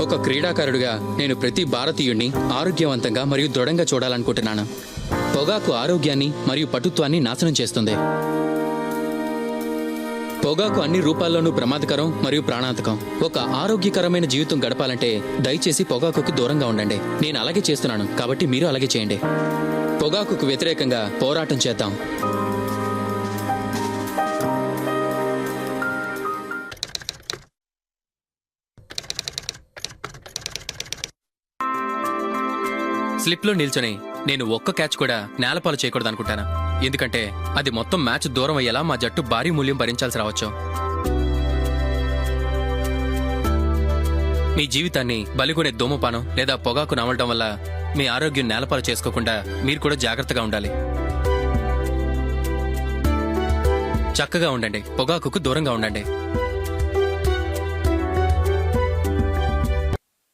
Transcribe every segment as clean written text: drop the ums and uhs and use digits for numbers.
ఒక క్రీడాకారుడిగా నేను ప్రతి భారతీయుడిని ఆరోగ్యవంతంగా మరియు దృఢంగా చూడాలనుకుంటున్నాను. పొగాకు ఆరోగ్యాన్ని మరియు పటుత్వాన్ని నాశనం చేస్తుంది. పొగాకు అన్ని రూపాల్లోనూ ప్రమాదకరం మరియు ప్రాణాంతకం. ఒక ఆరోగ్యకరమైన జీవితం గడపాలంటే దయచేసి పొగాకుకు దూరంగా ఉండండి. నేను అలాగే చేస్తున్నాను, కాబట్టి మీరు అలాగే చేయండి. పొగాకుకు వ్యతిరేకంగా పోరాటం చేద్దాం. స్లిప్లో నిల్చొని నేను ఒక్క క్యాచ్ కూడా నేలపాలు చేయకూడదు అనుకుంటాను. ఎందుకంటే అది మొత్తం మ్యాచ్ దూరం అయ్యేలా మా జట్టు భారీ మూల్యం భరించాల్సి రావచ్చు. మీ జీవితాన్ని బలిగొనే ధూమపానం లేదా పొగాకు నమలడం వల్ల మీ ఆరోగ్యం నేలపాలు చేసుకోకుండా మీరు కూడా జాగ్రత్తగా ఉండాలి. చక్కగా ఉండండి, పొగాకుకు దూరంగా ఉండండి.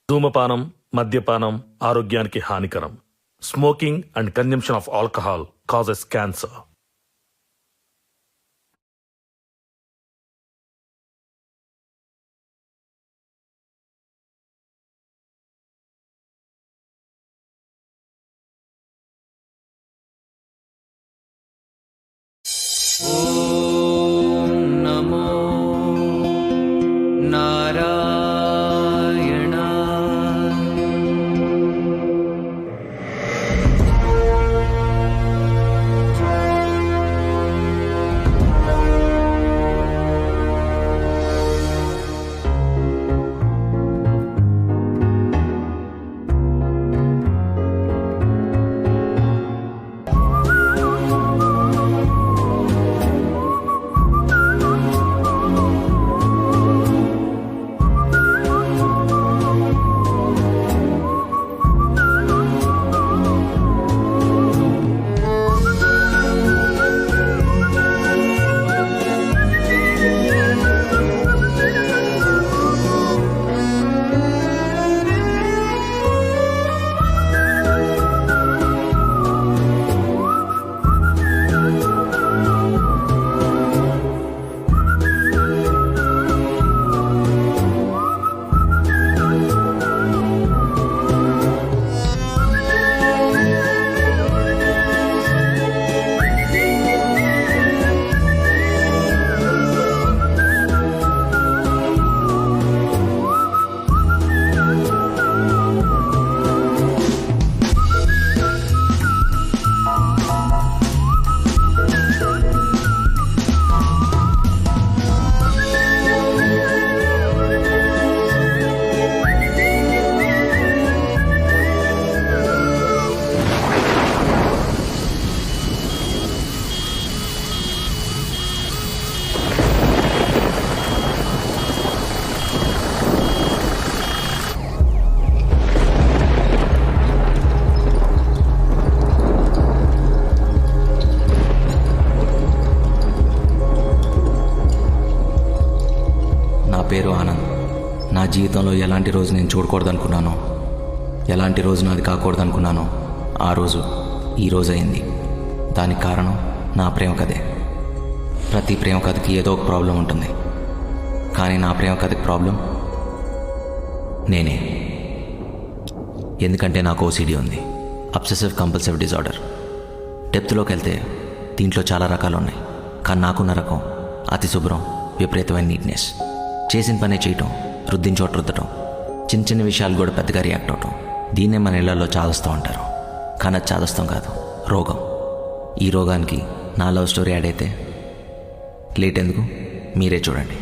ధూమపానం, మద్యపానం ఆరోగ్యానికి హానికరం. Smoking and consumption of alcohol causes cancer. నమో నారాయణ. పేరు ఆనంద్. నా జీవితంలో ఎలాంటి రోజు నేను చూడకూడదనుకున్నానో, ఎలాంటి రోజు నాది కాకూడదనుకున్నానో ఆ రోజు ఈ రోజు అయింది. దానికి కారణం నా ప్రేమ కథే. ప్రతి ప్రేమ కథకి ఏదో ఒక ప్రాబ్లం ఉంటుంది, కానీ నా ప్రేమ కథకి ప్రాబ్లం నేనే. ఎందుకంటే నాకు ఓసిడి ఉంది, అబ్సెసివ్ కంపల్సివ్ డిజార్డర్. డెప్త్లోకి వెళ్తే దీంట్లో చాలా రకాలు ఉన్నాయి, కానీ నాకున్న రకం అతి శుభ్రం, విపరీతమైన నీట్నెస్. చేసిన పనే చేయటం, రుద్దిన చోట రుద్దటం, చిన్న చిన్న విషయాలు కూడా పెద్దగా రియాక్ట్ అవటం. దీన్నే మన ఇళ్లలో చాదస్తం అంటారు, కానీ అది చాదస్తం కాదు, రోగం. ఈ రోగానికి నా లవ్ స్టోరీ యాడ్ అయితే లేట్ ఎందుకు, మీరే చూడండి.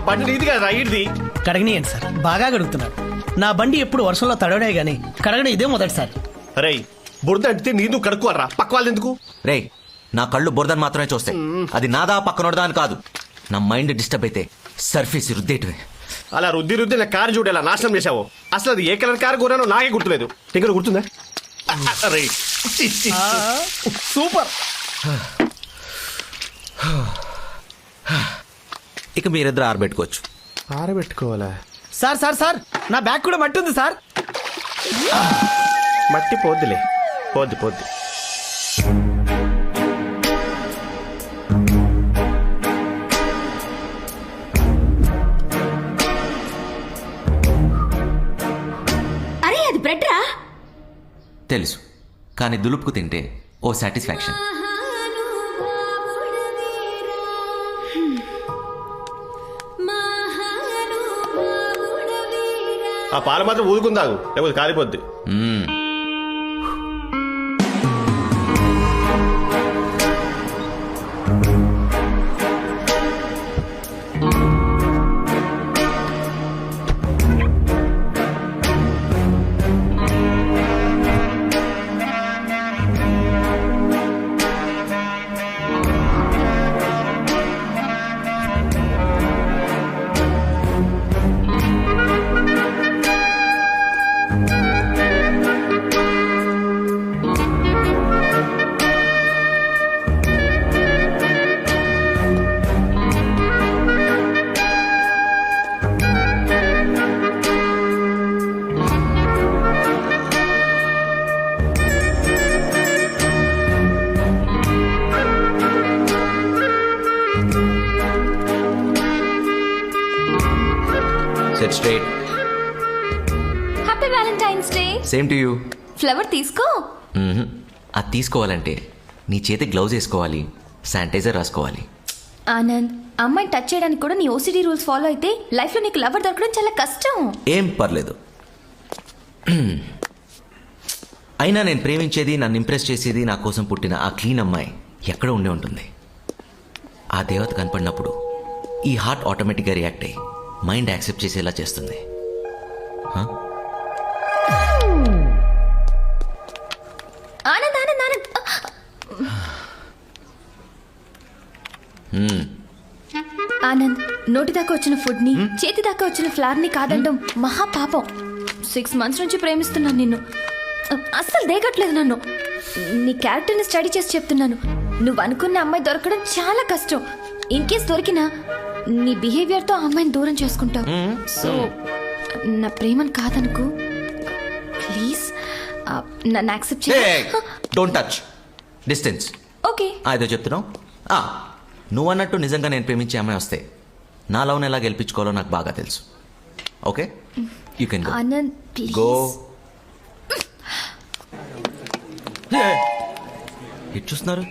బండి నీది కదా ఇడిది. కడగనీయండి సార్, బాగా కడుగుతున్నారు. నా బండి ఎప్పుడు వర్షంలో తడవడే గానీ కడగడం ఇదే మొదటిసారి. రే బురద అడితే నీదు కడుక్కోరా, పక్క వాళ్ళు ఎందుకు? రే, నా కళ్ళు బురదని మాత్రమే చూస్తాయి, అది నాదా పక్కనోడదా అని కాదు. నా మైండ్ డిస్టర్బ్ అయితే సర్ఫేస్ రుద్దేటివే. అలా రుద్ది రుద్ది నా కారు చూడు ఎలా నాశనం చేసావు. అసలు అది ఏ కలర్ కారు కొన్నానో నాకే గుర్తులేదు. దగ్గర గుర్తుందా? అరే, చి, చి. సూపర్. ఇక మీరిద్దరు ఆరబెట్టుకోవచ్చు. ఆరబెట్టుకోవాలా? సార్ సార్ సార్ నా బ్యాగ్ కూడా మట్టి ఉంది సార్. మట్టి పోద్దిలే, పోద్ది పోద్ది. అరే అది బ్రెడ్ రా. తెలుసు, కానీ దులుపుకు తింటే ఓ సాటిస్ఫాక్షన్. ఆ పాలు మాత్రం ఊదుకుందాగు, లేకపోతే కాలిపోద్ది. Set straight. Happy valentine's day. Same to you. Flower తీసుకో. అది తీసుకోవాలంటే నీ చేతి గ్లౌజ్ వేసుకోవాలి, శానిటైజర్ రాసుకోవాలి. ఆనంద్, అమ్మాయిని టచ్ చేయడానికి కూడా నీ ఓసిడి రూల్స్ ఫాలో అయితే లైఫ్ లో నీకు లవర్ దొరకడం చాలా కష్టం. ఏం పర్లేదు. అయినా నేను ప్రేమించేది, నన్ను ఇంప్రెస్ చేసేది నా కోసం పుట్టిన ఆ క్లీన్ అమ్మాయి ఎక్కడ ఉండే ఉంటుంది. ఆ దేవత కనపడినప్పుడు ఈ హార్ట్ ఆటోమేటిక్గా రియాక్ట్ అయ్యి మైండ్ యాక్సెప్ట్ చేసేలా చేస్తుంది. ఆనంద్ ఆనంద్ ఆనంద్. ఆనంద్, నోటి దాకా వచ్చిన ఫుడ్ ని, చేతి దాకా వచ్చిన ఫ్లవర్ ని కాదండం మహా పాపం. 6 months నుంచి ప్రేమిస్తున్నాను నిన్ను. అస్సలు దేగట్లేదు నన్ను. నీ క్యారెక్టర్ ని స్టడీ చేసి చెప్తున్నాను. నువ్వు అనుకున్న అమ్మాయి దొరకడం చాలా కష్టం. ఇన్ కేస్ దొరికినా నీ బిహేవియర్ తో ఆ అమ్మాయిని దూరం చేసుకుంటావు. సో నా ప్రేమను కాదనుకో ప్లీజ్. నన్ను యాక్సెప్ట్ చేయి. Don't touch, distance. ఓకే. అదో చెప్తున్నావు. నువ్వు అన్నట్టు నిజంగా నేను ప్రేమించే అమ్మాయి వస్తే నా లవ్ని ఎలా గెలిపించుకోవాలో నాకు బాగా తెలుసు. Okay, you can go. Anand please. Go. ఎటు చూస్తున్నారు?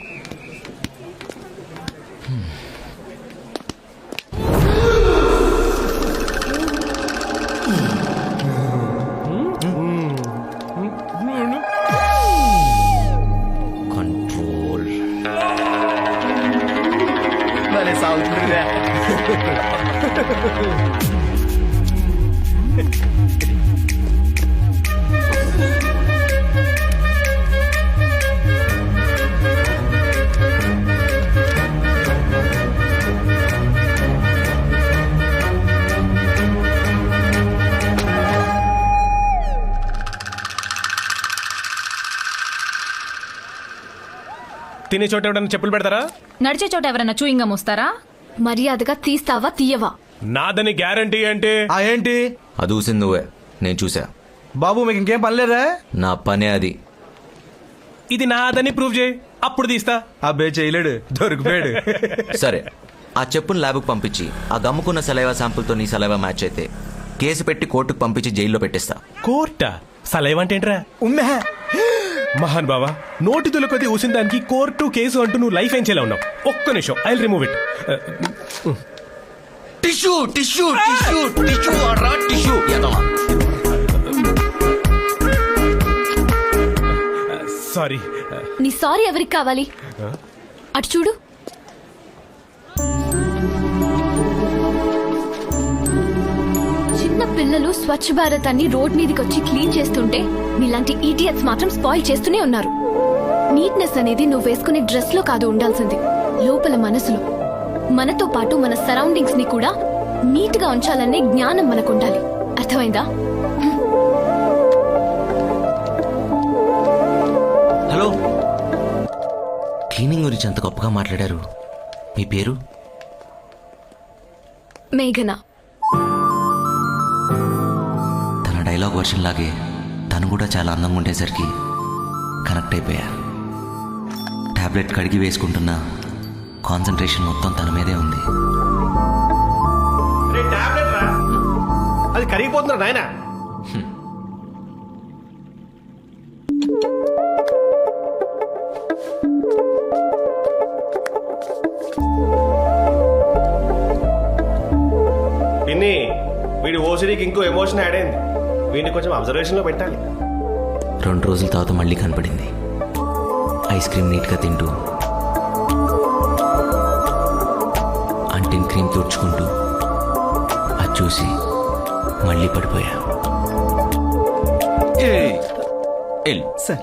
కంట్రోల్. భలే సాగుతుందిరా. తినే చోట ఎవడన్నా చెప్పులు పెడతారా? నడిచే చోట ఎవరైనా చూయింగం వస్తారా? మర్యాదగా తీస్తావా తీయవా? నాదని గ్యారంటీ అంటే ఏంటి? అది ఊసింది నువ్వే, నేను చూసా. బాబు మీకు ఇంకేం పనిలేరా? నా పనే అది. ఇది నాదని ప్రూవ్ చేయి, అప్పుడు తీస్తా. అబ్బే చేయలేడు, దొరికిపోయాడు. సరే, ఆ చెప్పును ల్యాబ్కు పంపించి ఆ గమ్ముకున్న సలైవా శాంపుల్తో నీ సలైవా మ్యాచ్ అయితే కేసు పెట్టి కోర్టుకు పంపించి జైల్లో పెట్టేస్తా. కోర్టా? సలైవంటేంట్రా? ఉమ్మే మహాన్ బావా, నోటి తులకొద్ది ఊసిన దానికి కోర్టు కేసు అంటూ నువ్వు లైఫ్ ఏం చేయాలి ఉన్నావు. ఒక్క నిమిషం, I will remove it. Tissue tissue tissue tissue అడ్రా టిష్యూ. సారీ. నీ సారీ ఎవరికి కావాలి? అటు చూడు. చిన్న పిల్లలు స్వచ్ఛ భారత్ అని రోడ్ మీదకి వచ్చి క్లీన్ చేస్తుంటే నీలాంటి ఈడియట్స్ మాత్రం స్పాయిల్ చేస్తూనే ఉన్నారు. నీట్నెస్ అనేది నువ్వు వేసుకునే డ్రెస్ లో కాదు ఉండాల్సింది, లోపల మనసులో. మనతో పాటు మన సరౌండింగ్స్ ని కూడా నీట్ గా ఉంచాలనే జ్ఞానం మనకు ఉండాలి. అర్థమైందా? హలో, క్లీనింగ్ గురించి అంత గొప్పగా మాట్లాడారు. మీ పేరు? మేఘన. తన డైలాగ్ వర్షన్ లాగే తను కూడా చాలా అందంగా ఉండేసరికి కనెక్ట్ అయిపోయా. టాబ్లెట్ కడిగి వేసుకుంటున్న కాన్సన్ట్రేషన్ మొత్తం తన మీదే ఉంది. రే టాబ్లెట్ రా, అది కరిగిపోతున్నా నాయన. పిన్ని, వీడి ఓసిడికి ఇంకో ఎమోషన్ యాడ్ అయింది. వీడిని కొంచెం అబ్జర్వేషన్ లో పెట్టాలి. 2 రోజుల తర్వాత మళ్ళీ కనపడింది. ఐస్ క్రీమ్ నీట్గా తింటూ, అంటిన్ క్రీమ్ తుడుచుకుంటూ, అది చూసి మళ్ళీ పడిపోయా. సార్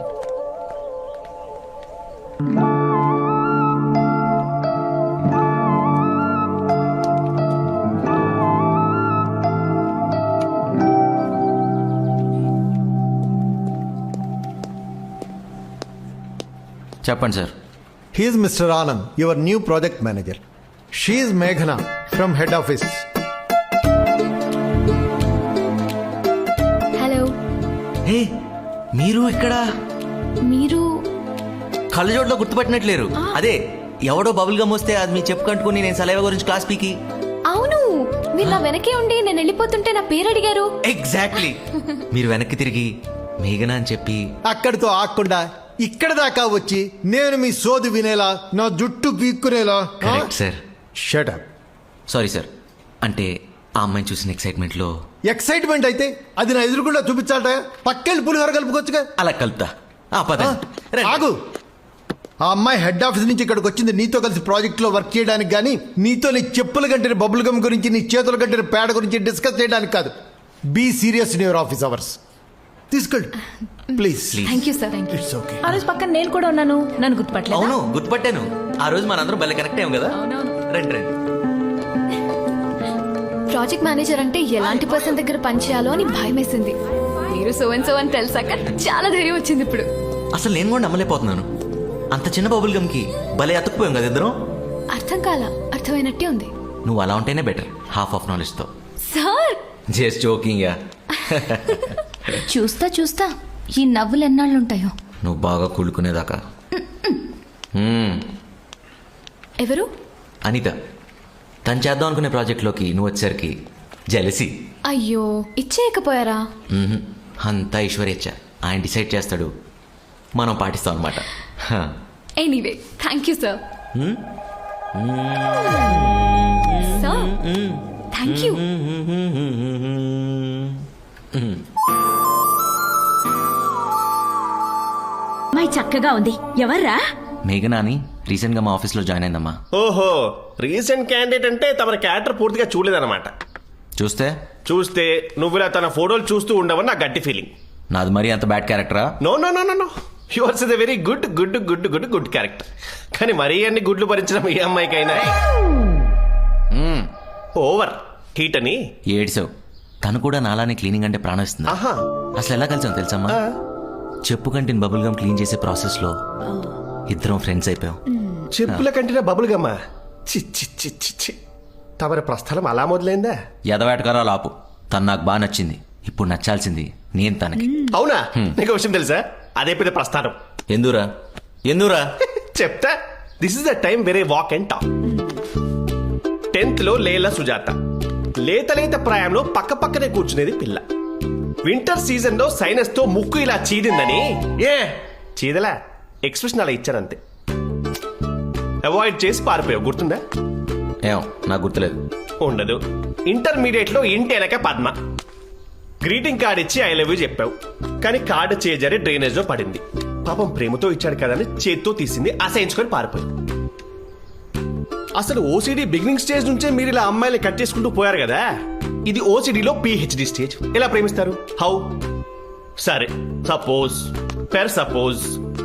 చెప్పండి sir. He is Mr. Anand, your new project manager. She is Meghana from head office. Hello. Hey, మీరు ఇక్కడ మీరు కళ్ళజోడులో గుర్తుపట్టినట్లేరు. అదే ఎవడో బబుల్ గమ్ వస్తే అది మీ చెప్పు కంటుకుని నేను సలైవా గురించి క్లాస్ పీకి. అవును, మీరు నా వెనకే ఉండి నేను వెళ్ళిపోతుంటే నా పేరు అడిగారు. ఎగ్జాక్ట్లీ. మీరు వెనక్కి తిరిగి మేఘన అని చెప్పి అక్కడితో ఆగకుండా ఇక్కడ దాకా వచ్చి నేను మీ సోది వినేలా నా జుట్టు పీక్కునేలా. Correct sir. Shut up. Sorry sir. అంటే ఆ అమ్మాయిని చూసిన ఎక్సైట్మెంట్లో ఎక్సైట్మెంట్ అయితే అది నా ఎదురుకుండా చూపించాలట. పక్కెళ్ళి పులిహోర కలుపుకొచ్చుగా. అలా కలుపుతా. పదండి. రండి. ఆగు. ఆ అమ్మాయి హెడ్ ఆఫీస్ నుంచి ఇక్కడికి వచ్చింది నీతో కలిసి ప్రాజెక్ట్ లో వర్క్ చేయడానికి, కానీ నీతో నీ చెప్పుల కంటే బబుల్ గమ్ గురించి, నీ చేతుల కంటే పేడ గురించి డిస్కస్ చేయడానికి కాదు. Be serious in your office hours. తీసుకెళ్ళి please. Thank you sir. It's okay. ఆ రోజు పక్కన నేను కూడా ఉన్నాను, నన్ను గుర్తుపట్టలేదు. అవును, గుర్తుపట్టాను. ఆ రోజు మనందరం భలే కనెక్ట్ అయ్యాం కదా. రండి రండి. ప్రాజెక్ట్ మేనేజర్ అంటే ఎలాంటి పర్సన్ దగ్గర పనిచేయాలో అని భయం వేసింది. మీరు సో అండ్ సో అని తెలిసాక చాలా ధైర్యం వచ్చింది ఇప్పుడు. అసలు నేను కూడా నమ్మలేకపోతున్నాను. అంత చిన్న బబుల్ గమ్ కి భలే అతుక్కుపోయాం కదా ఇద్దరం. అర్థం కాల, అర్థమైనట్టే ఉంది. నువ్వు అలా ఉంటేనే బెటర్, హాఫ్ ఆఫ్ నాలెడ్జ్ తో. Sir just joking yeah. చూస్తా చూస్తా ఈ నవ్వులు ఎన్నాళ్ళుంటాయో. నువ్వు బాగా కూలుకునేదాకా. ఎవరు? అనిత. తను చేద్దాం అనుకునే ప్రాజెక్ట్లోకి నువ్వు వచ్చేసరికి జెలసీ. అయ్యో, ఇచ్చేయకపోయారా? అంతా ఈశ్వరేచ్ఛ. ఆయన డిసైడ్ చేస్తాడు, మనం పాటిస్తాం అనమాట. Anyway, thank you sir. Sir thank you. అమ్మాయి చక్కగా ఉంది. ఎవర్రా? మేఘనా అని రీసెంట్ గా మా ఆఫీస్ లో జాయిన్ అయిందమ్మా. ఓహో, రీసెంట్ క్యాండిడేట్ అంటే తమ క్యారెక్టర్ పూర్తిగా చూడలేదన్నమాట. చూస్తే నువ్వు ఇలా తన ఫోటోలు చూస్తూ ఉండవని నా గట్టి ఫీలింగ్. నాది మరీ అంత బ్యాడ్ క్యారెక్టరా? No no no no no, yours is a very good good good good good character. కానీ మరీ అన్ని గుడ్లు భరించడం ఏ అమ్మాయికైనా ఓవర్ హీట్ అని. ఏడ్సావు. తను కూడా నాలానే క్లీనింగ్ అంటే ప్రాణం ఇస్తుంది. ఆహా, అసలు ఎలా కలిసాం తెలుసమ్మా? చెప్పు కంటిని బబుల్ గమ్ క్లీన్ చేసే ప్రాసెస్ లో ఇద్దరం ఫ్రెండ్స్ అయిపోయాం. చెప్పుల కంటిన బబుల్ గమ్మా? చి చి చి చి చి. తమరి ప్రస్థలం అలా మొదలైందా? ఎదవేటకారా లాపు. తను నాకు బాగా నచ్చింది. ఇప్పుడు నచ్చాల్సింది నేను తనకి. అవునా? నీకు విషయం తెలుసా? అదే పెద్ద ప్రస్థానం. ఎందురా చెప్తా. This is the time very walk and talk. 10th లో లేలా సుజాత. లేత ప్రాయంలో పక్క పక్కనే కూర్చునేది పిల్ల. వింటర్ సీజన్ లో సైనస్ తో ముక్కు ఇలా చీదిందని చీదలా ఎక్స్ప్రెషన్ అలా ఇచ్చానంతే. అవాయిడ్ చేసి పారిపోయావు, గుర్తుందా? ఏం నాకు గుర్తులేదు. ఉండదు. ఇంటర్మీడియట్ లో ఇంటి వెనక పద్మ. గ్రీటింగ్ కార్డ్ ఇచ్చి ఐ లవ్ యూ చెప్పావు, కానీ కార్డు చేజరి డ్రైనేజ్ లో పడింది. పాపం ప్రేమతో ఇచ్చాడు కదా అని చేత్తో తీసింది, అసహించుకొని పారిపోయింది. అసలు ఓసిడి బిగినింగ్ స్టేజ్ నుంచే మీరు ఇలా అమ్మాయిలు కట్ చేసుకుంటూ పోయారు కదా. ఇది ఓసిడిలో పిహెచ్డి స్టేజ్. ఎలా ప్రేమిస్తారు? హౌ? సరే, సపోజ్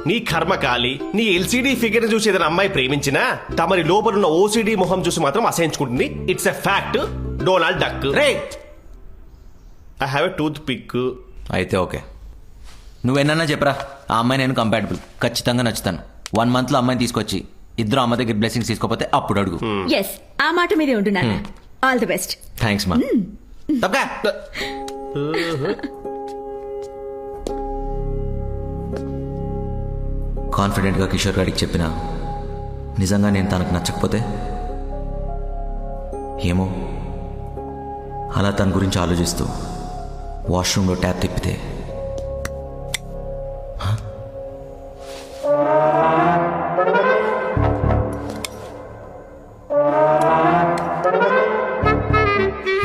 నీ కర్మకాలి నీ ఎల్సిడి ఫిగర్ చూసి ఏదైనా అమ్మాయి ప్రేమించినా తమరి లోపలున్న ఓసిడి మొహం చూసి మాత్రం అసహించుకుంటుంది. It's a fact. Donald Duck. రే I have a toothpick. అయితే ఓకే, నువ్వెన్నా చెప్పరా, ఆ అమ్మాయి నేను కంపాటబుల్, ఖచ్చితంగా నచ్చుతాను. 1 monthలో అమ్మాయిని తీసుకొచ్చి ఇద్దరు అమ్మ దగ్గర బ్లెస్సింగ్స్ తీసుకోపోతే అప్పుడు అడుగు. ఎస్, ఆ మాట మీదే ఉంటున్నాను. All the best. థ్యాంక్స్ మా. తప్పకా కాన్ఫిడెంట్గా కిషోర్ గారికి చెప్పిన నిజంగా నేను తనకు నచ్చకపోతే ఏమో, అలా తన గురించి ఆలోచిస్తూ వాష్రూమ్లో ట్యాప్ తిప్పితే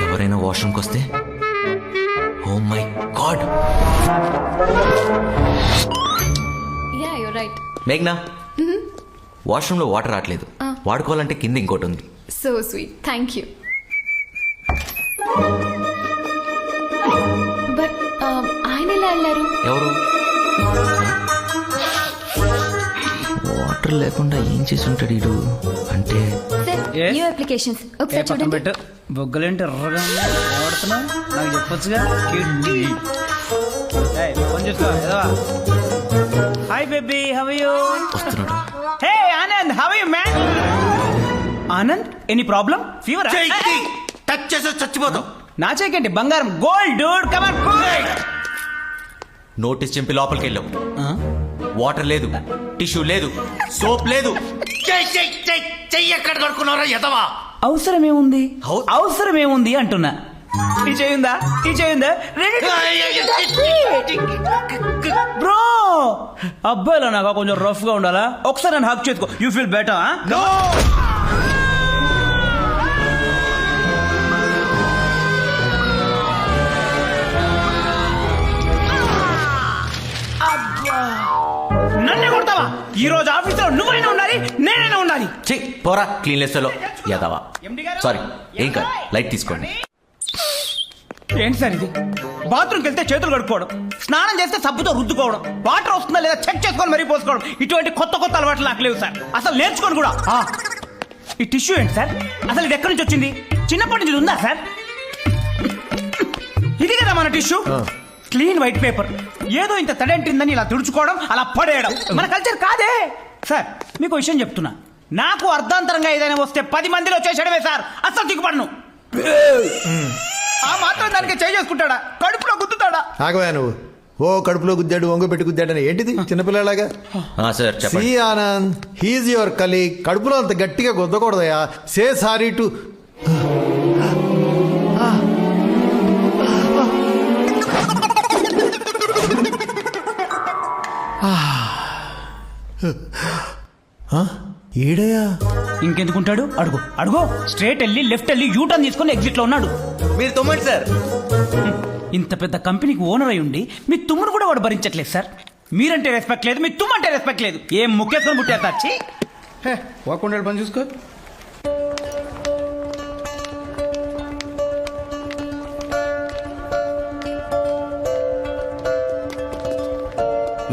ఎవరైనా వాష్రూమ్కి వస్తే, oh my god. Yeah you right. మేఘ్నా, వాష్రూమ్లో వాటర్ రావట్లేదు, వాడుకోవాలంటే కింద ఇంకోటి ఉంది. So sweet, thank you. But ఆయన ఎలా వెళ్ళారు? ఎవరు? వాటర్ లేకుండా ఏం చేసి ఉంటాడు వీడు? అంటే సార్, Yes? న్యూ అప్లికేషన్స్ ఏ ఒకసారి పక్కన చూడండి. పెట్టు. బొగ్గలేంటి ఎర్రగా ఉన్నాయి? వాడుతున్నావు, నాకు చెప్పొచ్చుగా. కిడ్నీ. ఏయ్, ఫోన్ చూసుకో. Hi baby, how are you? వస్తున్నాడు. Hey Anand, how are you man? Anand, any problem? Fever? Touch చేసి చచ్చిపోతాం. నా చేకండి బంగారం, gold dude, come on cool. Notice చింపి లోపలికి వెళ్ళాం. వాటర్ లేదు, టిష్యూ లేదు, సోప్ లేదు. చెయ్యి ఎక్కడ కడుక్కున్నారా ఎదవా? అవసరం ఏముంది? హౌ- అవసరం ఏముంది అంటున్నా. ఈ చేయిందా, ఈ చేయిందా? బ్రో, అబ్బాయిలో నాకు కొంచెం రఫ్ గా ఉండాలా? ఒకసారి నన్ను హక్ చేసుకో, యూ ఫీల్ బెటర్. నన్నే కొడతావా? ఈ రోజు ఆఫీసులో నువ్వైనా ఉండాలి, నేనైనా ఉండాలి. చెయ్యి పోరా, క్లీన్ లెస్లో ఎదవా. MD గారు? సారీ, ఏం కాదు, లైట్ తీసుకోండి. ఏంటి సార్ ఇది? బాత్రూమ్కి వెళ్తే చేతులు కడుక్కోవడం, స్నానం చేస్తే సబ్బుతో రుద్దుకోవడం, వాటర్ వస్తుందా లేదా చెక్ చేసుకొని మరీ పోసుకోవడం, ఇటువంటి కొత్త కొత్త అలవాట్లు నాకు లేవు సార్. అసలు నేర్చుకోను కూడా. ఈ టిష్యూ ఏంటి సార్? అసలు ఇది ఎక్కడి నుంచి వచ్చింది? చిన్నప్పటి నుంచి ఇది ఉందా సార్? ఇది కదా మన టిష్యూ, క్లీన్ వైట్ పేపర్. ఏదో ఇంత తడంటిందని ఇలా తుడుచుకోవడం, అలా పడేయడం మన కల్చర్ కాదే సార్. మీకు విషయం చెప్తున్నా, నాకు అర్ధాంతరంగా ఏదైనా వస్తే 10 మందిలో చేసేయడమే సార్. అసలు దిగుపడను. ఆ మాత్రం దానికి చేసుకుంటాడా? కడుపులో గుద్దుతాడా? ఆగవా నువ్వు. ఓ కడుపులో గుద్దాడు, ఒంగ పెట్టి గుద్దాడని ఏంటిది చిన్నపిల్లలాగా? సార్ సి చెప్పండి. Anand, he's your colleague. కడుపులో అంత గట్టిగా గుద్దకూడదయా. Say sorry to. ఈడయా ఇంకెందుకుంటాడు? అడుగు అడుగు. స్ట్రేట్ వెళ్ళి లెఫ్ట్ వెళ్ళి యూటర్న్ తీసుకొని ఎగ్జిట్ లో ఉన్నాడు. మీరు తొమ్మండి సార్. ఇంత పెద్ద కంపెనీకి ఓనర్ అయి ఉండి మీ తుమ్మును కూడా వాడు భరించట్లేదు సార్. మీరంటే రెస్పెక్ట్ లేదు, మీ తుమ్మంటే రెస్పెక్ట్ లేదు. ఏం ముఖ్యత్వం పుట్టారు వచ్చి వాకుండా పని చూసుకో.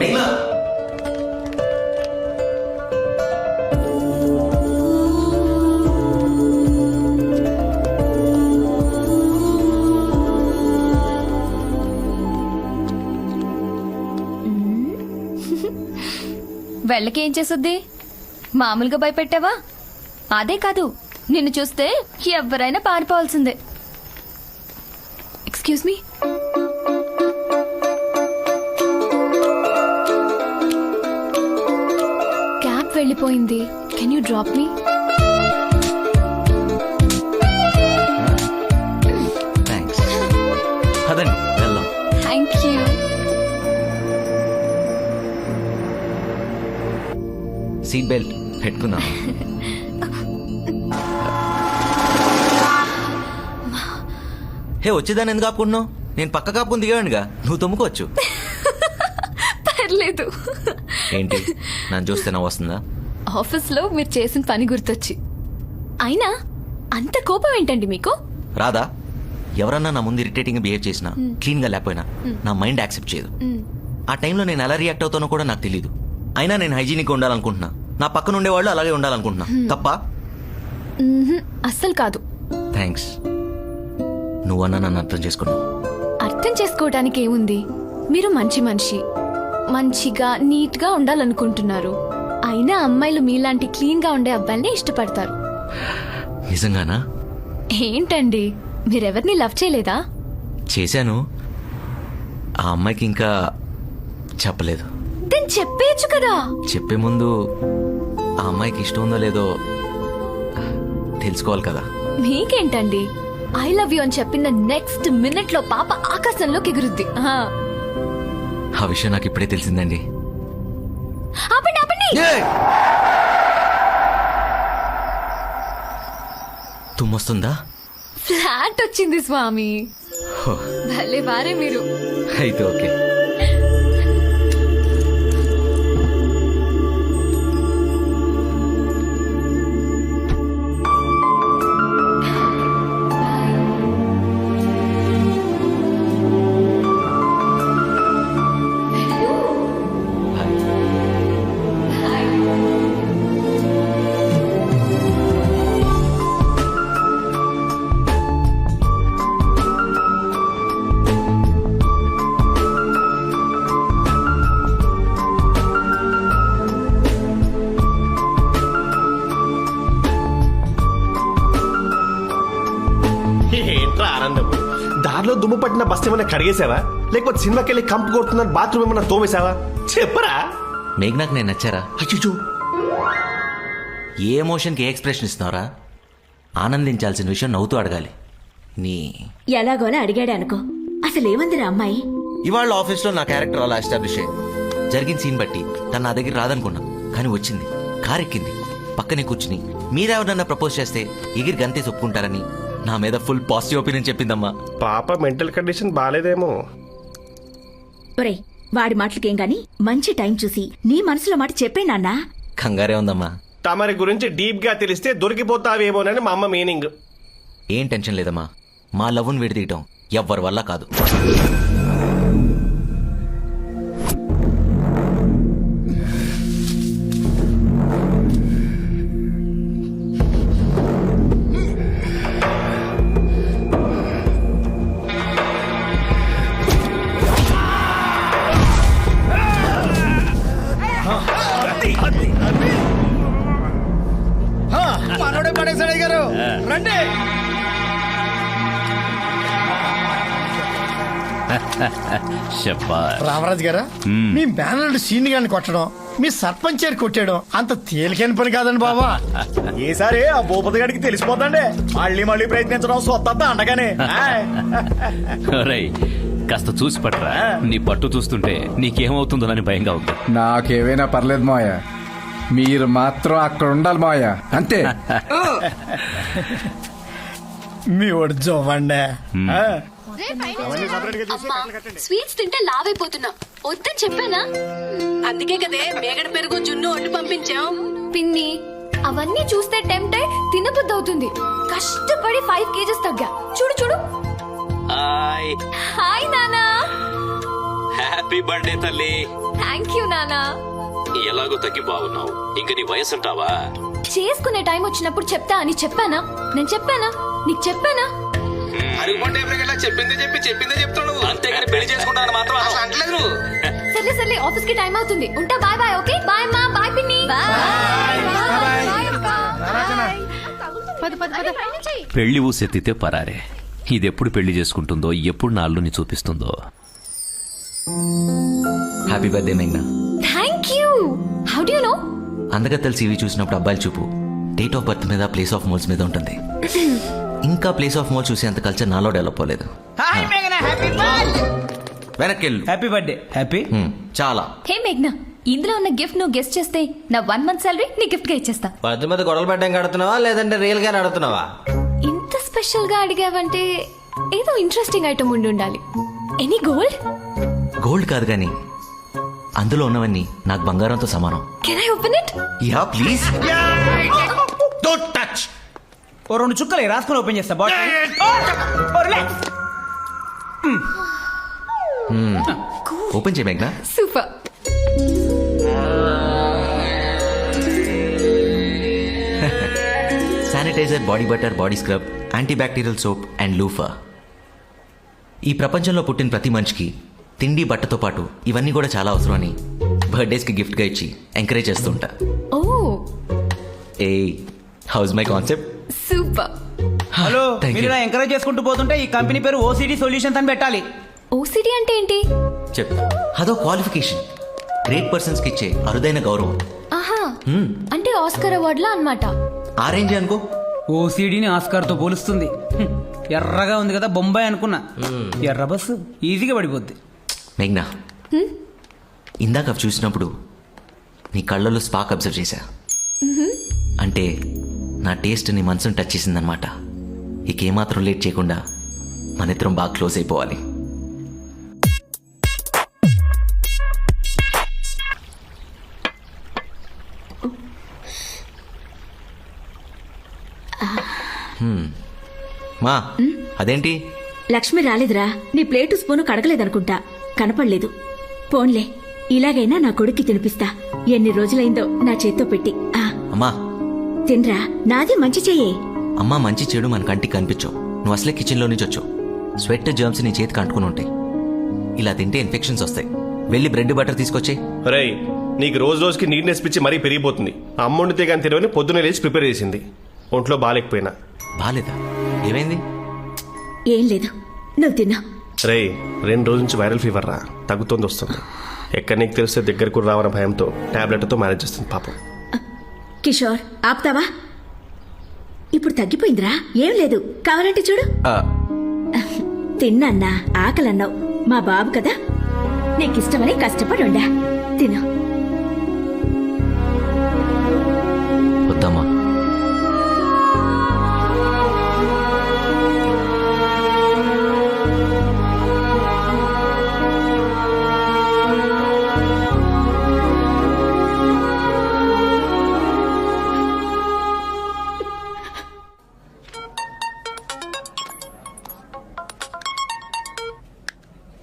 మేఘ్నా, వెళ్ళకి ఏం చేసుద్ది? మామూలుగా భయపెట్టావా? అదే కాదు, నిన్ను చూస్తే ఎవరైనా పారిపోవాల్సిందే. Excuse me. క్యాబ్ వెళ్ళిపోయింది, can you drop me? Thanks. అదండి వెళ్దాం. Thank you. సీట్ బెల్ట్ పెట్టుకున్నా. హే, వచ్చేదాన్ని ఎందుకు ఆపుకుంటున్నావు? నేను పక్క కాపుకుని దిగానుగా, నువ్వు తమ్ముకోవచ్చు. పర్లేదు. ఏంటి, నన్ను చూస్తే నవ్వు వస్తుందా? ఆఫీస్లో మీరు చేసిన పని గుర్తొచ్చి. అయినా అంత కోపం ఏంటండి మీకు? రాదా? ఎవరన్నా నా ముందు ఇరిటేటింగ్ బిహేవ్ చేసినా, క్లీన్ గా లేకపోయినా నా మైండ్ యాక్సెప్ట్ చేయదు. ఆ టైంలో నేను ఎలా రియాక్ట్ అవుతానో కూడా నాకు తెలియదు. అయినా నేను హైజీనిక్గా ఉండాలనుకుంటున్నా. నా పక్కన ఉండేవాళ్ళు అలాగే ఉండాలనుకుంటున్నా. తప్ప? అస్సలు కాదు. థ్యాంక్స్. నువ్వన్నా నన్ను అర్థం చేసుకున్నావు. అర్థం చేసుకోవడానికి ఏముంది? మీరు మంచి మనిషి, మంచిగా నీట్గా ఉండాలనుకుంటున్నారు. అయినా అమ్మాయిలు మీలాంటి క్లీన్గా ఉండే అబ్బాయిల్ని ఇష్టపడతారు. నిజంగానా? ఏంటండి, మీరెవరిని లవ్ చేయలేదా? చేశాను. ఆ అమ్మాయికి ఇంకా చెప్పలేదు. దెన్ చెప్పేయచ్చు కదా. చెప్పే ముందు ఆ అమ్మాయికి ఇష్టం ఉందో లేదో తెలుసుకోవాలి కదా. మీకేంటండి, ఐ లవ్ యూ అని చెప్పిన నెక్స్ట్ మినిట్ లో పాప ఆకాశంలోకి ఎగురుద్ది. ఆ విషయం నాకు ఇప్పుడే తెలిసిందండి. ఆపండి ఆపండి. తుమ్మొస్తుందా? ఫ్లాట్ వచ్చింది స్వామి. భలే వారే మీరు. అయితే ఓకే. ఏంట్రా ఆనందం? దారిలో దుమ్ము పట్టిన బస్ ఏమైనా కడిగేసావా, లేకపోతే సినిమాకి వెళ్ళి కంపు కొడుతున్న బాత్రూమ్ ఏమైనా తోమేశావా? చెప్పరా. మేఘ్నాకు నేను నచ్చారా? అయ్యో, ఏ ఎమోషన్కి ఏ ఎక్స్ప్రెషన్ ఇస్తున్నారా? ఆనందించాల్సిన విషయం నవ్వుతూ అడగాలి. నీ ఎలాగోలా అడిగాడే అనుకో. అసలు ఏమందిరా అమ్మాయి? ఇవాళ ఆఫీస్లో నా క్యారెక్టర్ అలా ఎస్టాబ్లిష్ అయ్యింది. జరిగిన సీన్ బట్టి తను నా దగ్గర రాదనుకున్నా, కానీ వచ్చింది. కార్ ఎక్కింది, పక్కనే కూర్చుని మీరెవరన్నా ప్రపోజ్ చేస్తే ఎగిరి గంతేసి ఒప్పుకుంటారని నా మీద ఫుల్ పాజిటివ్ ఒపీనియన్ చెప్పిందమ్మా. పాప మెంటల్ కండిషన్ బాగాలేదేమో. ఒరేయ్, వాడి మాటలకేం గాని మంచి టైం చూసి నీ మనసులో మాట చెప్పే నాన్నా. కంగారే ఉందమ్మా. తమరి గురించి డీప్ గా తెలిస్తే దొరికిపోతావేమోనని మా అమ్మ మీనింగ్. ఏం టెన్షన్ లేదమ్మా. మా లవ్వును విడదీయటం ఎవ్వరి వల్ల కాదు. మనోడే పడేశాడు గారు. రండి. రామరాజు గారా, మీ మేనల్డ్ సీన్ గాని కొట్టడం, మీ సర్పంచ్ గారిని కొట్టేయడం అంత తేలికైన పని కాదండి బాబా. ఈసారి ఆ భూపతి గారికి తెలిసిపోతండి. మళ్ళీ మళ్ళీ ప్రయత్నించడం స్వత్త అండగానే. కాస్త చూసి పట్టరా. నీ పట్టు చూస్తుంటే నీకేమవుతుందోనని భయంగా ఉంది. నాకేమైనా పర్లేదు మాయ, మీరు మాత్రం అక్కడ ఉండాలి మాయ, అంతే. మీ ఒడి చూడండి. స్వీట్స్ తింటే లావైపోతున్నా, వద్దని చెప్పానా? అందుకే కదే మేగడ పెరుగు జున్ను వండి పంపించాం. పిన్ని, అవన్నీ చూస్తే టెంప్ట్ అయి తినబుద్ధి అవుతుంది. కష్టపడి 5 kgs తగ్గా. చూడు చూడు. హాయ్ నానా. హ్యాపీ బర్త్డే తల్లి. థ్యాంక్ యూ నానా. ఎలాగో తగ్గి బాగున్నావు. ఇంక నీ వయసు అంటావా? చేసుకునే టైం వచ్చినప్పుడు చెప్తా అని చెప్పానా? నేను చెప్పానా? నీకు చెప్పానా? చెప్పిందే చెప్తాడు. అంతేగాని పెళ్లి చేసుకుంటాను మాత్రం అసలు అంటలేదు. సర్లే సర్లే, ఆఫీస్ కి టైం అవుతుంది. ఉంటా. Bye bye. ఓకే బాయ్ అమ్మా. బాయ్ పిన్ని. పెళ్లి ఊసెత్తితే పరారే. ఇది ఎప్పుడు పెళ్లి చేసుకుంటుందో, ఎప్పుడు నా అల్లుని చూపిస్తుందో. హ్యాపీ బర్త్డే మేఘ్నా. Thank you. How do you know? అందగత్తెలు సీవీ చూసినప్పుడు అబ్బాయిల చూపు డేట్ ఆఫ్ బర్త్ మీద, ప్లేస్ ఆఫ్ మోల్స్ మీద ఉంటుంది. ఇంకా ప్లేస్ ఆఫ్ మోల్ చూసేంత కల్చర్ నాలో డెవలప్ అవ్వలేదు. వెనక్కెళ్ళు. Happy birthday. హ్యాపీ. చాలా. హే మేఘ్నా, ఇందులో ఉన్న గిఫ్ట్ నువ్వు గెస్ట్ చేస్తే నా 1 month సాలరీ నీ గిఫ్ట్ గా ఇచ్చేస్తా. పది మీద గొడవలు పెట్టడం కడుతున్నావా, లేదంటే రియల్ గా నడుతున్నావా? ఇంత స్పెషల్ గా అడిగావంటే ఏదో ఇంట్రెస్టింగ్ ఐటమ్ ఉండి ఉండాలి. Any gold? గోల్డ్ కాదు గాని అందులో ఉన్నవన్నీ నాకు బంగారంతో సమానం. Can I open it? Yeah please. Don't touch. Oh 2 చుక్కలు రాసుకొని ఓపెన్ చేస్తా. ఓపెన్ చేయ మేఘ్నా. Super. Sanitiser, body butter, body scrub, antibacterial soap and loofah. ఈ ప్రపంచంలో పుట్టిన ప్రతి మనిషికి తిండి, బట్టతో పాటు ఇవన్నీ కూడా చాలా అవసరం అని బర్త్డేస్కి గిఫ్ట్గా ఇచ్చి ఎంకరేజ్ చేస్తూ ఉంటా. Oh eh how's my concept? Super. Hello, Thank మీరు you. ఇలా ఎంకరేజ్ చేసుకుంటూ పోతుంటే ఈ కంపెనీ పేరు ఓసిడి సొల్యూషన్స్ అని పెట్టాలి. ఓసిడి అంటే ఏంటి? చెప్తా. అదో క్వాలిఫికేషన్, గ్రేట్ పర్సన్స్కి ఇచ్చే అరుదైన గౌరవం. ఆహా, అంటే ఆస్కర్ అవార్డులా అన్నమాట. ఆ రేంజ్ అనుకో. ఓసిడిని ఆస్కార్ తో పోలుస్తుంది. ఎర్రగా ఉంది కదా బొంబాయి అనుకున్నా. ఎర్ర బస్సు ఈజీగా పడిపోద్ది. మేఘ్నా, ఇందాక అవి చూసినప్పుడు నీ కళ్ళల్లో స్పార్క్ అబ్జర్వ్ చేశా. అంటే నా టేస్ట్ నీ మనసును టచ్ చేసిందనమాట. ఇక ఏమాత్రం లేట్ చేయకుండా మన ఇద్దరం బాగా క్లోజ్ అయిపోవాలి. మా అదేంటి? లక్ష్మి రాలేదురా. నీ ప్లేటు స్పూను కడగలేదనుకుంటా, కనపడలేదు. పోన్లే, ఇలాగైనా నా కొడుక్కి తినిపిస్తా. ఎన్ని రోజులైందో నా చేత్తో పెట్టి. అమ్మా తినరా, నాది మంచి చెయ్యే. అమ్మా, మంచి చెడు మన కంటికి కనిపించవు. నువ్వు అసలే కిచెన్లో నుంచి వచ్చావు. స్వెట్ జర్మ్స్ నీ చేతికి అంటుకుని ఉంటాయి. ఇలా తింటే ఇన్ఫెక్షన్స్ వస్తాయి. వెళ్ళి బ్రెడ్ బటర్ తీసుకొచ్చే. రేయ్, నీకు రోజు రోజుకి నీట్నెస్ పిచ్చి మరీ పెరిగిపోతుంది. అమ్మ వండితే కానీ తినవని పొద్దున్నే లేచి ప్రిపేర్ చేసింది. ఒంట్లో బాగాలేకపోయినా. బాలేదా? ఏమైంది? ఏం లేదు, నువ్వు తిన్నా. రేయ్, 2 రోజుల నుంచి వైరల్ ఫీవర్ రా, తగ్గుతోంది వస్తుంది. ఎక్కడ నీకు తెలిస్తే దగ్గరకు రావన్న భయంతో టాబ్లెట్తో మేనేజ్ చేస్తుంది పాపం. కిషోర్, ఆపుతావా? ఇప్పుడు తగ్గిపోయిందిరా, ఏం లేదు. కావాలంటే చూడు. తిన్నా, ఆకలన్నావు. మా బాబు కదా, నీకిష్టమని కష్టపడి ఉండా. తిను. వద్దమ్మా.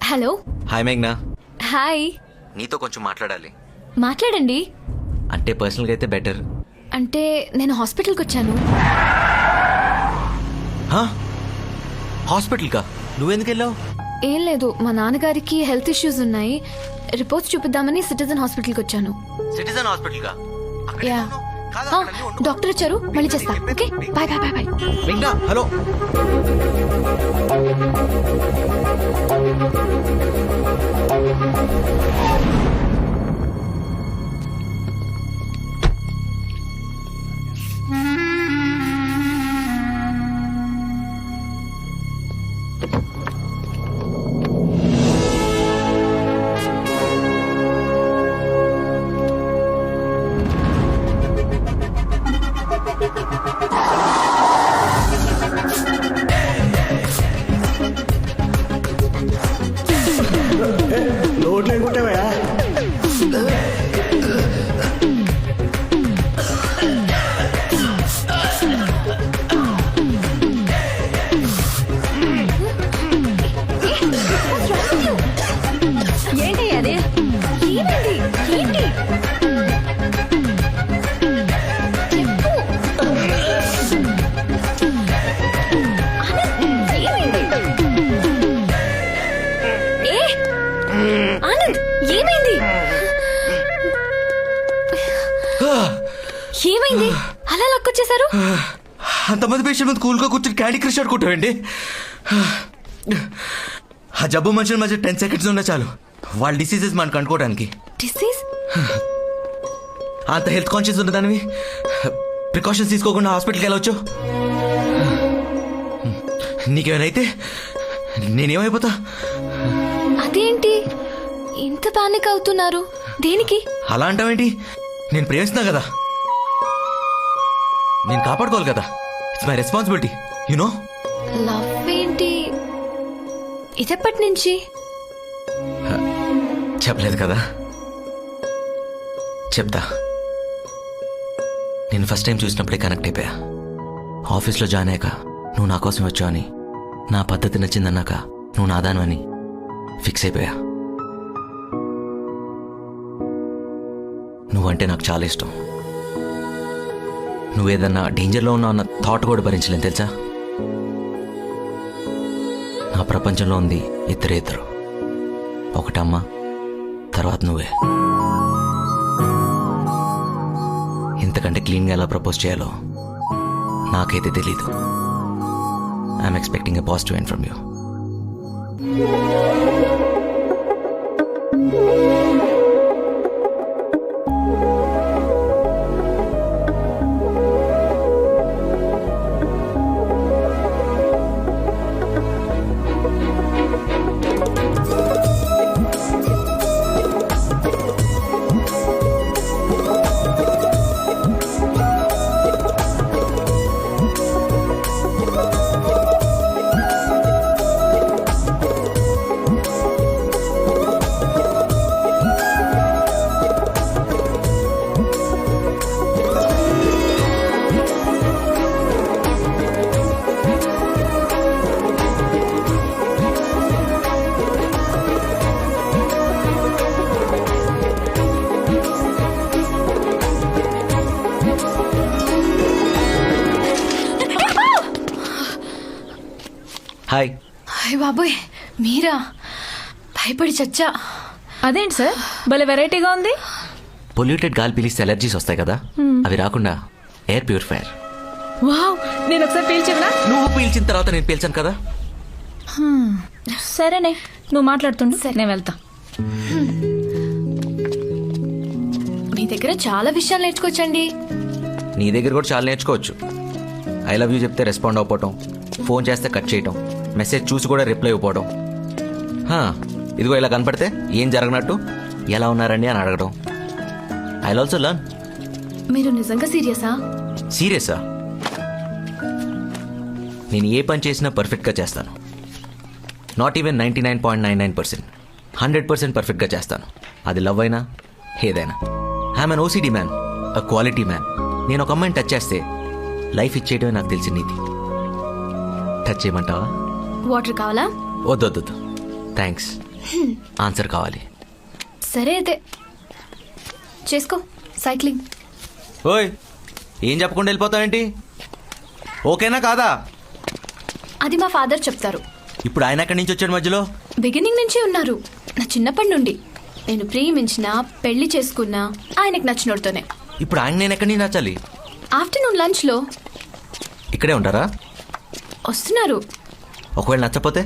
హలో. హాయ్ మేఘ్నా. హాయ్. నీతో కొంచెం మాట్లాడాలి. మాట్లాడండి. అంటే పర్సనల్గా అయితే బెటర్. అంటే నేను హాస్పిటల్కి వచ్చాను. హాస్పిటల్కా? నువ్వెందుకు వెళ్ళావు? ఏం లేదు, మా నాన్నగారికి హెల్త్ ఇష్యూస్ ఉన్నాయి. రిపోర్ట్స్ చూపిద్దామని సిటిజన్ హాస్పిటల్కి వచ్చాను. సిటిజన్ హాస్పిటల్కా? యా. డాక్టర్ వచ్చారు, మళ్ళీ చేస్తా. Okay, bye bye bye bye. మేఘ్నా, హలో. ఏంటి అదే? ఏమైంది? ఏంటి? చెప్పు. ఆనంద్, ఏమైంది? ఆనంద్, ఏమైంది? ఏమైంది? అలా లక్కొచ్చేశారు? అంతమంది పేషెంట్ ముందు కూల్గా కూర్చొని క్యాండీ క్రష్ ఆడుకుంటావండి. ఆ జబ్బు మనుషుల మధ్య 10 seconds ఉన్నా చాలు వాళ్ళ డిసీజెస్ మనకు అనుకోవడానికి. డిసీజ్? అంత హెల్త్ కాన్షియస్ ఉన్నదానివి ప్రికాషన్స్ తీసుకోకుండా హాస్పిటల్కి వెళ్ళవచ్చు. నీకేమైతే నేనేమైపోతా? అదేంటి ఇంత పానిక్ అవుతున్నారు? దేనికి? అలా అంటావేంటి? నేను ప్రేమిస్తున్నా కదా, నేను కాపాడుకోవాలి కదా. It's my responsibility, you know. Love ఏంటి? ఇదెప్పటి నుంచి? చెప్పలేదు కదా, చెప్తా. నేను ఫస్ట్ టైం చూసినప్పుడే కనెక్ట్ అయిపోయా. ఆఫీస్లో జాయిన్ అయ్యాక నువ్వు నా కోసం వచ్చావని, నా పద్ధతి నచ్చిందన్నాక నువ్వు నాదానని ఫిక్స్ అయిపోయా. నువ్వంటే నాకు చాలా ఇష్టం. నువ్వేదన్నా డేంజర్లో ఉన్నావు అన్న థాట్ కూడా భరించలేను తెలుసా. నా ప్రపంచంలో ఉంది ఇద్దరు, ఒకటమ్మ, తర్వాత నువ్వే. ఇంతకంటే క్లీన్గా ఎలా ప్రపోజ్ చేయాలో నాకైతే తెలీదు. I'm expecting a positive end from you. Hi. Hi బాబోయ్, మీరా? భయపడి చచ్చా. అదేంటి సార్ భలే వెరైటీగా ఉంది. పొల్యూటెడ్ గాలి పీలిస్తే ఎలర్జీస్ వస్తాయి కదా, అవి రాకుండా ఎయిర్ ప్యూరిఫైయర్. వావ్, నేను ఒకసారి పీల్చగలనా? నువ్వు పీల్చిన తర్వాత నేను పీల్చాను కదా. సరేనే, నువ్వు మాట్లాడుతుండు, నేను వెళ్తా. మీ దగ్గర చాలా విషయాలు నేర్చుకోవచ్చండి. నీ దగ్గర కూడా చాలా నేర్చుకోవచ్చు. ఐ లవ్ యూ చెప్తే రెస్పాండ్ అవ్వకపోవటం, ఫోన్ చేస్తే కట్ చేయటం, మెసేజ్ చూసి కూడా రిప్లై ఇవ్వకపోవడం. ఇదిగో ఇలా కనపడితే ఏం జరగనట్టు ఎలా ఉన్నారండి అని అడగడం. I also learn. మీరు నిజంగా సీరియసా? సీరియసా? నేను ఏ పని చేసినా పర్ఫెక్ట్గా చేస్తాను. నాట్ ఈవెన్ 99.99%, 100% పర్ఫెక్ట్గా చేస్తాను. అది లవ్ అయినా ఏదైనా. I'm an OCD man, a quality man. నేను ఒక అమ్మాయిని టచ్ చేస్తే లైఫ్ ఇచ్చేయడమే నాకు తెలిసిన నీతి. టచ్ చేయమంటావా? వాటర్ కావాలా? వద్దొద్దు, థ్యాంక్స్. ఆన్సర్ కావాలి. సరే అయితే చేసుకో సైక్లింగ్. ఓయ్, ఏం చెప్పకుండా వెళ్ళిపోతావేంటి? ఓకేనా కాదా? అది మా ఫాదర్ చెప్తారు. ఇప్పుడు ఆయన ఎక్కడి నుంచి వచ్చాడు మధ్యలో? బిగినింగ్ నుంచి ఉన్నారు. నా చిన్నప్పటి నుండి నేను ప్రేమించిన, పెళ్లి చేసుకున్నా ఆయనకు నచ్చినోడుతోనే. ఇప్పుడు ఆయన నేను ఎక్కడి నుంచి నచ్చాలి? ఆఫ్టర్నూన్ లంచ్ లో ఇక్కడే ఉంటారా? వస్తున్నారు. ఒకవేళ నచ్చపోతే?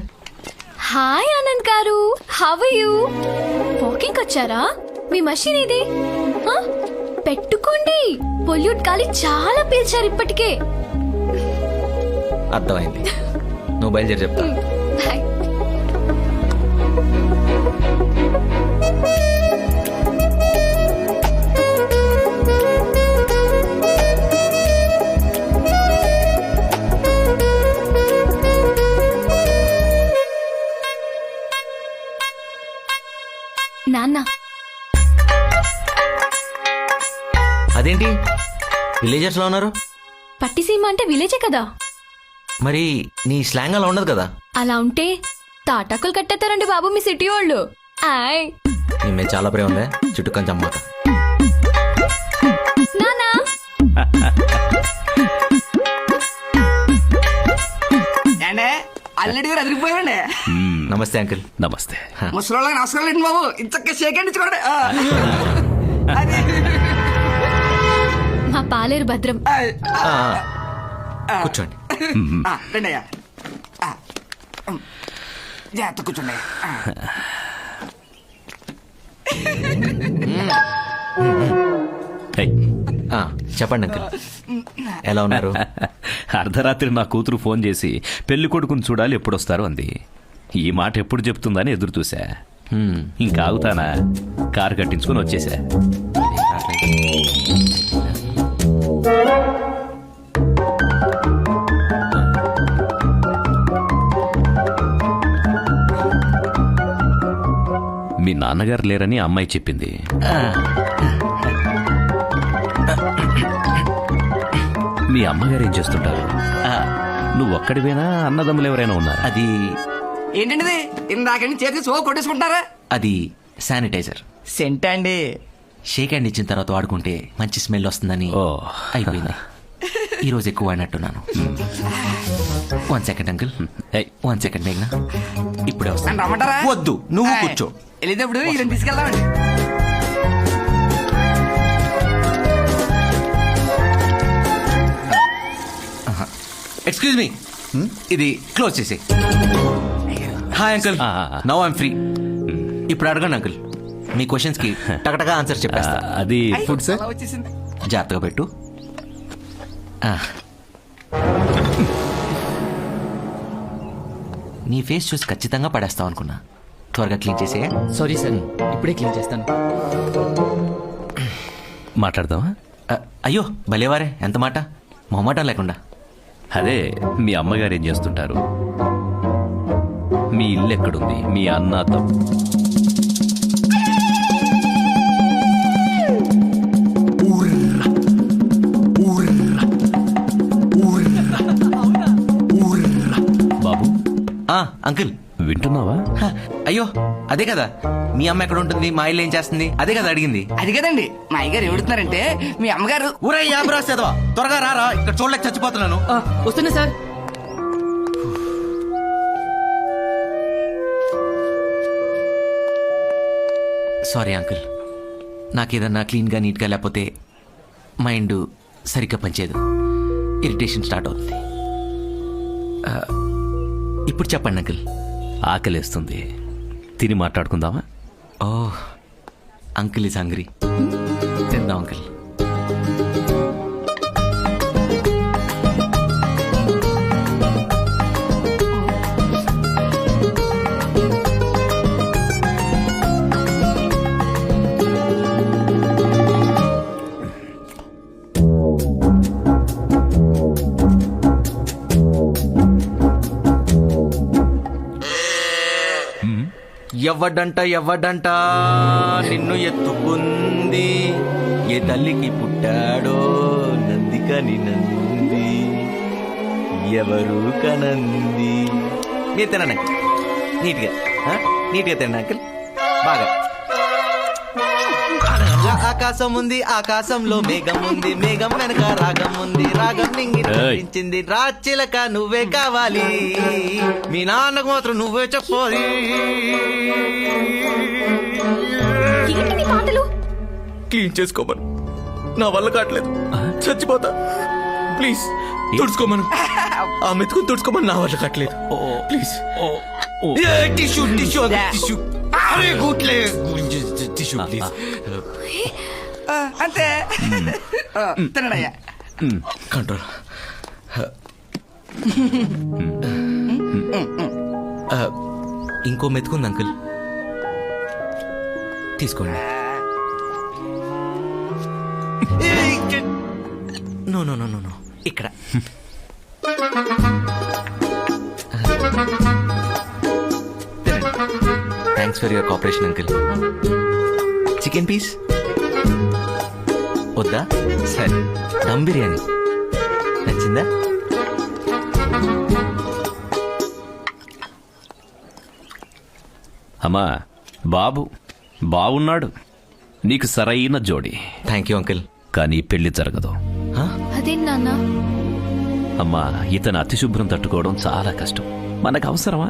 హాయ్ ఆనంద్ గారు, హౌ ఆర్ యు? వాకింగ్ వచ్చారా? మీ మషిన్ ఇది ఆ? పెట్టుకోండి. పొల్యూట్ గాలి చాలా పీల్చారు ఇప్పటికే. అర్థమైంది. నువ్వు బయలుదేరి చెప్తా. బాయ్. నాన్న, అదేంటి విలేజర్స్ లో ఉన్నారు? పట్టిసీమ అంటే విలేజే కదా. మరి నీ స్లాంగ్ అలా ఉండదు కదా. అలా ఉంటే తాటాకులు కట్టేస్తారండి బాబు మీ సిటీ వాళ్ళు. ఆయ్ నీ మీద చాలా ప్రేమ ఉందే, చుట్టూ కొంచెం అమ్మాక. నానా, అల్లడి గారు అదిరిపోయాడండి. నమస్తే అంకుల్. నమస్తే. ముసలి నమస్కారం అండి బాబు. ఇంతక షేకండి చూడండి. మా పాలేరు భద్రం. కూర్చోండి. రండి అయ్యా, జాగ్రత్త కూర్చోండి. హై. చెప్పండి అంకుల్, ఎలా ఉన్నారు? అర్ధరాత్రి నా కూతురు ఫోన్ చేసి పెళ్లి కొడుకుని చూడాలి ఎప్పుడొస్తారు అంది. ఈ మాట ఎప్పుడు చెప్తుందని ఎదురు చూసా. ఇంకా ఆగుతానా? కారు కట్టించుకుని వచ్చేసా. మీ నాన్నగారు లేరని అమ్మాయి చెప్పింది. మీ అమ్మగారు ఏం చేస్తుంటారు? నువ్వు ఒక్కడివేనా? అన్నదమ్ములు ఎవరైనా ఉన్నారా? అది ఏంటండి ఇందాక చేతి సో కొట్టేసుకుంటారా? అది శానిటైజర్. సెంట్ అండి. షేక్ హ్యాండ్ ఇచ్చిన తర్వాత వాడుకుంటే మంచి స్మెల్ వస్తుందని ఓ. అయిపోయింది. ఈరోజు ఎక్కువ వాడినట్టున్నాను. 1 సెకండ్ అంకుల్. 1 సెకండ్ మేఘ్నా, ఇప్పుడే వస్తాను. రమ్మంటారా? వద్దు, నువ్వు కూర్చో. వెళ్ళేటప్పుడు ఈయన తీసుకెళ్దామండి. ఎక్స్క్యూజ్ మీ, ఇది క్లోజ్ చేసి. Hi uncle, now I'm free. ఇప్పుడు అడగండి అంకుల్, మీ క్వశ్చన్స్ కి టకటగా ఆన్సర్ చెప్పేస్తా. అది ఫుడ్ సార్, వచ్చేసింది. జాగ్రత్తగా పెట్టు. నీ ఫేస్ చూసి ఖచ్చితంగా పడేస్తావు అనుకున్నా. త్వరగా క్లీన్ చేసే. సారీ సార్, ఇప్పుడే క్లీన్ చేస్తాను. మాట్లాడదామా? అయ్యో భలేవారే, ఎంత మాట, మొహమాటం లేకుండా. అదే, మీ అమ్మగారు ఏం చేస్తుంటారు? మీ ఇల్లు ఎక్కడుంది? మీ అన్న తమ్ముడు బాబు, అంకుల్ వింటున్నావా? అయ్యో అదే కదా, మీ అమ్మ ఎక్కడ ఉంటుంది, మా ఇల్లు ఏం చేస్తుంది, అదే కదా అడిగింది. అది కదండి, మా అయ్యగారు ఏడుతున్నారంటే మీ అమ్మగారు. ఊరే యాబ్రాసేదవా, త్వరగా రారా, ఇక్కడ చూడలేక చచ్చిపోతున్నాను. వస్తున్నా సార్. సారీ అంకుల్, నాకేదన్నా క్లీన్గా నీట్గా లేకపోతే మైండ్ సరిగ్గా పనిచేయదు, ఇరిటేషన్ స్టార్ట్ అవుతుంది. ఇప్పుడు చెప్పండి అంకుల్. ఆకలేస్తుంది, తిని మాట్లాడుకుందామా? ఓ, అంకుల్ ఈజ్ హంగ్రీ. తిందాం అంకుల్. ఎవడంట నిన్ను ఎత్తుకుంది, ఏ తల్లికి పుట్టాడో నందికని నంది, ఎవరు కనంది. మీరు తినండి నీట్గా, నీట్గా తినండి అంకుల్, బాగా. ఆకాశం ఉంది, ఆకాశంలో మేఘం ఉంది, మేఘం వెనక రాగం ఉంది, రాగం నింగించింది, రాచిలక నువ్వే కావాలి, మీ నాన్నకు మాత్రం నువ్వే చెప్పాలి. క్లీన్ చేసుకోమను, నా వల్ల కావట్లేదు, చచ్చిపోతా. ప్లీజ్ తుడుచుకోమను, ఆ మెతుకుని తుడుచుకోమని, నా వల్ల కావట్లేదు. Please tissue tissue tissue tissue please. అంతే తినడయ్యా. కంట్రోల్. ఇంకో మెతుకుంది అంకుల్, తీసుకోండి. No no no no no, ఇక్కడ. Thanks for your cooperation uncle. Chicken piece వద్దా? సరే, దమ్ బిర్యానీ నచ్చిందా? అమ్మా, బాబు బాగున్నాడు, నీకు సరైన జోడి. Thank you uncle. కానీ పెళ్లి జరగదు. అదేం నాన్న? అమ్మా, ఇతను అతి శుభ్రం తట్టుకోవడం చాలా కష్టం, మనకు అవసరమా?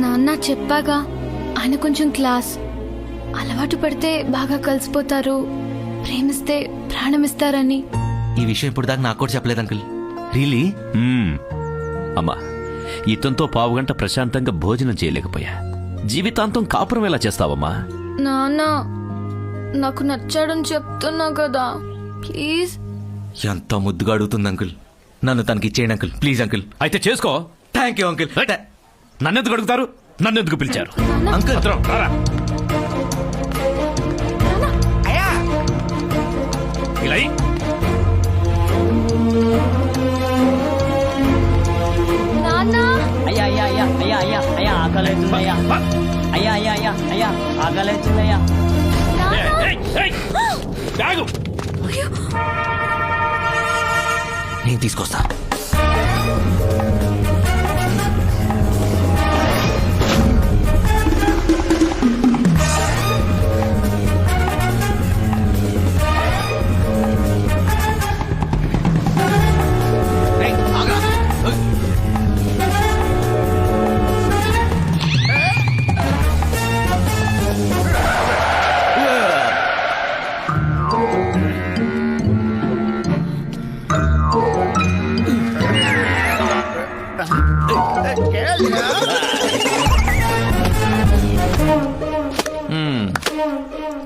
నాన్న చెప్పాగా, ఆయన కొంచెం క్లాస్, అలవాటు పడితే బాగా కలిసిపోతారు, ప్రేమిస్తే ప్రాణమిస్తారని. ఈ విషయం ఇప్పుడు దాకా నాకు కూడా చెప్పలేదు అంకుల్. రియలీ? అమ్మా, ఇతనితో పావుగంట ప్రశాంతంగా భోజనం చేయలేకపోయా, జీవితాంతం కాపురం ఎలా చేస్తావమ్మా? నాన్న, నాకు నచ్చాడని చెప్తున్నా కదా, ప్లీజ్. ఎంత ముద్దుగా అడుగుతుంది అంకుల్, నన్ను తనకి ఇచ్చేయండి అంకుల్, ప్లీజ్ అంకుల్. అయితే చేసుకో. Thank you uncle. నన్నెందుకు అడుగుతారు? నన్నెందుకు పిలిచారు? అంకుల్ ఇలా అయ్యి. నాన్న, అయ్యా అయ్యా అయ్యా అయ్యా అయ్యా అయ్యా ఆకలేస్తుందయ్యా, అయ్యా అయ్యా అయ్యా అయ్యా ఆకలేస్తుందయ్యా. బ్యాగు నేను తీసుకొస్తా.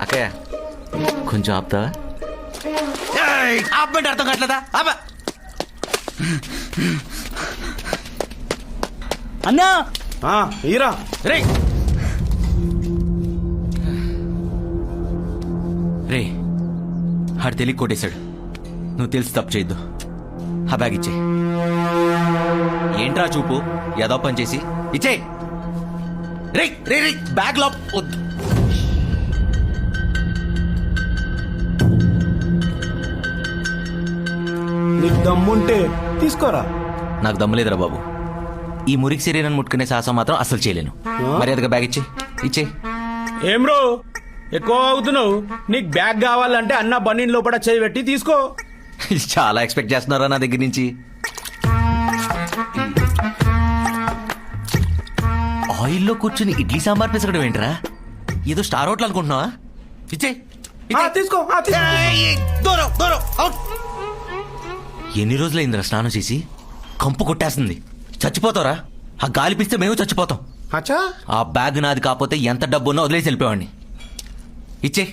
అక్కయ్య కొంచెం ఆపుతావా? ఆపమంటే అర్థం కావట్లేదా? అన్నా ఈరా రే రే ఆడు తెలియ కొట్టేశాడు. నువ్వు తెలిసి తప్పు చేయొద్దు. ఆ బ్యాగ్ ఇచ్చే. ఏంట్రా చూపు ఏదో పని చేసి ఇచ్చే. రే రే రే బ్యాగ్ లో వద్దు. నీకు దమ్ముంటే తీసుకోరా. నాకు దమ్ము లేదురా బాబు. ఈ మురికి శరీరాన్ని ముట్టుకునే సాహసం మాత్రం అసలు చేయలేను. మర్యాదగా బ్యాగ్ ఇచ్చే. ఏం బ్రో ఎక్కువ అవుతున్నావు? నీకు బ్యాగ్ కావాలంటే అన్న బన్నీన్ లోపల చేయి పెట్టి తీసుకో. చాలా ఎక్స్పెక్ట్ చేస్తున్నారా నా దగ్గర నుంచి? ఆయిల్లో కూర్చుని ఇడ్లీ సాంబార్ పిసకడం ఏంట్రా? ఏదో స్టార్ హోటల్ అనుకుంటున్నావా? ఇచ్చే. తీసుకో. దూరం దూరం అవుట్. ఎన్ని రోజులైందిరా స్నానం చేసి? కంపు కొట్టేస్తుంది. చచ్చిపోతారా? ఆ గాలి పిస్తే మేము చచ్చిపోతాం. అచ్చా ఆ బ్యాగ్ నాది కాకపోతే ఎంత డబ్బు ఉన్నా వదిలేసి వెళ్ళిపోవాడిని. ఇచ్చే.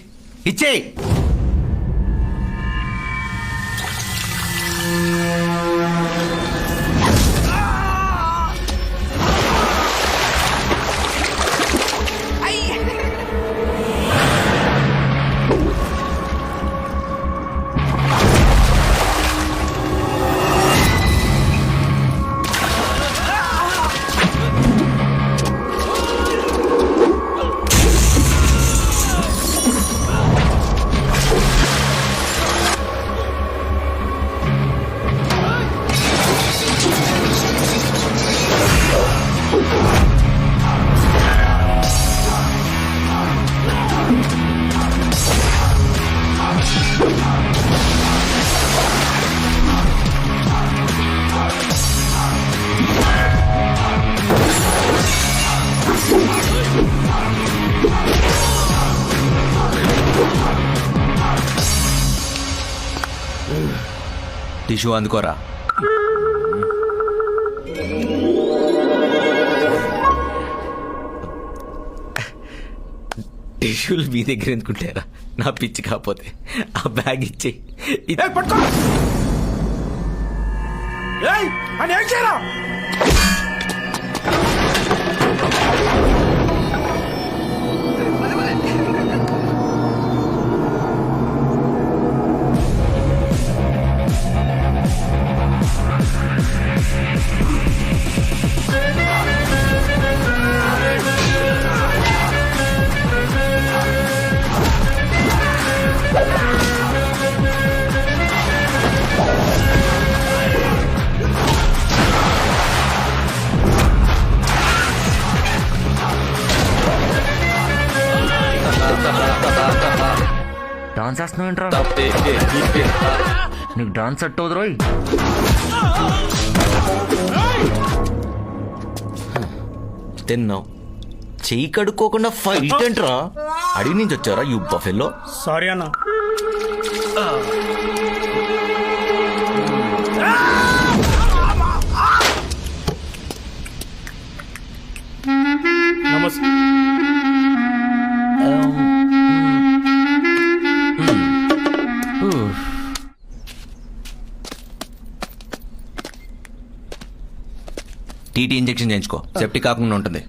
టిష్యూ అందుకోరా. టిష్యూలు మీ దగ్గర ఎందుకుంటారా? నా పిచ్చి కాకపోతే ఆ బ్యాగ్ ఇచ్చే. పట్టుకో. అని ఏం చేయరా? డాన్స్ వేస్తున్నావు? నీకు డాన్స్ సెట్ అవుదు రోయ్. తిన్నావు చెయ్యి కడుక్కోకుండా ఫైట్ ఏంట్రా? అడిగి నుంచి వచ్చారా యూ బఫెల్లో? సారీ అన్న. నమస్తే. టీటీ ఇంజెక్షన్ చేయించుకో, సెప్టిక్ కాకుండా ఉంటుంది.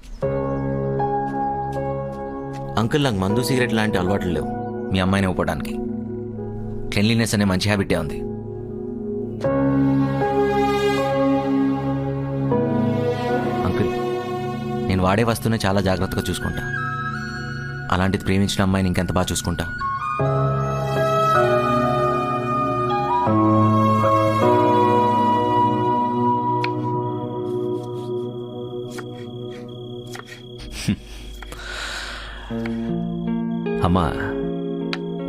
అంకుల్ నాకు మందు సిగరెట్ లాంటి అలవాట్లు లేవు మీ అమ్మాయిని ఇవ్వడానికి. క్లెన్లీనెస్ అనే మంచి హ్యాబిటే ఉంది. అంకుల్ నేను వాడే వస్తువునే చాలా జాగ్రత్తగా చూసుకుంటా. అలాంటిది ప్రేమించిన అమ్మాయిని ఇంకెంత బాగా చూసుకుంటా. అమ్మా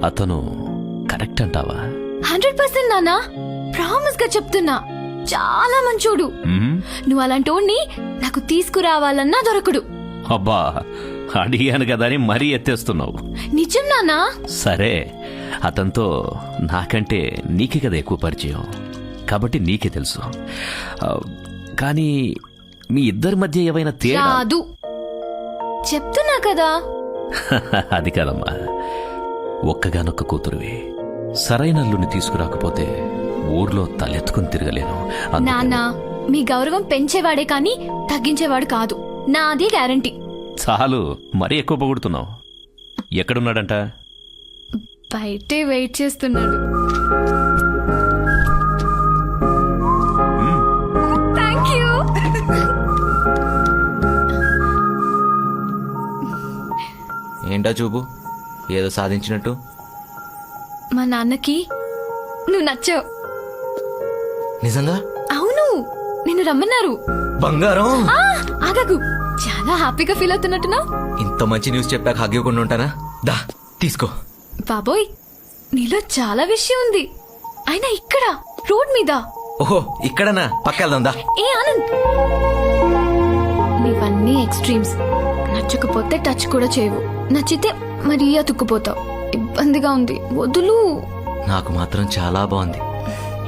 అతను కరెక్ట్ అంటావా? 100% నాన్నా, ప్రామిస్ గా చెప్తున్నా. చాలా మంచోడు. నువ్వు అలాంటోడిని నాకు తీసుకురావాలన్నా దొరకడు. అబ్బా అడిగాను కదా అని మరీ ఎత్తేస్తున్నావు. నిజం నాన్నా. సరే అతనితో నాకంటే నీకే కదా ఎక్కువ పరిచయం, కాబట్టి నీకే తెలుసు. కానీ మీ ఇద్దరి మధ్య ఏమైనా తేడా? రాదు చెప్తున్నా కదా. అది కాదమ్మా, ఒక్కగానొక్క కూతురువి. సరైన అల్లుని తీసుకురాకపోతే ఊర్లో తలెత్తుకుని తిరగలేను. అందుకని- నాన్న మీ గౌరవం పెంచేవాడే కానీ తగ్గించేవాడు కాదు, నాది గ్యారంటీ. చాలు, మరీ ఎక్కువ పొగుడుతున్నావు. ఎక్కడున్నాడంట? బయటే వెయిట్ చేస్తున్నాడు. Thank you. ఏంటా చూపు, ఏదో సాధించినట్టు? మా నాన్నకి నువ్వు నచ్చావు. నిజంగా? అవును, నిన్ను రమ్మన్నారు. బంగారం, ఆగకు, చాలా హ్యాపీగా ఫీల్ అవుతున్నట్టున్నావు. ఇంత మంచి న్యూస్ చెప్పాక హగ్గివ్వకుండా ఉంటానా? దా తీసుకో. బాబోయ్, నీలో చాలా విషయం ఉంది. అయినా ఇక్కడ రోడ్ మీద. ఓహో, ఇక్కడనా? పక్కెళ్దాం దా. ఏ ఆనంద్, నీవన్నీ ఎక్స్ట్రీమ్స్. నచ్చకపోతే టచ్ కూడా చేయవు, నచ్చితే మరీ అతుక్కుపోతావు. ఇబ్బందిగా ఉంది, వదులు. నాకు మాత్రం చాలా బాగుంది.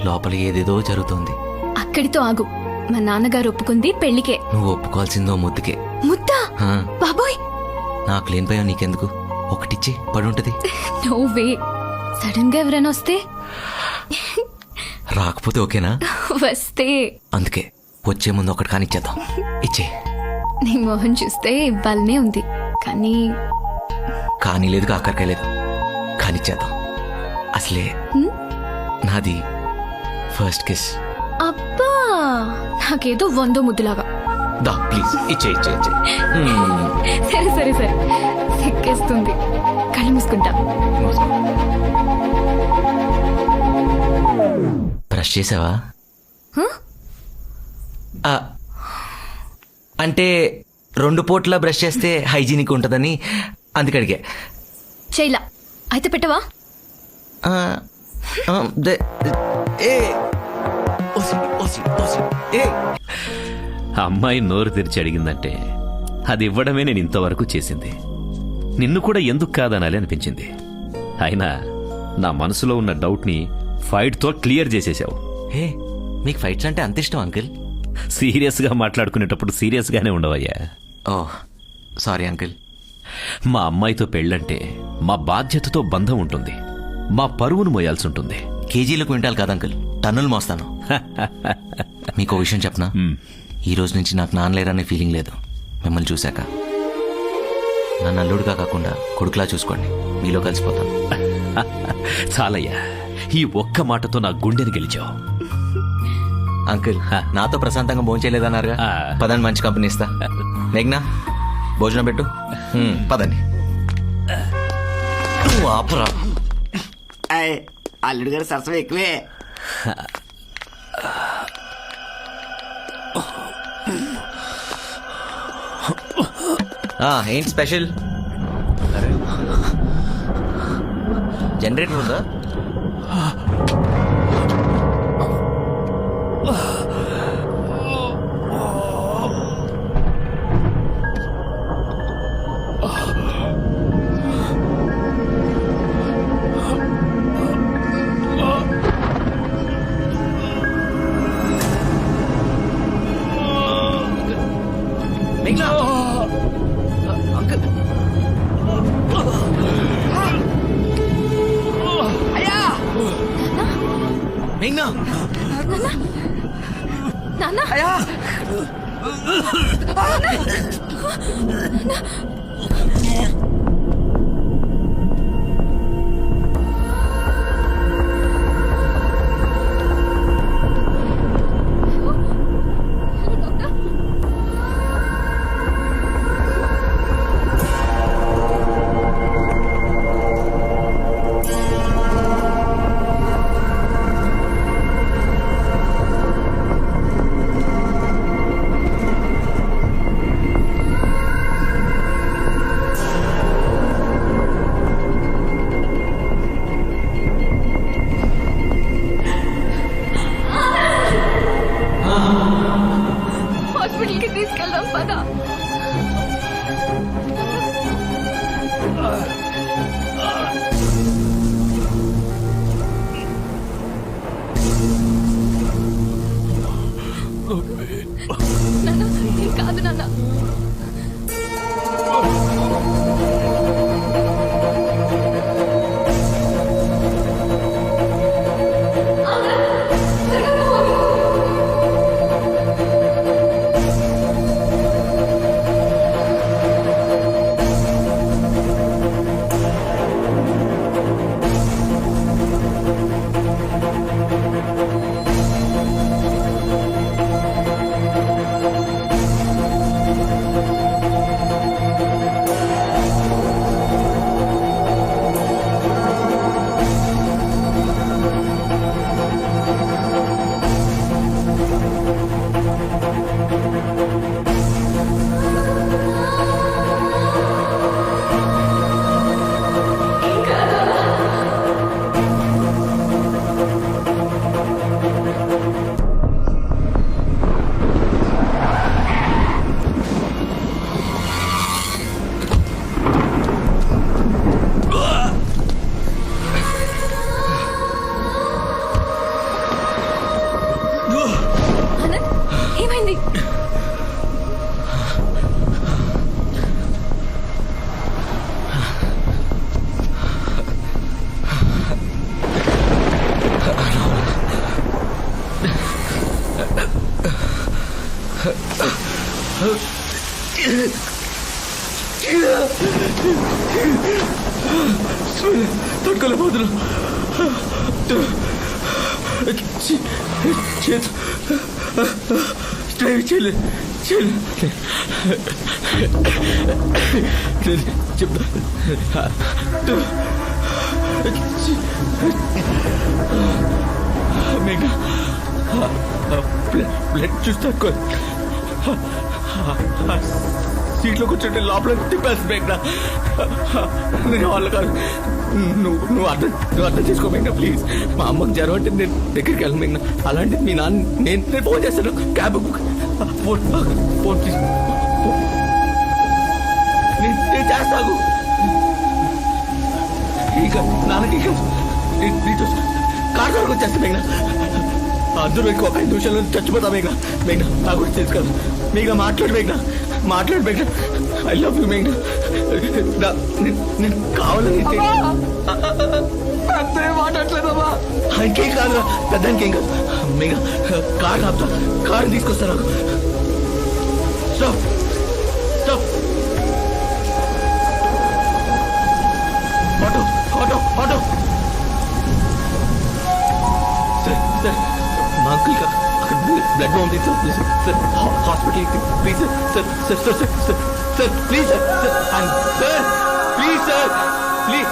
లోపల ఏదేదో జరుగుతోంది. అక్కడితో ఆగు. మా నాన్నగారు ఒప్పుకుంది పెళ్లికే. నువ్వు ఒప్పుకోవాల్సిందో ముద్దుకే. ముద్దా? ఆ, బాబోయ్, నాకు లేని భయం నీకెందుకు? ఒకటిచ్చి పడుంటది. No way. సడన్ గా ఎవరైనా వస్తే? రాకపోతే ఓకేనా? వస్తే అందుకే వచ్చే ముందు ఒకటి కానిచ్చేద్దాం. ఇచ్చే. నీ మొహం చూస్తే ఇవ్వాలనే ఉంది, కానీ కానీ లేదు, కాకరకాయ లేదు. కానిచ్చేద్దాం. అసలే నాది ఫస్ట్ కిస్. అబ్బా, నాకేదో 100 ముద్దులాగా. దా ప్లీజ్, ఇచ్చే ఇచ్చే ఇచ్చే. సరే సరే సరే, సిక్కేస్తుంది. కళ్ళు మూసుకుంటా. బ్రష్ చేసావా? హ? అంటే 2 పూట్ల బ్రష్ చేస్తే హైజీనిక్ ఉంటుందని అందుకడిగే. చైలా అయితే పెట్టవా? అమ్మాయి నోరు తెరిచి అడిగిందంటే అది ఇవ్వడమే నేను ఇంతవరకు చేసింది. నిన్ను కూడా ఎందుకు కాదనాలి అనిపించింది. అయినా నా మనసులో ఉన్న డౌట్ని ఫైట్తో క్లియర్ చేసేసావు. హే, మీకు ఫైట్స్ అంటే అంత ఇష్టం అంకిల్? సీరియస్గా మాట్లాడుకునేటప్పుడు సీరియస్గానే ఉండవయ్యా. ఓ సారీ అంకిల్. మా అమ్మాయితో పెళ్ళంటే మా బాధ్యతతో బంధం ఉంటుంది, మా పరువును మోయాల్సి ఉంటుంది. కేజీలు క్వింటాల్ కాదు అంకిల్, టన్నులు మోస్తాను. మీకు విషయం చెప్పనా? ఈ రోజు నుంచి నాకు నాన్నలేరనే ఫీలింగ్ లేదు మిమ్మల్ని చూశాక. నన్ను అల్లుడుగా కాకుండా కొడుకులా చూసుకోండి, మీలో కలిసిపోతాను. చాలయ్యా, ఈ ఒక్క మాటతో నా గుండెని గెలిచావు. అంకిల్, నాతో ప్రశాంతంగా భోంచేయలేదన్నారుగా, పదండి మంచి కంపెనీ ఇస్తా. మేఘ్నా, భోజనం పెట్టు. పదండి. నువ్వు ఆపురా. అల్లుడు గారు సరసం ఎక్కువే. ఏంటి స్పెషల్? జనరేటర్ ఉందా? మేఘ్నా, నాన్న, తట్టుకోలేకపోతున్నా. చేయలేదు చెప్తా. మేఘ బ్లడ్ చూస్తా సీట్లో కూర్చుంటే లోపల తిప్పేసి మేఘ. నేను వాళ్ళు కాదు, నువ్వు అర్థం చేసుకో మేఘ ప్లీజ్. మా అమ్మకి జ్వరం అంటే నేను దగ్గరికి వెళ్ళను మేఘ. అలాంటిది మీ నాన్న నేను ఫోన్ చేస్తాను. క్యాబ్ ఫోన్ ప్లీజ్ నేను చేస్తాను. ఇంకా నాన్నకి నీతో కార్ వరకు వచ్చేస్తా మేఘ. అందరూ ఇంకో 5 నిమిషాల్లో చచ్చిపోతా మేఘ. మేఘ నా గురించి తెలుసు కదా మేఘ. మాట్లాడు మేఘ, మాట్లాడు మేఘ. ఐ లవ్ యూ మేఘ. నేను కావాలని మాట్లాడలేదమ్మా. ఇంకేం కాదు, పెద్దానికేం కాదు మేఘ. కార్ ఆపుతా, కారు తీసుకొస్తా. నాకు stop stop. Auto auto auto. Sir sir మా అంకుల్ అక్కడ బ్లడ్ పంపిస్తాం ప్లీజ్ సార్. హాస్పిటల్కి please sir. Sir sir sir sir sir please sir. Sir please sir please.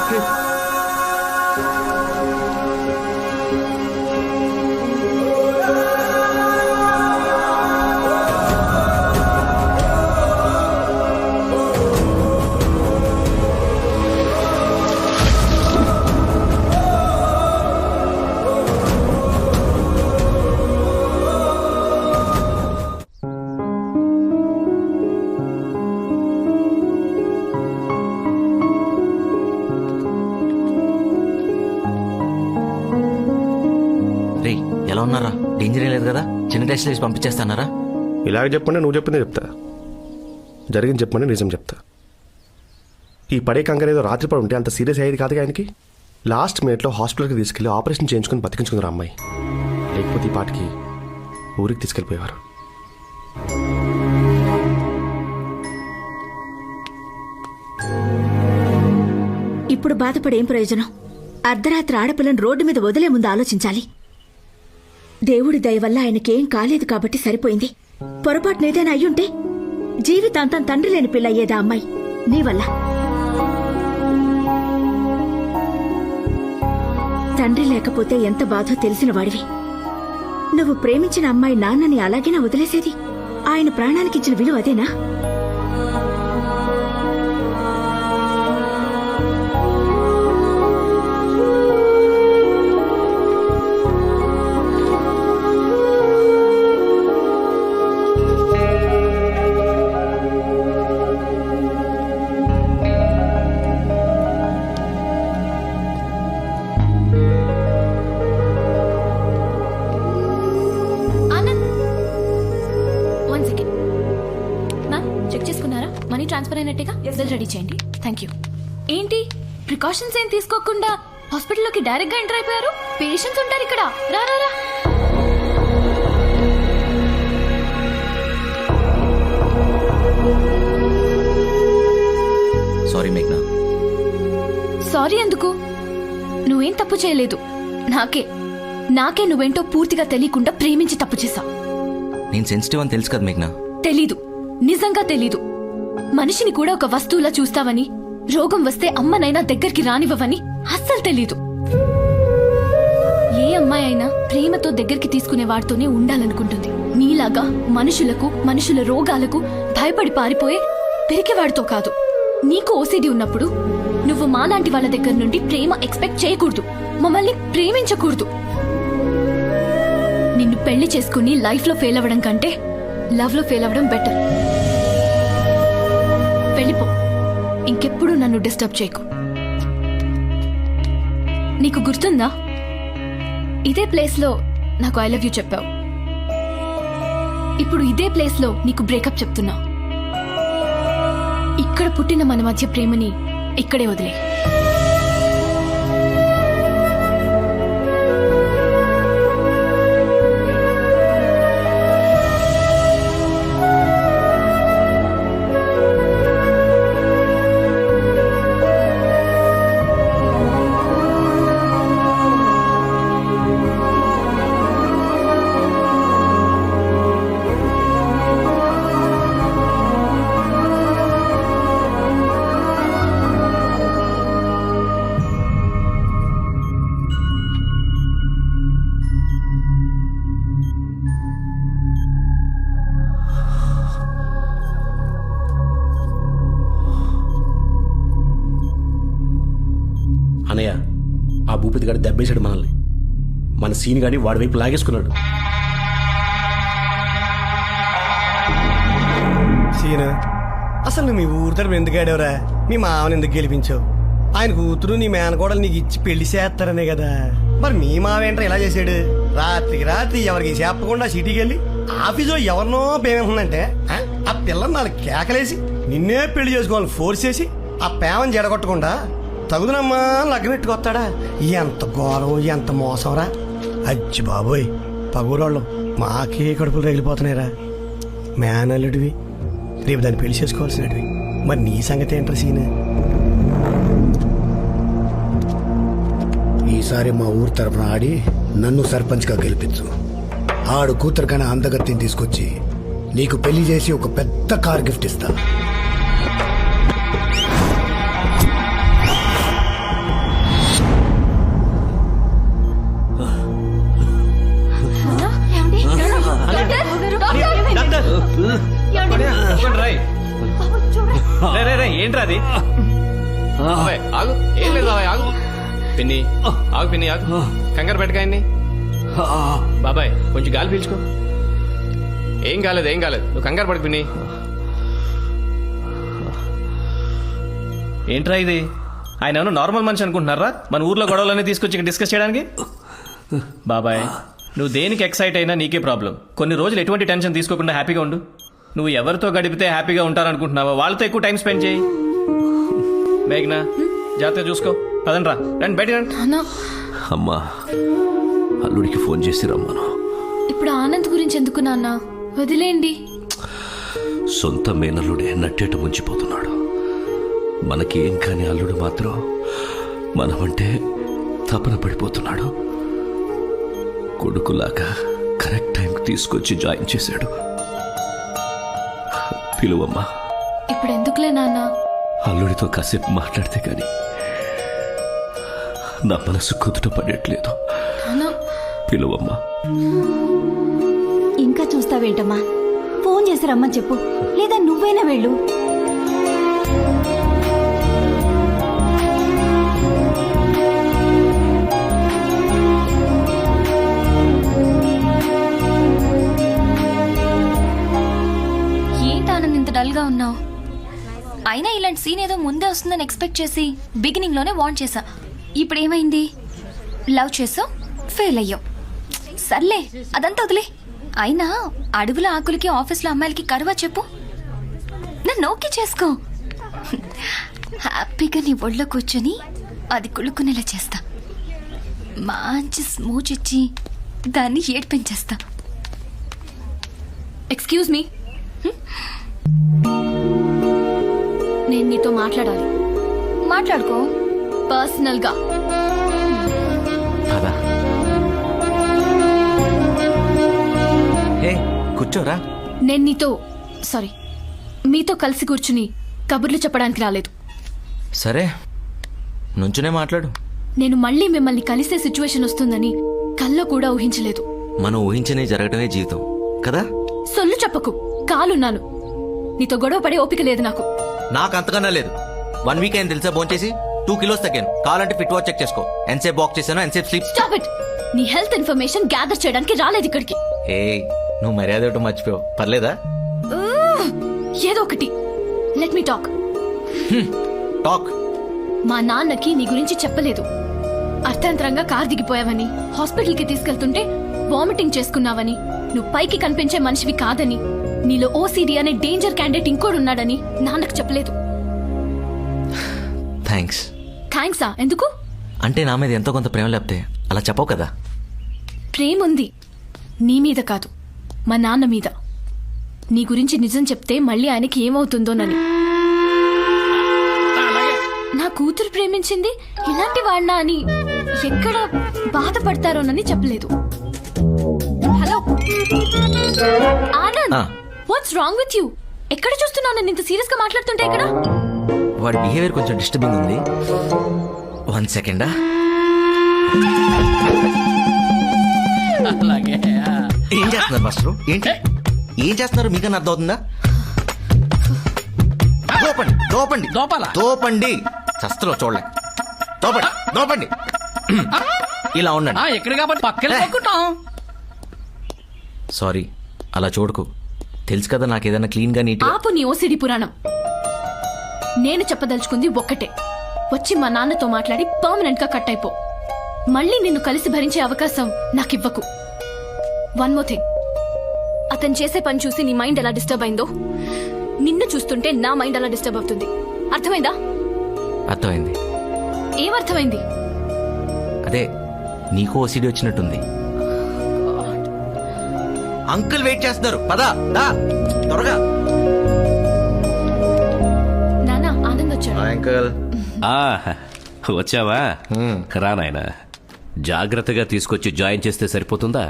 రే ఎలా ఉన్నారా? డేంజర్ ఏం లేదు కదా? చిన్న టెస్ట్ చేసి పంపించేస్తానారా? ఇలాగ చెప్పండి, నువ్వు చెప్పిందే చెప్తా. జరిగింది చెప్పమని నిజం చెప్తా. ఈ పడే కంగారు ఏదో రాత్రిపడి ఉంటే అంత సీరియస్ అయ్యేది కాదు. ఆయనకి లాస్ట్ మినిట్లో హాస్పిటల్కి తీసుకెళ్లి ఆపరేషన్ చేయించుకుని బతికించుకుందరు అమ్మాయి. లేకపోతే ఈ పాటికి ఊరికి తీసుకెళ్ళిపోయేవారు. ఇప్పుడు బాధపడేం ప్రయోజనం? అర్ధరాత్రి ఆడపిల్లని రోడ్డు మీద వదిలే ముందు ఆలోచించాలి. దేవుడి దయ వల్ల ఆయనకేం కాలేదు కాబట్టి సరిపోయింది. పొరపాటున ఏదైనా అయ్యుంటే జీవితాంతం తండ్రి లేని పిల్ల అయ్యేదా అమ్మాయి నీ వల్ల. తండ్రి లేకపోతే ఎంత బాధో తెలిసిన వాడివి. నువ్వు ప్రేమించిన అమ్మాయి నాన్నని అలాగేనా వదిలేసేది? ఆయన ప్రాణానికిచ్చిన విలువ అదేనా? ట్రాన్స్ఫర్ అయినట్టుగా బిల్ రెడీ చేయండి. Thank you. ఏంటి ప్రికాషన్స్ ఏం తీసుకోకుండా హాస్పిటల్లోకి డైరెక్ట్ గా ఎంటర్ అయిపోయారు? పేషెంట్స్ ఉంటారు ఇక్కడ. రా రా రా. సారీ మేఘ్నా. సారీ ఎందుకు? నువ్వేం తప్పు చేయలేదు. నాకే నువ్వేంటో పూర్తిగా తెలియకుండా ప్రేమించి తప్పు చేశా. నేను సెన్సిటివ్ అని తెలుసు కదా మేఘ్నా. తెలీదు, నిజంగా తెలీదు. మనిషిని కూడా ఒక వస్తువులా చూస్తావని, రోగం వస్తే అమ్మనైనా దగ్గరికి రానివ్వవని అస్సలు తెలీదు. ఏ అమ్మాయి అయినా ప్రేమతో దగ్గరికి తీసుకునే వాడితోనే ఉండాలనుకుంటుంది. నీలాగా మనుషుల రోగాలకు భయపడి పారిపోయే పెరికేవాడితో కాదు. నీకు ఓసిడి ఉన్నప్పుడు నువ్వు మాలాంటి వాళ్ళ దగ్గర నుండి ప్రేమ ఎక్స్పెక్ట్ చేయకూడదు. మమ్మల్ని ప్రేమించకూడదు. నిన్ను పెళ్లి చేసుకుని లైఫ్ లో ఫెయిల్ అవ్వడం కంటే లవ్ లో ఫెయిల్ అవ్వడం బెటర్. వెళ్ళిపో. ఇంకెప్పుడు నన్ను డిస్టర్బ్ చేయకు. నీకు గుర్తుందా, ఇదే ప్లేస్ లో నాకు ఐ లవ్ యూ చెప్పావు. ఇప్పుడు ఇదే ప్లేస్ లో నీకు బ్రేకప్ చెప్తున్నా. ఇక్కడ పుట్టిన మన మధ్య ప్రేమని ఇక్కడే వదిలే. ఆ భూపతి గారు దెబ్బేశాడు మనల్ని. మన సీన్ గాని వాడి వైపు లాగేసుకున్నాడు. సీను, అసలు నువ్వు మీ ఊరి తరపు ఎందుకు ఆడేవరా? మీ మామని ఎందుకు గెలిపించావు? ఆయన కూతురు నీ మేనకోడలు నీకు ఇచ్చి పెళ్లి చేస్తారనే కదా. మరి మీ మావేంట్రా ఇలా చేశాడు? రాత్రికి రాత్రి ఎవరికి చెప్పకుండా సిటీకి వెళ్ళి ఆఫీసులో ఎవరినో పేమెంటుందంటే ఆ పిల్లని నాలుగు కేకలేసి నిన్నే పెళ్లి చేసుకోవాలని ఫోర్స్ చేసి ఆ పేమని జడగొట్టకుండా తగుదనమ్మా లగ్గనెట్టుకొస్తాడా? ఎంత ఘోరం, ఎంత మోసంరా. అచ్చి బాబోయ్, పగూరోళ్ళం మాకే కడుపులు రగిలిపోతున్నాయిరా. మేనల్లుడివి, రేపు దాన్ని పెళ్లి చేసుకోవాల్సినవి. మరి నీ సంగతి ఏంట్రా సీన్? ఈసారి మా ఊరు తరఫున ఆడి నన్ను సర్పంచ్గా గెలిపించు. ఆడు కూతురు కన్నా అందగత్తిని తీసుకొచ్చి నీకు పెళ్లి చేసి ఒక పెద్ద కార్ గిఫ్ట్ ఇస్తా. ఏంట్రా అది? ఆగు, ఏం లేదు బాబాయ్, ఆగు. పిన్ని ఆగు, పిన్ని ఆగు, కంగారు పెట్టకాయన్ని. బాబాయ్ కొంచెం గాలి పీల్చుకో. ఏం కాలేదు, ఏం కాలేదు, నువ్వు కంగారు పడకు పిన్ని. ఏంట్రా ఇది? ఆయన ఏమన్నా నార్మల్ మనిషి అనుకుంటున్నారా మన ఊర్లో గొడవలన్నీ తీసుకొచ్చి డిస్కస్ చేయడానికి? బాబాయ్, నువ్వు దేనికి ఎక్సైట్ అయినా నీకే ప్రాబ్లం. కొన్ని రోజులు ఎటువంటి టెన్షన్ తీసుకోకుండా హ్యాపీగా ఉండు. నువ్వు ఎవరితో గడిపితే హ్యాపీగా ఉంటారనుకుంటున్నావో వాళ్ళతో ఎక్కువ టైం స్పెండ్ చేయి. మేఘ్నా, జాగ్రత్తగా చూసుకో. పదండ్రా, రండి బయట రండి. అమ్మా, అల్లుడికి ఫోన్ చేసి రమ్మను. ఇప్పుడు ఆనంద్ గురించి ఎందుకు నాన్న? వదిలేండి. సొంత మేనల్లుడే నట్టేట ముంచిపోతున్నాడు. మనకేం కాని అల్లుడు మాత్రం మనమంటే తపన పడిపోతున్నాడు. కొడుకులాగా కరెక్ట్ టైంకి తీసుకొచ్చి జాయిన్ చేశాడు. పిలువమ్మా. ఇప్పుడు ఎందుకులే నాన్న? అల్లుడితో కాసేపు మాట్లాడితే కానీ నా మనసు కుదుట పడట్లేదు. పిలువమ్మా. ఇంకా చూస్తావేంటమ్మా? ఫోన్ చేసి రమ్మని చెప్పు, లేదా నువ్వైనా వెళ్ళు. ఏంటి ఇంత డల్ గా ఉన్నావు? అయినా ఇలాంటి సీన్ ఏదో ముందే వస్తుందని ఎక్స్పెక్ట్ చేసి బిగినింగ్ లోనే వార్న్ చేశా. ఇప్పుడు ఏమైంది? లవ్ చేసావు, ఫెయిల్ అయ్యావు. సర్లే, అదంతా వదిలే. అయినా అడవుల ఆకులకి ఆఫీస్లో అమ్మాయిలకి కరువా చెప్పు. నన్ను ఓకే చేసుకో. హ్యాపీగా నీ ఒళ్ళో కూర్చొని అది కుళ్ళుకునేలా చేస్తా. మంచి స్మూచ్ ఇచ్చి దాన్ని ఏడ్పించేస్తా. ఎక్స్క్యూజ్ మీ, నేను నీతో మాట్లాడాలి. మాట్లాడుకో పర్సనల్ గా. కూర్చోరా. నేను మీతో కలిసి కూర్చుని కబుర్లు చెప్పడానికి రాలేదు. సరే, నుంచునే మాట్లాడు. నేను మళ్ళీ మిమ్మల్ని కలిసే సిచ్యువేషన్ వస్తుందని కల్లో కూడా ఊహించలేదు. మనం ఊహించనే జరగటమే జీవితం కదా. సొల్లు చెప్పకు, కాలున్నాను. నీతో గొడవ పడే ఓపిక లేదు నాకు. నాకు అంతకన్నా లేదు. 1 వీక్ అయింది తెలుసా భోంచేసి. 2 kilos తగ్గాను. కావాలంటే ఫిట్ వాచ్ చెక్ చేసుకో. ఎంతసేపు వాక్ చేశాను, ఎంతసేపు స్లీప్. Stop it. నీ హెల్త్ ఇన్ఫర్మేషన్ గ్యాదర్ చేయడానికి రాలేదు ఇక్కడికి. ఏ, నువ్వు మర్యాద ఒకటి మర్చిపోయావు. పర్లేదా? ఏదో ఒకటి. Let me talk. టాక్. మా నాన్నకి నీ గురించి చెప్పలేదు. అర్థాంతరంగా కార్ దిగిపోయావని, హాస్పిటల్కి తీసుకెళ్తుంటే వామిటింగ్ చేసుకున్నావని, నువ్వు పైకి కనిపించే మనిషివి కాదని, నీలో ఓసిడి అనే డేంజర్ క్యాండిడేట్ ఇంకోడున్నాడని నాన్నకు చెప్పలేదు. థ్యాంక్సా? ఎందుకు? అంటే నా మీద ఎంతో కొంత ప్రేమ లేకపోతే అలా చెప్పవు కదా. ప్రేముంది, నీ మీద కాదు, మా నాన్న మీద. నీ గురించి నిజం చెప్తే మళ్ళీ ఆయనకి ఏమవుతుందోనని. నా కూతురు ప్రేమించింది ఇలాంటి వాడినా అని ఎక్కడ బాధపడతారోనని చెప్పలేదు. Hello Anand, what's wrong with you? ఎక్కడ చూస్తున్నావు నన్ను ఇంత సీరియస్ గా మాట్లాడుతుంటే? ఇక్కడ వాడి బిహేవియర్ కొంచెం డిస్టర్బింగ్ ఉంది. 1 సెకండ్. ఏం చేస్తున్నారు మాస్టర్? ఏంటి ఏం చేస్తున్నారు? మీకన్నా అర్థం అవుతుందా? దోపండి. చస్తలో చూడలే. దోపండి. ఇలా ఉండండి. ఎక్కడ కాబట్టి పక్కన పక్కుంటాం. సారీ, అలా చూడకు. తెలుసు కదా నాకు ఏదైనా క్లీన్ గా నీట్. ఆపు నీ ఓసిడి పురాణం. నేను చెప్పదలుచుకుంది ఒక్కటే, వచ్చి మా నాన్నతో మాట్లాడి పర్మనెంట్ గా కట్ అయిపో. మళ్ళీ నిన్ను కలిసి భరించే అవకాశం నాకివ్వకు. వన్ మోర్ థింగ్, అతను చేసే పని చూసి నీ మైండ్ ఎలా డిస్టర్బ్ అయిందో నిన్ను చూస్తుంటే నా మైండ్ అలా డిస్టర్బ్ అవుతుంది. అర్థమైందా? అర్థమైంది. ఏమర్థమైంది? అదే నీకు ఓసిడి వచ్చినట్టుంది. అంకుల్ వెయిట్ చేస్తున్నారు, పదా దా త్వరగా. నానా, ఆనంద్ వచ్చాడు. అంకుల్ వచ్చావా? రా నాయనా. జాగ్రత్తగా తీసుకొచ్చి జాయిన్ చేస్తే సరిపోతుందా?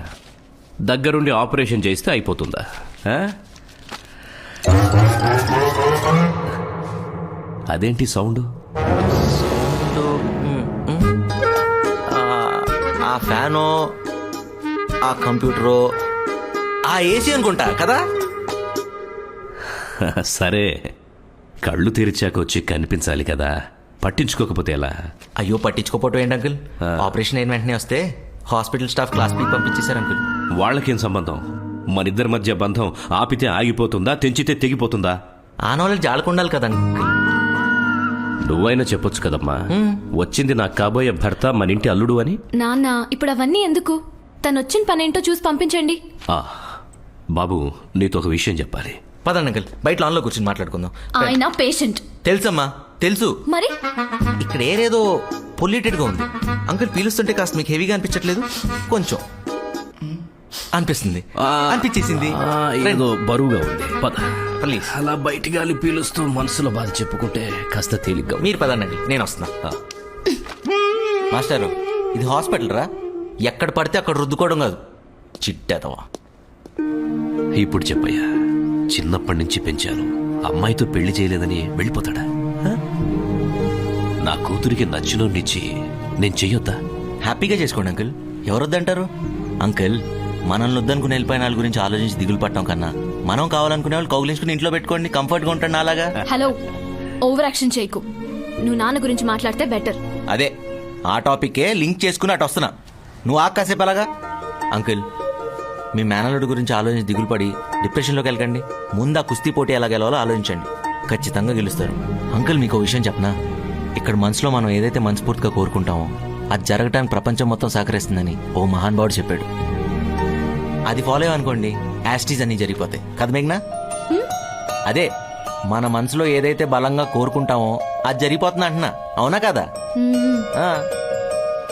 దగ్గరుండి ఆపరేషన్ చేస్తే అయిపోతుందా? ఆ? అదేంటి సౌండ్? ఆ ఫ్యాను, ఆ కంప్యూటరు, ఆ ఏసీ అనుకుంటా కదా. సరే, కళ్ళు తెరిచాక వచ్చి కనిపించాలి కదా, పట్టించుకోకపోతే ఎలా? అయ్యో, పట్టించుకోపోవటం ఏంటి అంకుల్? ఆపరేషన్ అయిన వెంటనే వస్తే హాస్పిటల్ స్టాఫ్ క్లాస్ పీకి పంపించేశారు అంకుల్. వాళ్ళకేం సంబంధం? మనిద్దరి మధ్య బంధం ఆపితే ఆగిపోతుందా, తెంచితే తెగిపోతుందా? ఆనవాళ్ళకి జాలకుండాలి కదా అంకుల్. నువ్వైనా చెప్పొచ్చు కదమ్మా, వచ్చింది నాకు కాబోయే భర్త, మన ఇంటి అల్లుడు అని. నాన్న, ఇప్పుడు అవన్నీ ఎందుకు? తను వచ్చిన పనేంటో చూసి పంపించండి. బాబు, నీతో ఒక విషయం చెప్పాలి. పదండి అంకుల్, బయట లాన్లో కూర్చొని మాట్లాడుకుందాం. ఆయన పేషెంట్. తెలుసమ్మా, తెలుసు. మరి ఇక్కడ ఏరేదో పొల్యూటెడ్ గా ఉంది. అంకుల్ పీలుస్తుంటే కాస్త మీకు హెవీగా అనిపించట్లేదు? కొంచెం అనిపిస్తుంది, అనిపించేసింది. ఏదో బరువుగా ఉంది. పద ప్లీజ్. అలా బయటి గాలి పీలుస్తూ మనసులో బాధ చెప్పుకుంటే కాస్త తేలిగ్గా. మీరు పదండి, నేను వస్తున్నా. మాస్టారు, ఇది హాస్పిటల్ రా, ఎక్కడ పడితే అక్కడ రుద్దుకోవడం కాదు. చిట్టేదవా. ఇప్పుడు చెప్పయ్యా, చిన్నప్పటి నుంచి పెంచాను, అమ్మాయితో పెళ్లి చేయలేదని వెళ్ళిపోతాడా? నా కూతురికి నచ్చినోడినిచ్చి నేను చెయ్యొద్దా? హ్యాపీగా చేసుకోండి అంకుల్, ఎవరొద్దంటారు? అంకుల్, మనల్ని వద్దనుకుని వెళ్ళిపోయిన వాళ్ళ గురించి ఆలోచించి దిగులు పట్టడం కన్నా మనం కావాలనుకునే వాళ్ళు కౌగిలించుకుని ఇంట్లో పెట్టుకోండి, కంఫర్ట్గా ఉంటాడు అలాగా. హలో, ఓవర్ యాక్షన్ చేయకు. నువ్వు నాన్న గురించి మాట్లాడితే బెటర్. అదే ఆ టాపిక్కే లింక్ చేసుకుని అటు వస్తున్నా. నువ్వు కాసేపు అలాగా. అంకుల్, మీ మేనల్లుడి గురించి ఆలోచించి దిగులు పడి డిప్రెషన్లోకి వెళ్ళకండి. ముందు ఆ కుస్తీ పోటీ ఎలా గెలవాలో ఆలోచించండి, ఖచ్చితంగా గెలుస్తారు. అంకుల్, మీకు విషయం చెప్పనా? ఇక్కడ మనసులో మనం ఏదైతే మనస్ఫూర్తిగా కోరుకుంటామో అది జరగడానికి ప్రపంచం మొత్తం సహకరిస్తుందని ఓ మహానుభావుడు చెప్పాడు. అది ఫాలో అయ్యనుకోండి, యాస్టీస్ అన్ని జరిగిపోతాయి కదా మేఘ్నా? అదే మన మనసులో ఏదైతే బలంగా కోరుకుంటామో అది జరిగిపోతుంది అంటున్నా, అవునా కదా?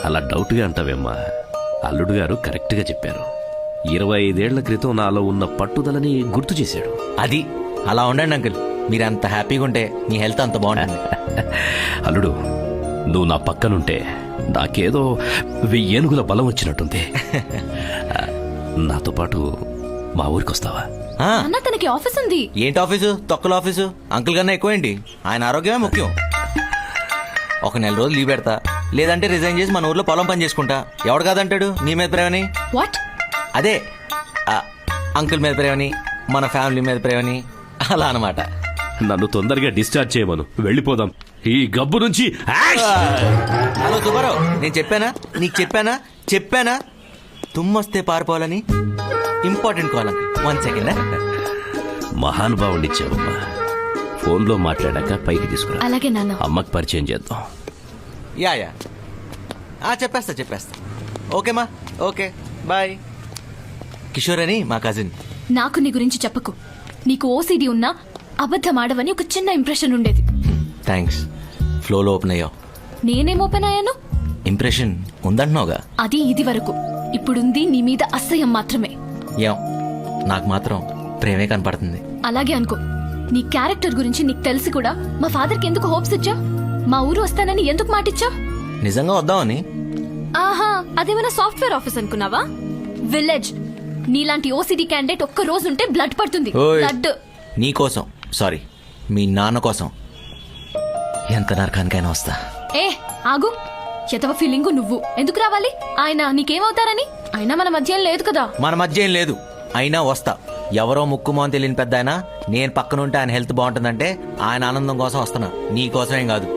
అలా డౌట్గా అంటావేమ్మా? అల్లుడు గారు కరెక్ట్గా చెప్పారు. 25 ఏళ్ల క్రితం నాలో ఉన్న పట్టుదలని గుర్తు చేశాడు. అది అలా ఉండండి అంకుల్, మీరు అంత హ్యాపీగా ఉంటే మీ హెల్త్ అంత బాగుంటుంది. అల్లుడు, నువ్వు నా పక్కనుంటే నాకేదో 1000 ఏనుగుల బలం వచ్చినట్టుంది. నాతో పాటు మా ఊరికి వస్తావా? అన్న, తనకి ఆఫీస్ ఉంది. ఏంటి ఆఫీసు? తొక్కల ఆఫీసు. అంకుల్ కన్నా ఎక్కువేంటి? ఆయన ఆరోగ్యమే ముఖ్యం. ఒక 4 రోజులు లీవ్ పెడతా, లేదంటే రిజైన్ చేసి మన ఊర్లో పొలం పని చేసుకుంటా. ఎవడు కాదంటాడు నీ మీద ప్రేమని? వాట్? అదే అంకుల్ మీద ప్రేమని, మన ఫ్యామిలీ మీద ప్రేమని, అలా అనమాట. నన్ను తొందరగా డిశ్చార్జ్ చేయమను, వెళ్ళిపోదాం ఈ గబ్బు నుంచి. హలో సుబ్బారావు, నేను చెప్పానా నీకు? చెప్పానా తుమ్మొస్తే పారిపోవాలని? Important call uncle, 1 second. మహానుభావుడిచ్చావమ్మా. ఫోన్లో మాట్లాడాక పైకి తీసుకురా. అలాగే నాన్న. అమ్మకి పరిచయం చేద్దాం. యా చెప్పేస్తా. ఓకేమా, ఓకే బాయ్. కిషోర్ అని మా కజిన్. నాకు నీ గురించి చెప్పకు. నీకు ఓసిడి ఉన్నా అబద్ధం ఆడవని ఒక చిన్న ఇంప్రెషన్ ఉండేది. థ్యాంక్స్, ఫ్లోలో ఓపెన్ అయ్యావు. నేనేం ఓపెన్ అయ్యాను? ఇంప్రెషన్ ఉందంటున్నావుగా. అది ఇది వరకు. ఇప్పుడుంది నీ మీద అసహ్యం మాత్రమే. ఏం, నాకు మాత్రం ప్రేమే కనపడుతుంది. అలాగే అనుకో. నీ క్యారెక్టర్ గురించి నీకు తెలిసి కూడా మా ఫాదర్కి ఎందుకు హోప్స్ ఇచ్చా? మా ఊరు వస్తానని ఎందుకు మాటిచ్చా? నిజంగా వద్దామని. ఆహా, అదేమైనా సాఫ్ట్వేర్ ఆఫీస్ అనుకున్నావా? విలేజ్. నీలాంటి ఓసిడి క్యాండిడేట్ ఒక్క రోజు ఉంటే బ్లడ్ పడుతుంది. బ్లడ్. నీ కోసం, సారీ మీ నాన్న కోసం ఎంత నరకానికైనా వస్తా. ఏ ఆగు, ఎతవ ఫీలింగు నువ్వు. ఎందుకు రావాలి? ఆయన నీకేమవుతారని? అయినా మన మధ్య ఏం లేదు కదా. మన మధ్య ఏం లేదు, అయినా వస్తా. ఎవరో ముక్కుమో అని తెలియని పెద్ద ఆయన నేను పక్కనుంటే ఆయన హెల్త్ బాగుంటుందంటే ఆయన ఆనందం కోసం వస్తున్నా, నీ కోసమేం కాదు.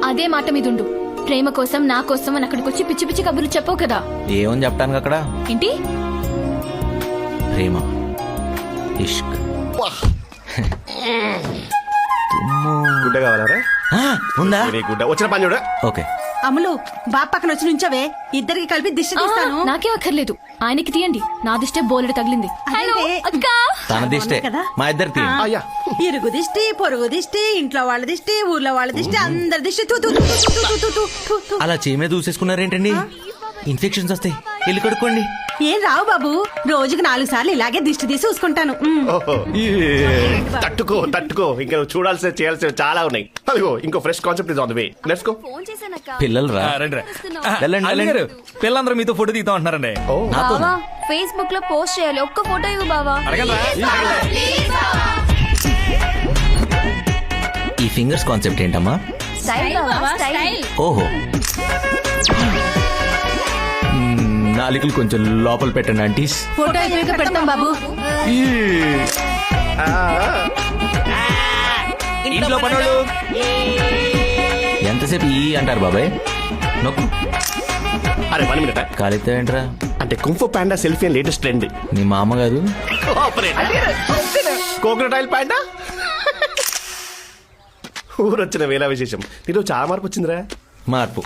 అదే మాట మీద ఉండు. ప్రేమ కోసం నా కోసం అని అక్కడికి వచ్చి పిచ్చి పిచ్చి కబుర్లు చెప్పవు కదా. ఏమని చెప్పడానికి అక్కడ? ఏంటి? ప్రేమ, ఇష్క్. గుడ్డ కావాలరా? ఉందా? గుడ్డ వచ్చిన పని చూడ. ఓకే. అమలు బాబు పక్కన వచ్చి నుంచవే, ఇద్దరికి కలిపి దిష్టి తీస్తాను. నాకే అక్కర్లేదు, ఆయనకి తీయండి. నా దిష్టే బోలెడు తగిలింది. హలో అక్క. తన దిష్టే, మా ఇద్దరు తీ. ఇరుగు దిష్టి, పొరుగు దిష్టి, ఇంట్లో వాళ్ళ దిష్టి, ఊర్లో వాళ్ళ దిష్టి, అందరి దిష్టి. తూ, తూ, తూ, తూ, తూ, తూ, తూ, తూ, తూ. అలా చీమే దూసేసుకున్నారేంటండి? ఇన్ఫెక్షన్స్ వస్తాయి, వెళ్ళి కడుక్కోండి. ఏం రావు బాబు, రోజుకి 4 సార్లు ఇలాగే దిష్టి తీసి చూసుకుంటాను. తట్టుకో తట్టుకో, ఇంకా నువ్వు చూడాల్సిన చేయాల్సిన చాలా ఉన్నాయి. అదిగో ఇంకో fresh concept is on the way. Let's go. పిల్లలు రా. వెళ్ళండి, వెళ్ళండి. పిల్లలందరూ మీతో ఫోటో దిగుతా ఉంటున్నారండి. నాతో ఫేస్బుక్ లో పోస్ట్ చేయాలి, ఒక్క ఫోటో ఇవ్వు బావా. ఈ ఫింగర్స్ కాన్సెప్ట్ ఏంటమ్మా? స్టైల్ బావా, స్టైల్. ఓహో, నాలుగులు కొంచెం లోపల పెట్టండి ఆంటీస్. ఫోటో అయిపోయాక పెడతాం బాబు. ఇంట్లో పనులు ఎంతసేపు ఈ అంటారు బాబాయ్? నొక్కు. అరే 1 minute. కాలితో ఏంట్రా? అంటే kung fu panda selfie latest trend. నీ మామ కాదు? Coconut oil panda. ఊరొచ్చిన వేళ విశేషం. నీలో చాలా మార్పు వచ్చిందిరా. మార్పు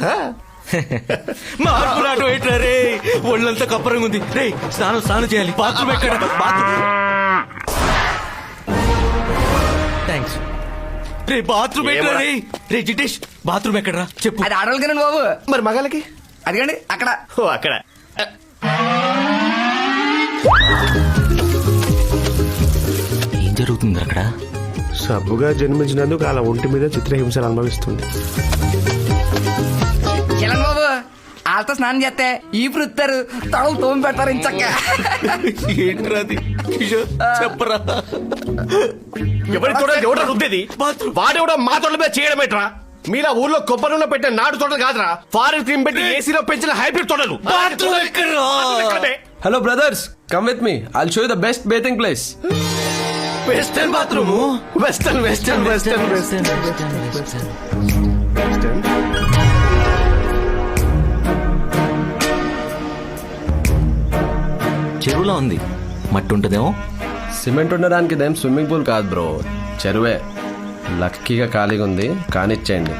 మార్పు నాటు ఏంట్రా రే? ఒళ్ళంతా కప్పరంగా ఉంది రే. స్నానం చేయాలి. బాత్రూమ్ ఎక్కడ? థ్యాంక్స్ రే. బాత్రూమ్ ఎక్కడ రే? రే జిటేష్, బాత్రూమ్ ఎక్కడరా చెప్పు. అది ఆడవాళ్ళకి బాబు. మరి మగాళ్ళకి? అదిగండి అక్కడ. ఓ అక్కడ. ఏం జరుగుతుంది అక్కడ? సబ్బుగా జన్మించినందుకు అలా ఒంటి మీద చిత్రహింసలు అనుభవిస్తుంది. కిరణ్ బాబు వాళ్ళతో స్నానం చేస్తే ఈ వృత్తారు తడలు తోమి పెడతారు ఇంచక్క. ఏంట్రాది? చెప్పరా. ఎవరి తోట ఎవడ రుద్దేది? వాడెవడో మా తోటల మీద చేయడం ఏంట్రా? మీలా ఊర్లో కొబ్బరి నూనె పెట్టిన నాటు తోటలు కాదురా, ఫారెన్ క్రీమ్ పెట్టి ఏసీలో పెంచిన హైబ్రిడ్ తోటలు. Hello brothers, come with me, I'll show you the best bathing place. Western bathroom. Western western western western western. చెరువులో ఉంది, మట్టి ఉంటుందేమో. సిమెంట్ ఉండడానికి ఇదేం స్విమ్మింగ్ పూల్ కాదు బ్రో, చెరువే. లక్కీగా ఖాళీగా ఉంది, కానిచ్చేయండి.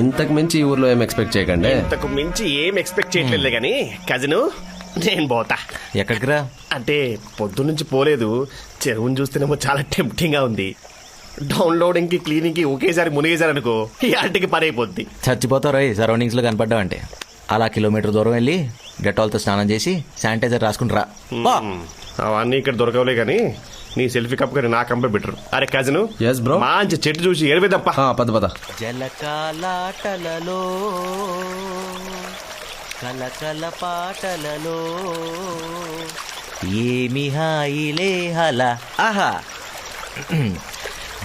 ఇంతకు మించి ఈ ఊర్లో ఏం ఎక్స్పెక్ట్ చేయకండి. ఇంతకు మించి ఏం ఎక్స్పెక్ట్ చేయట్లేదు కానీ కజిన్ నేను పోతా. ఎక్కడికి రా? అంటే పొద్దున్నుంచి పోలేదు. చెరువుని చూస్తేనేమో చాలా టెంప్టింగ్ గా ఉంది. డౌన్లోడింగ్ కి క్లీనింగ్ కి ఒకేసారి మునిగేశారనుకో ఈ ఆంటికి పని అయిపోద్ది. చచ్చిపోతారు సరౌండింగ్స్ లో కనపడ్డావంటే. అలా కిలోమీటర్ దూరం వెళ్ళి డెటాల్తో స్నానం చేసి శానిటైజర్ రాసుకుంటారా. అవన్నీ ఇక్కడ దొరకవులే కానీ నీ సెల్ఫీ కప్ కానీ నా కంపే బెటర్. అరే కజిన్, ఎస్ బ్రో, మంచి చెట్టు చూసి ఏడివేదప్ప. పద పద. జలకాలాటలలో కలకల పాటలలో ఏమి హాయిలే హల ఆహా.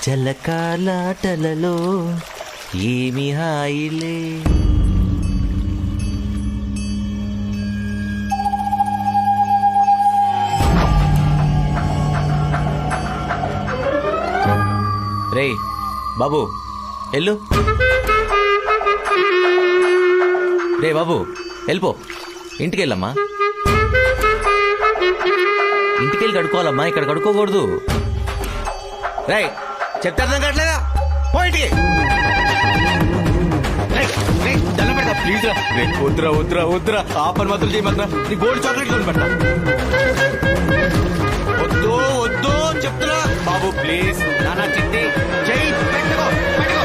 జలకాలాటలలో ఏమి హాయిలే. రే బాబు వెళ్ళు. రే బాబు వెళ్ళిపో. ఇంటికి వెళ్ళమ్మా. ఇంటికి వెళ్ళి కడుక్కోవాలమ్మా, ఇక్కడ కడుక్కోకూడదు. రే చెప్తే అర్థం కావట్లేదా? పోయింటికి ప్లీజ్ రా. వద్దురా వద్దురా వద్దురా, ఆ పని మాత్రం చేయమన్నా. నీ గోల్డ్ చాక్లెట్ కొని పెట్టా. వద్దు వద్దు చెప్తున్నా బాబు ప్లీజ్. నానా చిట్టి చెయ్యి పెట్టుకో పెట్టుకో.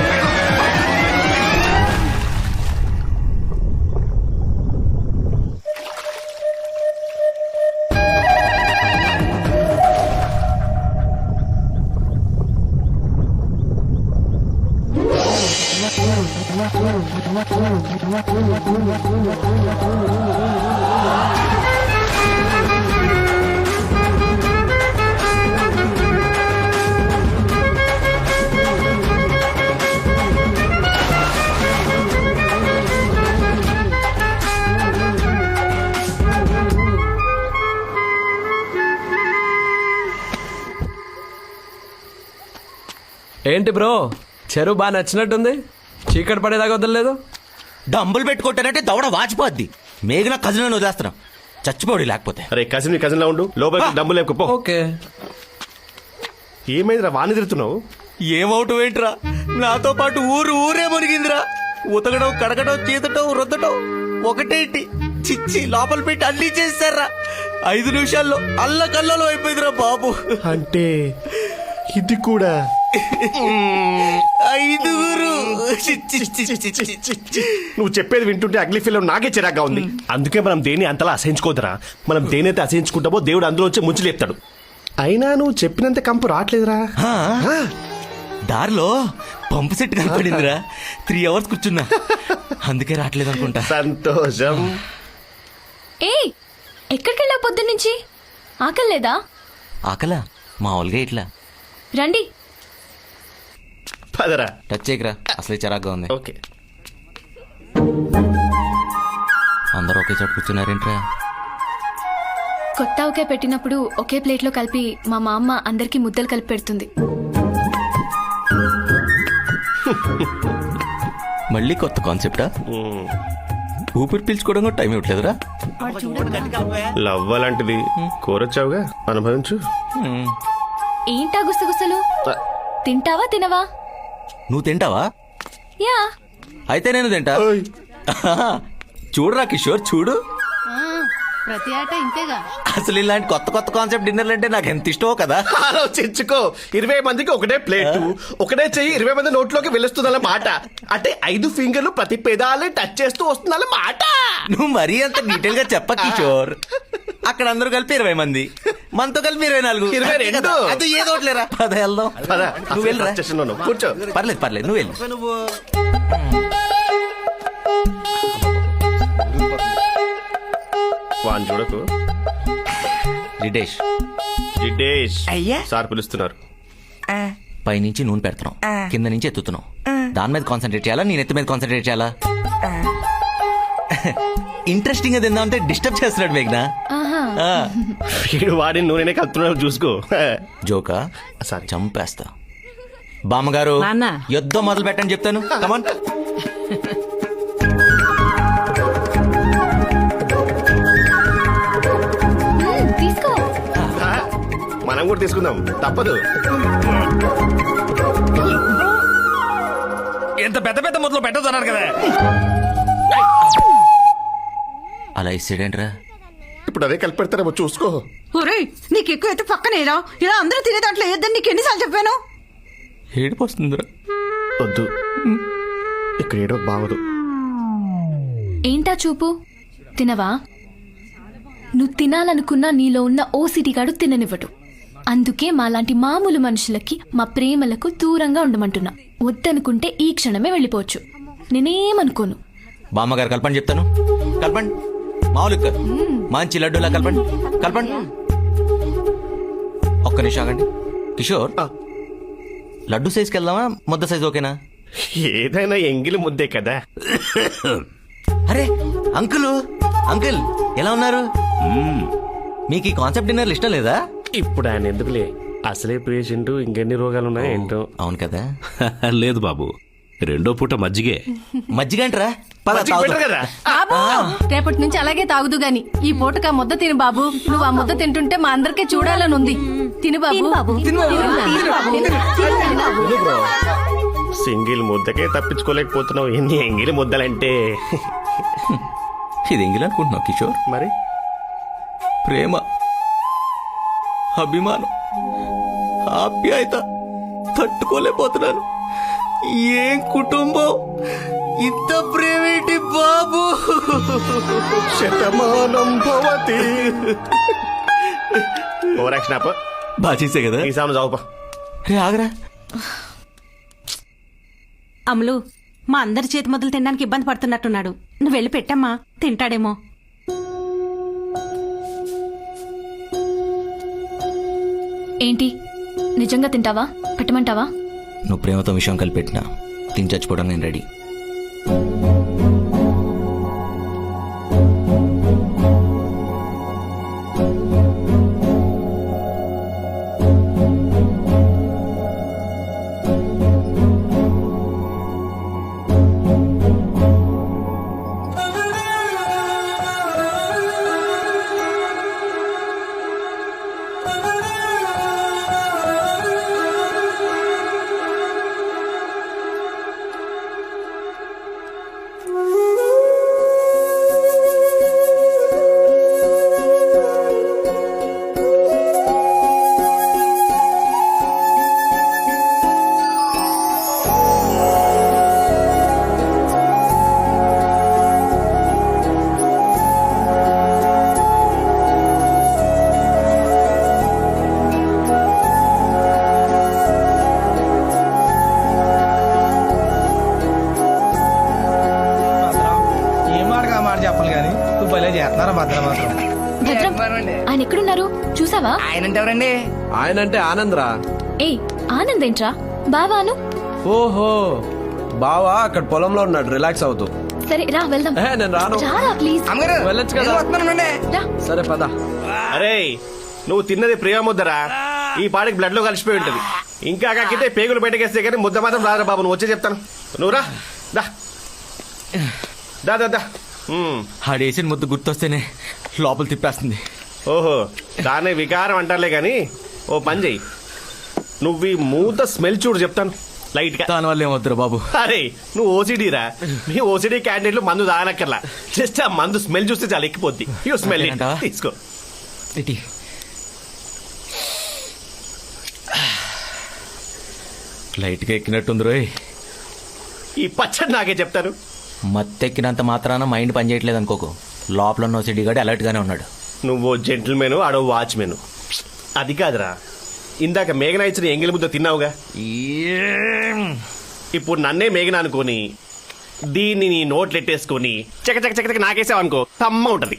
ఏంటి బ్రో, చెరువు బాగా నచ్చినట్టుంది. చీకటి పడేదాకా వదలలేదు. డంబులు పెట్టుకుంటానంటే దవడ వాచిపోద్ది. మేఘన కజిన్ వదిలేస్తున్నాం, చచ్చిపోడు లేకపోతే. అరే కజిన్ లా ఉండు, లోపలికి డబ్బు లేకపో. ఓకే. ఏమైందిరా వాణి తిరుగుతున్నావు? ఏమవుతావు ఏంట్రా, నాతో పాటు ఊరే మునిగిందిరా. ఉతకడం, కడగడం, చీతటం, రుద్దటం ఒకటేంటి, చిచ్చి లోపల పెట్టి అల్లి చేస్తారా. 5 నిమిషాల్లో అల్లకల్లలో అయిపోయిందిరా బాబు. అంటే ఇది కూడా 5. నువ్వు చెప్పేది వింటుంటే అగ్లీ ఫీల్ నాకే చిరాగ్గా ఉంది. అందుకే మనం దేన్ని అంతలా అసహించుకోదరా. మనం దేనైతే అసహించుకుంటామో దేవుడు అందులో వచ్చి ముంచి లేపుతాడు. అయినా నువ్వు చెప్పినంత కంపు రావట్లేదురా. దారిలో పంపు సెట్ కనపడిందిరా. 3 అవర్స్ కూర్చున్నా, అందుకే రావట్లేదు అనుకుంటా. సంతోషం. ఏయ్, ఎక్కడికి వెళ్ళా పొద్దున్నుంచి? ఆకలి లేదా? ఆకలా? మామూలుగా ఇట్లా. రండి. పదరా. టచ్ చేయకరా, అసలే చిరాగ్గా ఉంది. ఓకే. అందరూ ఒకే చోట కూర్చున్నారేంట్రా? కొత్త ఒకే పెట్టినప్పుడు ఒకే ప్లేట్లో కలిపి మా అమ్మ అందరికీ ముద్దలు కలిపి పెడుతుంది. మళ్ళీ కొత్త కాన్సెప్టా? ఊపిరి పీల్చుకోవడం కూడా టైం ఇవ్వట్లేదురా. లవ్ అలాంటిది, కోరొచ్చావుగా, అనుభవించు. ఏంటా గుసగుసలు? తింటావా తినవా? నువ్వు తింటావా? యా. అయితే నేను తింటా. చూడురా కిషోర్, చూడు. ప్రతి ఆట ఇంతేగా. అసలు ఇలాంటి కొత్త కొత్త కాన్సెప్ట్ డిన్నర్లు అంటే నాకు ఎంత ఇష్టమో కదా. ఆలోచించుకో, 20 మందికి ఒకటే ప్లేట్, ఒకటే చెయ్యి 20 మంది నోట్లోకి వెళ్ళొస్తుందన్న మాట. అంటే 5 ఫింగర్లు ప్రతి పెదాలే టచ్ చేస్తూ వస్తుందన్న మాట. నువ్వు మరీ అంత డీటెయిల్ గా చెప్ప కిషోర్. అక్కడ అందరూ కలిపి 20 మంది, మనతో కలిపి 24. 22. అది ఏదో ఒకటిలేరా. పద వెళ్దాం. నువ్వు వెళ్ళరా. కూర్చో. పర్లేదు నువ్వు వెళ్ళు. వాన్ చూడకు. జిడేష్ అయ్యా సార్ పిలుస్తున్నారు. పైనుంచి నూనె పెడుతున్నాం, కింద నుంచి ఎత్తుతున్నాం. దాని మీద కాన్సన్ట్రేట్ చేయాలా, నేను ఎత్తు మీద కాన్సన్ట్రేట్ చేయాలా? ఇంట్రెస్టింగ్ గా తిందామంటే డిస్టర్బ్ చేస్తున్నాడు మేఘ్నా. వీడు వాడి నూనెనే కలుపుతున్నాడు, చూసుకో. జోకా సారీ, చంపేస్తా. బామ్మగారు యుద్ధం మొదలు పెట్టని చెప్తాను. కమాన్. తీసుకో. మనం కూడా తీసుకుందాం, తప్పదు. ఎంత పెద్ద పెద్ద మొదలు పెట్టదన్నారు కదా. అలా ఇస్తాడేంట్రా? ఇప్పుడు అదే కలిపి పెడతారేమో, చూసుకో. ఒరేయ్, నీకు ఎక్కువ అయితే పక్కనేరా. ఇలా అందరూ తినే దాంట్లో వేద్దని నీకు ఎన్నిసార్లు చెప్పాను? ఏడుపు వస్తుందిరా. వద్దు, ఇక్కడ ఏడో బాగదు. ఏంటా చూపు? తినవా? నువ్వు తినాలనుకున్నా నీలో ఉన్న ఓసిటీ గాడు తిననివ్వడు. అందుకే మాలాంటి మామూలు మనుషులకి మా ప్రేమలకు దూరంగా ఉండమంటున్నా. వద్దనుకుంటే ఈ క్షణమే వెళ్ళిపోవచ్చు, నేనేమనుకోను. బామ్మగారు కలపండి చెప్తాను. కలపండి. మామూలు మంచి లడ్డూలా కలపండి. ఒక్క నిమిషం ఆగండి. కిషోర్, లడ్డు సైజ్కి వెళ్దామా, ముద్ద సైజ్ ఓకేనా? ఏదైనా ఎంగిలి ముద్దే కదా. అరే అంకుల్ ఎలా ఉన్నారు? మీకు ఈ కాన్సెప్ట్ డిన్నర్లు ఇష్టం లేదా? ఇప్పుడు ఆయన ఎందుకులే, అసలే పేషెంట్, ఇంకెన్ని రోగాలు ఉన్నాయి ఏంటో. అవును కదా. లేదు బాబు, 2వ పూట మజ్జిగే. మజ్జిగంటరా? కదా. రేపటి నుంచి అలాగే తాగుదు గాని ఈ పూటకు ఆ ముద్ద తిను బాబు. నువ్వు ఆ ముద్ద తింటుంటే మా అందరికీ చూడాలని ఉంది. తిను బాబు. సింగిల్ ముద్దకే తప్పించుకోలేకపోతున్నావు, ఎన్ని ఎంగిలి ముద్దలంటే. ఇది ఎంగిల్ అనుకుంటున్నావు కిషోర్? మరి ప్రేమ, అభిమానం, ఆప్యాయత తట్టుకోలేకపోతున్నాను. ఏం కుటుంబం, ఇంత ప్రేమేంటి బాబు. శతమానం భవతి. ఓరాక్షన్ ఆపు. బాగా చేసే కదా. ఈ సామెత చావుపా. రే ఆగరా. అమలు, మా అందరి చేతి మొదలు తినడానికి ఇబ్బంది పడుతున్నట్టున్నాడు. నువ్వు వెళ్ళి పెట్టమ్మా, తింటాడేమో. ఏంటి, నిజంగా తింటావా? పెట్టమంటావా? నువ్వు ప్రేమతో విషయం కలిపెట్టినా తిని చచ్చిపోవడం నేను రెడీ. కానీ నువ్వు భలే చేస్తున్నారా భద్ర మాత్రం. భద్రం ఆయన ఎక్కడున్నారు చూసావా? ఆయన అంటే ఎవరండి? ఆయన అంటే ఆనందరా. ఏయ్ ఆనంద్ ఏంట్రా బావాను? ఓహో బావా అక్కడ పొలంలో ఉన్నాడు రిలాక్స్ అవుతూ. సరే రా వెళ్దాం. నేను రాను. రారా ప్లీజ్. అమ్మగారు వెళ్ళొచ్చు కదా. నేను వస్తున్నానండి. రా. సరే పద. అరే నువ్వు తిన్నది ప్రియా ముద్దరా, ఈ పాడికి బ్లడ్ లో కలిసిపోయి ఉంటది. ఇంకా కాకితే పేగులు బయటకేస్తే కానీ ముద్ద మాత్రం రారా బాబు. నువ్వు వచ్చే చెప్తాను. నువ్వు రా దా దా దా దా. ఆడేసిన ముద్దు గుర్తొస్తేనే లోపల తిప్పేస్తుంది. ఓహో దాన్ని వికారం అంటారులే కానీ ఓ పని చెయ్యి, నువ్వు ఈ మూత స్మెల్ చూడు చెప్తాను లైట్ గా. దానివల్ల ఏమవుతురా బాబు? అరే నువ్వు ఓసిడీ రా, మీ ఓసిడీ క్యాండిడేట్లు మందు తాగనక్కర్లా, జస్ట్ ఆ మందు స్మెల్ చూస్తే చాలా ఎక్కిపోద్ది. యూ స్మెల్ అంతేనంటావా? తీసుకో. ఇటీ లైట్గా ఎక్కినట్టుంది రోయ్. ఈ పచ్చడి నాకే చెప్తాను. మత్తెక్కినంత మాత్రాన మైండ్ పనిచేయట్లేదు అనుకోకు. లోపల ఉన్న సిడిగాడు అలర్ట్ గానే ఉన్నాడు. నువ్వు జెంటిల్మెన్ ఆడో వాచ్మెన్. అది కాదురా, ఇందాక మేఘనా ఇచ్చిన ఎంగిలి ముద్ద తిన్నావుగా, ఇప్పుడు నన్నే మేఘన అనుకోని దీన్ని నీ నోట్లు ఎట్టేసుకొని చక చక చక నాకేసావు అనుకో, కమ్మ ఉంటది.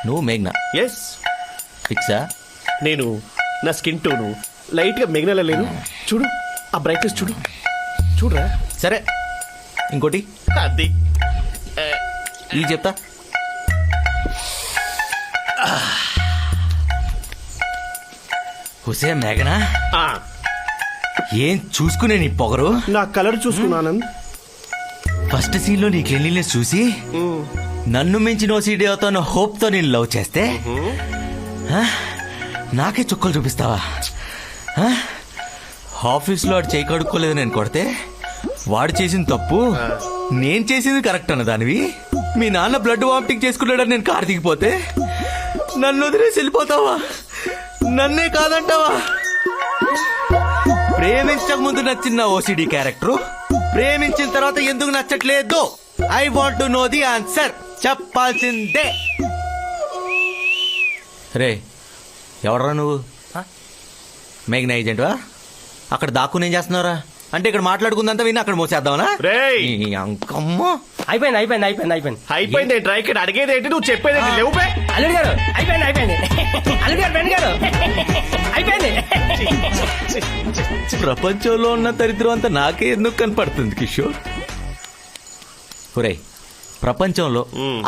నువ్వు మేఘ్నా ఎస్ ఫిక్సా? నేను నా స్కిన్ టోను లైట్ గా మేఘనలా లేను. చూడు ఆ బ్రైట్నెస్ చూడు, చూడరా. సరే ఇంకోటి అది ఈ చెప్తా. హుసే మేఘనా ఆ, ఏం చూసుకునే నీ పొగరు. నా కలర్ చూసుకున్నాను. ఫస్ట్ సీన్ లో నీ క్లీన్లీనెస్ చూసి నన్ను మించిన ఓసీడీ అవుతాను హోప్ తో నేను లవ్ చేస్తే ఆ? నాకే చుక్కలు చూపిస్తావా? ఆ? ఆఫీస్ లో వాడు చేయి కడుక్కోలేదు నేను కొడితే వాడు చేసిన తప్పు నేను చేసింది కరెక్ట్ అన్న దానివి. మీ నాన్న బ్లడ్ వామిటింగ్ చేసుకున్నాడని నేను కారు దిగిపోతే నన్ను వదిలేసి వెళ్ళిపోతావా? నన్నే కాదంటావా? ప్రేమించక ముందు నచ్చిన ఓసిడి క్యారెక్టర్ ప్రేమించిన తర్వాత ఎందుకు నచ్చట్లేదు? I want to know the answer. చెప్పాల్సిందే. రే ఎవడరా నువ్వు? మేఘనా ఏజెంట్వా? అక్కడ దాక్కుని ఏం చేస్తున్నారా? అంటే ఇక్కడ మాట్లాడుకుందంతా విని అక్కడ మోసేద్దామనా? రేయ్ ఈ అంకమ్మ. అయిపోయింది అయిపోయింది అయిపోయింది అయిపోయింది అయిపోయింది ఏంట్రా? ఇక్కడ అడిగేది ఏంటి, నువ్వు చెప్పేది ఏంటి? లేవు బే. అల్లుడు గారు అయిపోయింది అయిపోయింది. అల్లుడు గారు ఫ్రెండ్ గారు అయిపోయింది. ప్రపంచంలో ఉన్న దరిద్రం అంతా నాకే ఎందుకు కనపడుతుంది కిషోర్? ఒరేయ్ ప్రపంచంలో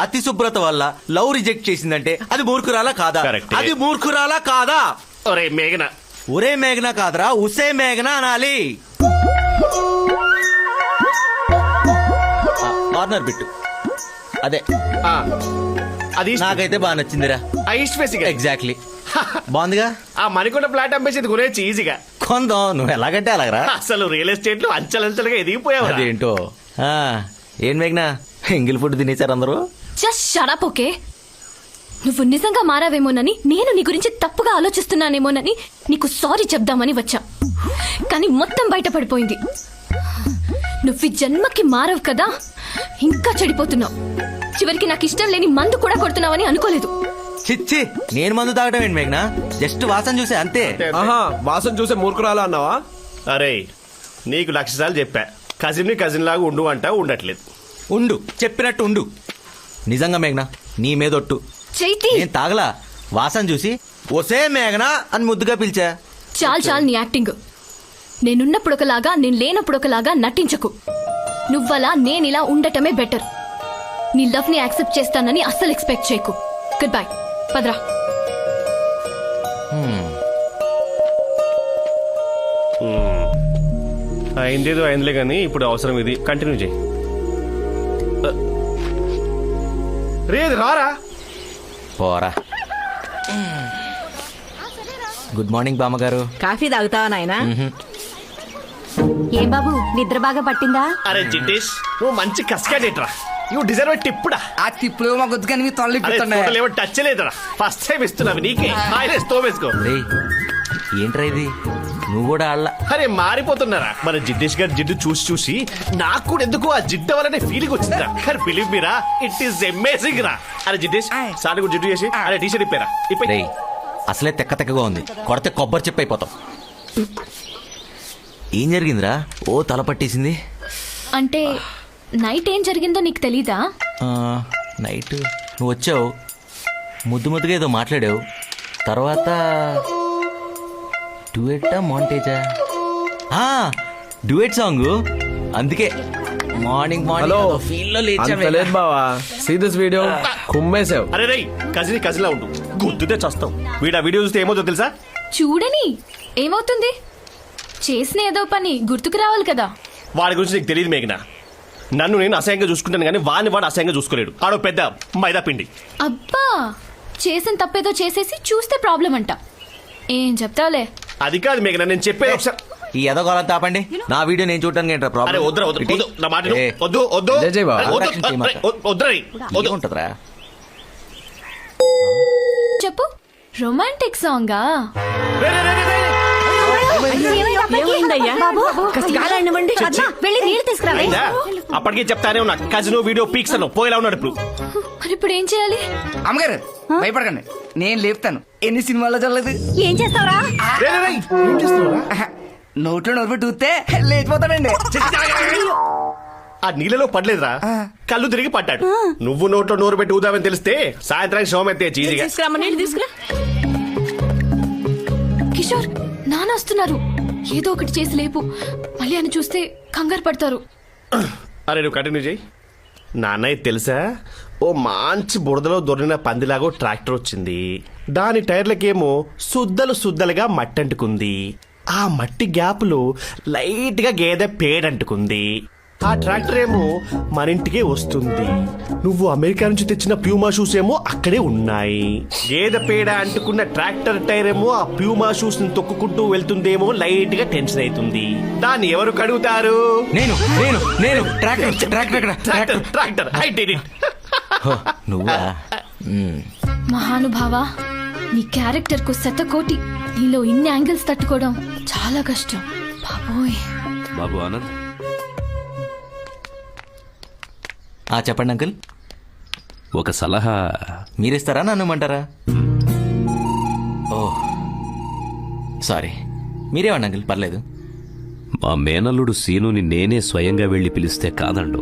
అతి శుభ్రత వల్ల లవ్ రిజెక్ట్ చేసిందంటే అది మూర్ఖురాలా కాదా? Correct. అది మూర్ఖురాలా కాదా? ఒరే మేఘన, ఒరే మేఘనా కాదరా ఉసే మేఘనా అనాలి. కార్నర్ బిట్టు అదే ఆ, అది నాకైతే బాగా నచ్చిందిరా. ఐస్పేసిగా ఎగ్జాక్ట్లీ బాగుందిగా. ఆ మణికొండ ఫ్లాట్ అమ్మేసి కొనేసి ఈజీగా కొందాం. నువ్వు ఎలాగంటే అలాగరా. అసలు రియల్ ఎస్టేట్ లో అంచెలంచెలుగా ఎదిగిపోయావు. అదేంటో. ఆ, ఏం మేఘనా ఎంగిల్ ఫుడ్ తినేశారు అందరూ? Just shut up okay. నువ్వు నిజంగా మారావేమోనని, నేను నీ గురించి తప్పుగా ఆలోచిస్తున్నానేమోనని నీకు సారీ చెప్దామని వచ్చా. కానీ మొత్తం బయటపడిపోయింది. నువ్వు ఈ జన్మకి మారవు కదా, ఇంకా చెడిపోతున్నావు. చివరికి నాకు ఇష్టం లేని మందు కూడా కొడుతున్నావని అనుకోలేదు. చిచ్చి నేను మందు తాగడం ఏంటి మేఘనా? జస్ట్ వాసన చూసే అంతే. ఆహా వాసన చూసే మూర్ఖురాలా అన్నావా? అరే నీకు 1,00,000 సార్లు చెప్పా, కజిన్ ని కజిన్ లాగా ఉండు అంటా, ఉండట్లేదు. ఉండు చెప్పినట్టు ఉండు. నిజంగా మేఘనా నీ మీదొట్టు. చైతి నేను తాగలా. వాసన చూసి ఒసే మేఘనా అని ముద్దుగా పిలిచా. చాలు నీ యాక్టింగ్. నేనున్నప్పుడు ఒకలాగా నేను లేనప్పుడు ఒకలాగా నటించకు. నువ్వలా నేనిలా ఉండటమే బెటర్. నీ లవ్ ని యాక్సెప్ట్ చేస్తానని అస్సలు ఎక్స్పెక్ట్ చేయకు. Good bye. పదరా. అయిందేదో అయిందిలే కానీ ఇప్పుడు అవసరం ఇది. కంటిన్యూ చేయి. రేది రారా. పోరా. గుడ్ మార్నింగ్ బామ్మగారు. కాఫీ తాగుతావా నాయనా? ఏం బాబు నిద్ర బాగా పట్టిందా? అరే జిటేష్ నువ్వు మంచి కస్కాడేట్రా. You deserve a టిప్పుడా. ఆ తిప్పులు మా గుద్దుకని మీ తొలలు ఏమో టచ్ లేదురా. ఫస్ట్ టైం ఇస్తున్నావు నీకే. వేసుకో. రేయ్ ఏంట్రా ఇది? నువ్వు కూడా ఆడలా. అరే మారిపోతున్నారా. మన జిడ్డేష్ గారి జిడ్డు చూసి చూసి నాకు కూడా ఎందుకు ఆ జిడ్డు వల్లనే ఫీలింగ్ వచ్చిందిరా. కానీ believe Meera, it is amazing రా. అరే జిడ్డేష్ సార్ కూడా జిడ్డు చేసి అరే టీషర్ట్ ఇప్పారా. రేయ్ అసలే తెక్కగా ఉంది, కొడితే కొబ్బరి చెప్పి అయిపోతాం. ఏం జరిగిందిరా? ఓ తల పట్టేసింది. అంటే నైట్ ఏం జరిగిందో నీకు తెలీదా? నైట్ నువ్వు వచ్చావు, ముద్దు ముద్దుగా ఏదో మాట్లాడావు, తర్వాత డ్యూయెట్టా మాంటేజా? Duet song. అందుకే మార్నింగ్ హలో మార్నింగ్ ఫీల్ లో అంత లేదు బావా. See this video. కుమ్మేసావు. అరే రై కజిలా ఉండు, గుర్తుతే చస్తావు. వీడు ఆ వీడియో చూస్తే ఏమవుతుందో తెలుసా? చూడని ఏమవుతుంది? చేసిన ఏదో పని గుర్తుకు రావాలి కదా. వాడి గురించి నీకు తెలియదు మేఘనా. నన్ను నేను అసహ్యంగా చూసుకుంటాను కానీ వాడు అసహ్యంగా చూసుకోలేడు. ఆడో పెద్ద మైదా పిండి. అబ్బా, చేసిన తప్పేదో చేసేసి చూస్తే ప్రాబ్లం అంట. ఏం చెప్తావులే. అది కాదు మేఘనా, నేను చెప్పేది ఒకసారి. ఈ ఎదగోళం తాపండి. నా వీడియో నేను చూడటానికి ఏంట్రా అరే ప్రాబ్లం? వద్దురా వద్దు నా మాట విను. వద్దు వద్దు జై జై బావ. వద్దురా ఉంటదిరా. చెప్పు, రొమాంటిక్ సాంగా? వెళ్ళి నీళ్ళు తీసుకురా. అప్పటికే చెప్తానే ఉన్నా కజినో వీడియో పీక్స్ అను పోయేలా ఉన్నాడు ఇప్పుడు. మరి ఇప్పుడు ఏం చేయాలి? అమ్మగారు భయపడకండి, నేను లేపుతాను. ఎన్ని సినిమాల్లో చల్లదు. ఏం చేస్తావరా? నోట్లో నోరు పెట్టి ఊస్తే లేచిపోతాడండి. ఆ నీళ్ళలో పడలేదురా, కళ్ళు తిరిగి పడ్డాడు. నువ్వు నోట్లో నోరు పెట్టి ఊదామని తెలిస్తే సాయంత్రానికి శవం అయితే చీజీగా. తీసుకురా. కిషోర్, నాన్న వస్తున్నారు. ఏదో ఒకటి చేసి లేపు. మళ్ళీ అని చూస్తే కంగారు పడతారు. అరే నువ్వు కంటిన్యూ చేయి. నాన్నయ్య తెలుసా, ఓ మంచి బురదలో దొరికిన పందిలాగో ట్రాక్టర్ వచ్చింది. దాని టైర్లకేమో సుద్దలుగా మట్టి అంటుకుంది. ఆ మట్టి గ్యాప్లో లైట్ గా గేదె పేడంటుకుంది. ఆ ట్రాక్టర్ ఏమో మన ఇంటికే వస్తుంది. నువ్వు అమెరికా నుంచి తెచ్చిన ప్యూమా షూస్ ఏమో అక్కడే ఉన్నాయి. గేదె పేడ అంటుకున్న ట్రాక్టర్ టైర్ ఏమో ఆ ప్యూమా షూస్ ని తొక్కుకుంటూ వెళ్తుందేమో లైట్ గా టెన్షన్ అవుతుంది. దాన్ని ఎవరు కడుగుతారు? నేను ట్రాక్టర్ ఐ డిడ్ ఇట్. నువ్వా? మహానుభావా, నీ క్యారెక్టర్ కు శతకోటి. నీలో ఇన్ని యాంగిల్స్ తట్టుకోవడం చాలా కష్టం బాబోయ్. బాబు ఆనంద్, చెప్పండి అంకుల్. ఒక సలహా. మీరిస్తారా నన్ను ఇమ్మంటారా? ఓ సారీ, మీరేమండి అంకుల్, పర్లేదు. మా మేనల్లుడు సీనుని నేనే స్వయంగా వెళ్లి పిలిస్తే కాదండు.